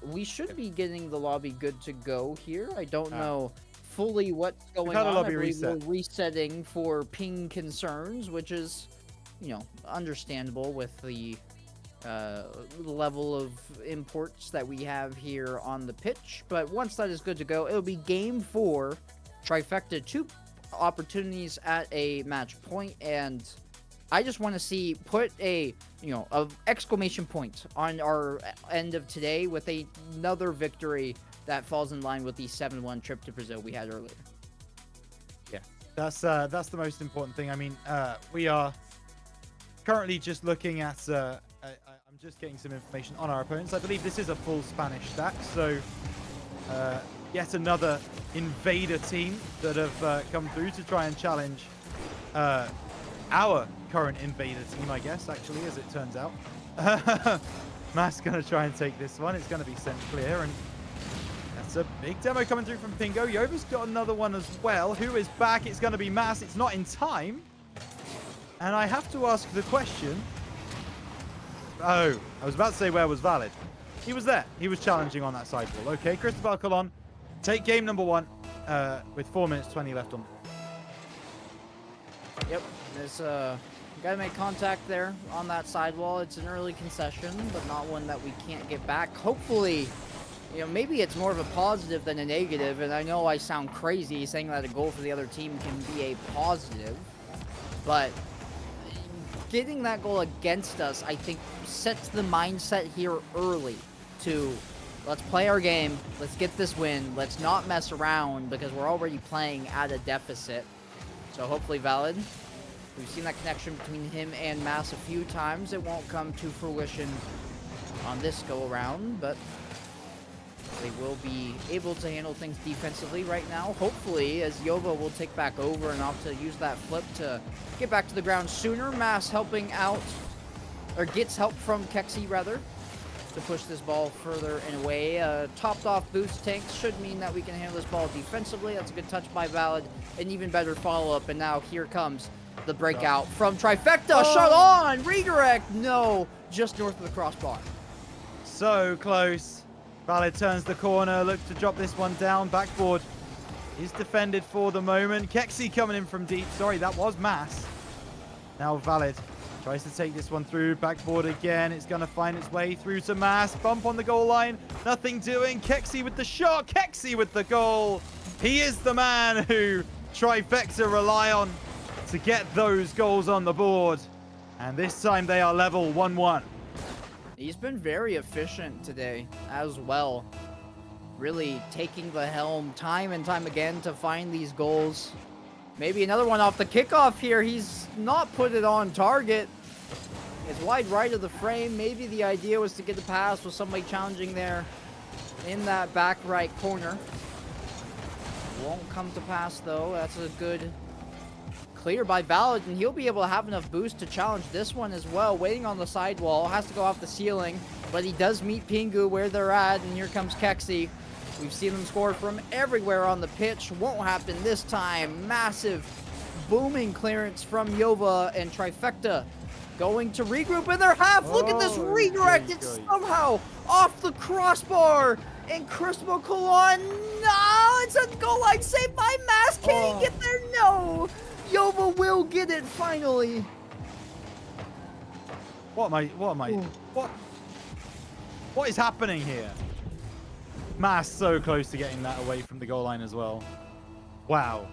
We should be getting the lobby good to go here. I don't know fully what's going on. I believe we're resetting for ping concerns, which is, you know, understandable with the level of imports that we have here on the pitch. But once that is good to go, it'll be game 4. Tri-Fecta, 2 opportunities at a match point, and I just want to see put a, you know, a exclamation point on our end of today with another victory that falls in line with the 7-1 trip to Brazil we had earlier. Yeah, that's the most important thing. I mean, we are currently just looking at. I'm just getting some information on our opponents. I believe this is a full Spanish stack, so yet another invader team that have come through to try and challenge our current invader team, I guess, actually, as it turns out. Mass going to try and take this one. It's going to be sent clear, and that's a big demo coming through from Pingo. Yova's got another one as well. Who is back? It's going to be Mass. It's not in time. And I have to ask the question. Oh, I was about to say where was Valid. He was there. He was challenging on that sidewall. Okay, Cristobal Colon, take game number 1 with 4 minutes 20 left on. Yep, there's gotta make contact there on that sidewall. It's an early concession, but not one that we can't get back. Hopefully, you know, maybe it's more of a positive than a negative, and I know I sound crazy saying that a goal for the other team can be a positive, but getting that goal against us, I think, sets the mindset here early to let's play our game, let's get this win, let's not mess around because we're already playing at a deficit. So hopefully Valid. We've seen that connection between him and Mass a few times. It won't come to fruition on this go around, but they will be able to handle things defensively right now. Hopefully, as Yova will take back over and opt to use that flip to get back to the ground sooner. Mass helping out, or gets help from Kexi rather, to push this ball further and away. Topped off boost tanks should mean that we can handle this ball defensively. That's a good touch by Valid. An even better follow-up, and now here comes the breakout from Tri-Fecta. Oh. Shot on! Redirect! No! Just north of the crossbar. So close. Valid turns the corner, looks to drop this one down. Backboard is defended for the moment. Kexi coming in from deep. Sorry, that was Mass. Now Valid tries to take this one through. Backboard again. It's going to find its way through to Mass. Bump on the goal line. Nothing doing. Kexi with the shot. Kexi with the goal. He is the man who Tri-Fecta rely on to get those goals on the board. And this time they are level 1-1. He's been very efficient today as well. Really taking the helm time and time again to find these goals. Maybe another one off the kickoff here. He's not put it on target. It's wide right of the frame. Maybe the idea was to get the pass with somebody challenging there in that back right corner. Won't come to pass though. That's a good clear by Valid, and he'll be able to have enough boost to challenge this one as well. Waiting on the sidewall, has to go off the ceiling, but he does meet Pingu where they're at, and here comes Kexi. We've seen them score from everywhere on the pitch. Won't happen this time. Massive booming clearance from Yova, and Tri-Fecta going to regroup in their half. Look at this redirect. It's somehow off the crossbar, and Cristobal Colon, no, it's a goal line saved by Mass. Can he get there? No. Yova will get it finally. What is happening here? Mass so close to getting that away from the goal line as well. Wow.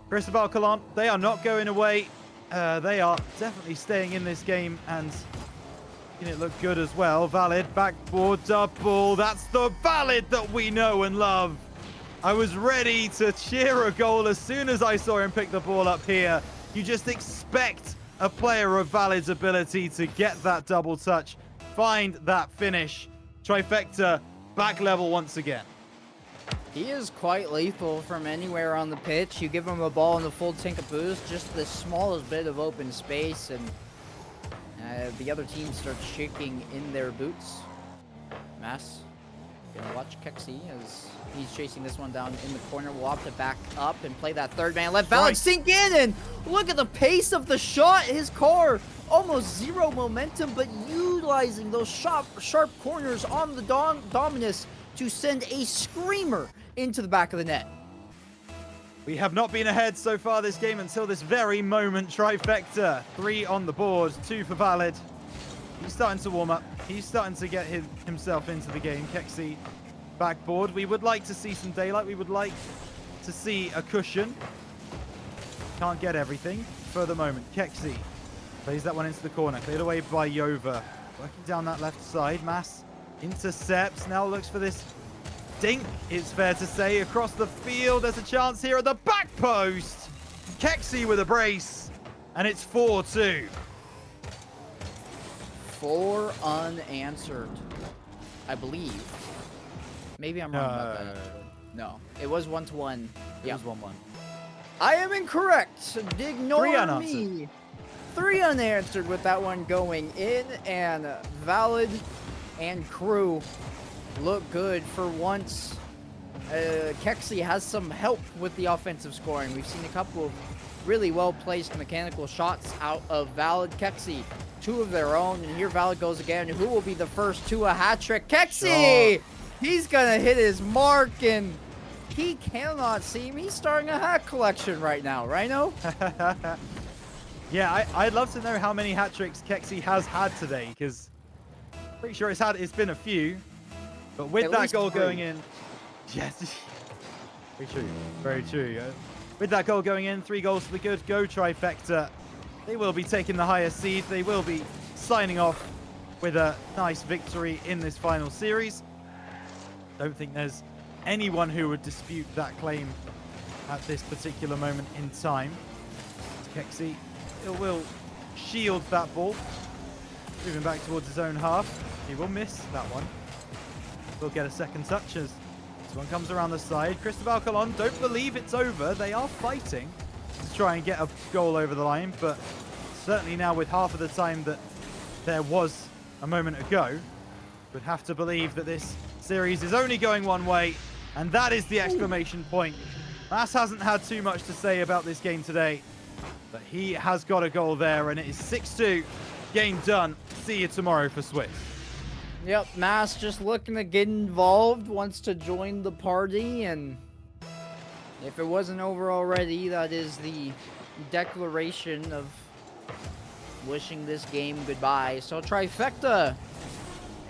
Cristobal Colon, they are not going away. They are definitely staying in this game and making it look good as well. Valid, backboard double. That's the Valid that we know and love. I was ready to cheer a goal as soon as I saw him pick the ball up here. You just expect a player of Valid's ability to get that double touch, find that finish. Tri-Fecta back level once again. He is quite lethal from anywhere on the pitch. You give him a ball in the full tank of boost, just the smallest bit of open space, and the other team starts shaking in their boots. Mass gonna watch Kexi as he's chasing this one down in the corner. We'll opt to back up and play that third man. Let Valid sink in, and look at the pace of the shot. His car almost zero momentum, but utilizing those sharp corners on the Dominus to send a screamer into the back of the net. We have not been ahead so far this game until this very moment. Tri-Fecta, 3 on the board, 2 for Valid. He's starting to warm up. He's starting to get himself into the game. Kexi backboard. We would like to see some daylight. We would like to see a cushion. Can't get everything for the moment. Kexi plays that one into the corner. Cleared away by Yova. Working down that left side. Mass intercepts. Now looks for this dink, it's fair to say, across the field. There's a chance here at the back post. Kexi with a brace. And it's 4-2. 4 unanswered, I believe. Maybe I'm wrong about that. No, it was 1-1. It was 1-1. I am incorrect. Ignore 3 unanswered. me. 3 unanswered with that one going in, and Valid and crew look good for once. Kexi has some help with the offensive scoring. We've seen a couple of really well-placed mechanical shots out of Valid. Kexi, 2 of their own, and here Valid goes again. Who will be the first to a hat trick? Kexi! He's gonna hit his mark, and he cannot see me. He's starting a hat collection right now, Rhino. Yeah, I'd love to know how many hat tricks Kexi has had today, because pretty sure it's been a few. But with At that least goal 3. going in, yes, very true, very true. With that goal going in, 3 goals for the good. Go Tri-Fecta. They will be taking the higher seed. They will be signing off with a nice victory in this final series. Don't think there's anyone who would dispute that claim at this particular moment in time. Kexi will shield that ball. Moving back towards his own half. He will miss that one. We'll get a second touch as this one comes around the side. Cristobal Colon, don't believe it's over. They are fighting to try and get a goal over the line, but certainly now with half of the time that there was a moment ago, would have to believe that this series is only going one way, and that is the exclamation point. Mass hasn't had too much to say about this game today, but he has got a goal there, and it is 6-2. Game done. See you tomorrow for Swiss. Yep, Mass just looking to get involved, wants to join the party, and if it wasn't over already, that is the declaration of wishing this game goodbye. So Tri-Fecta,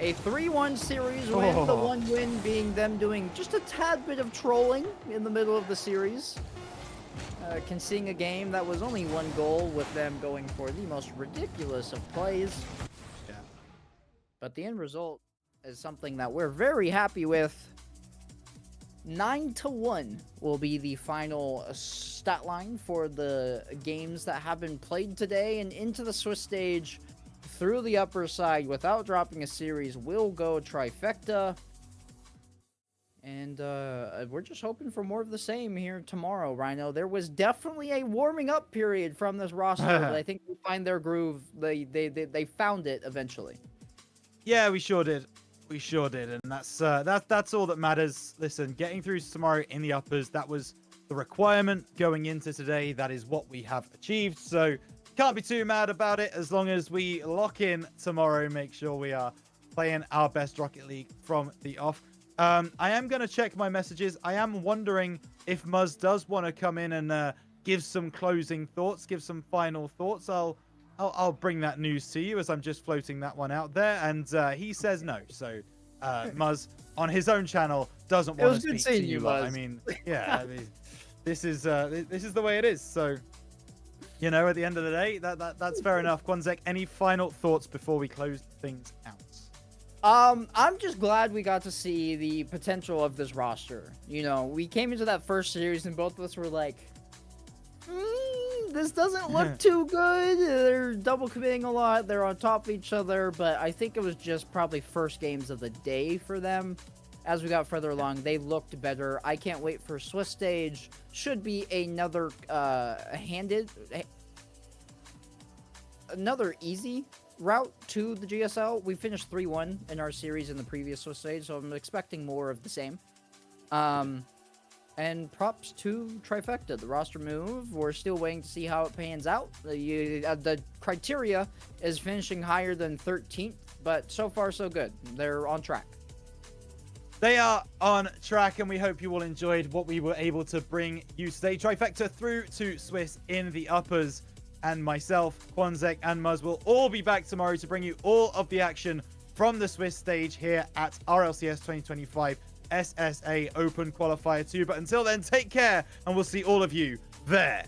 a 3-1 series win, the one win being them doing just a tad bit of trolling in the middle of the series. Conceding a game that was only 1 goal with them going for the most ridiculous of plays. Yeah. But the end result is something that we're very happy with. 9-1 will be the final stat line for the games that have been played today, and into the Swiss stage through the upper side without dropping a series will go Tri-Fecta. And we're just hoping for more of the same here tomorrow, Rhino. There was definitely a warming up period from this roster, but I think we find their groove. They found it eventually. Yeah, we sure did. We sure did, and that's all that matters. Listen, getting through to tomorrow in the uppers, that was the requirement going into today. That is what we have achieved, so can't be too mad about it as long as we lock in tomorrow. Make sure we are playing our best Rocket League from the off. I am going to check my messages. I am wondering if Muzz does want to come in and give some closing thoughts, give some final thoughts. I'll bring that news to you as I'm just floating that one out there. And he says no. So Muzz on his own channel doesn't want to speak to you. I mean, yeah, I mean, this is the way it is. So, you know, at the end of the day, that's fair enough. Quanzek, any final thoughts before we close things out? I'm just glad we got to see the potential of this roster. You know, we came into that first series and both of us were like, this doesn't look too good. They're double committing a lot. They're on top of each other, but I think it was just probably first games of the day for them. As we got further along, they looked better. I can't wait for Swiss stage. Should be another another easy route to the GSL. We finished 3-1 in our series in the previous Swiss stage, so I'm expecting more of the same. And props to Tri-Fecta, the roster move. We're still waiting to see how it pans out. The criteria is finishing higher than 13th, but so far so good. They're on track. They are on track, and we hope you all enjoyed what we were able to bring you today. Tri-Fecta through to Swiss in the uppers, and myself, Quanzek, and Muzz will all be back tomorrow to bring you all of the action from the Swiss stage here at RLCS 2025 SSA Open Qualifier 2. But until then, take care, and we'll see all of you there.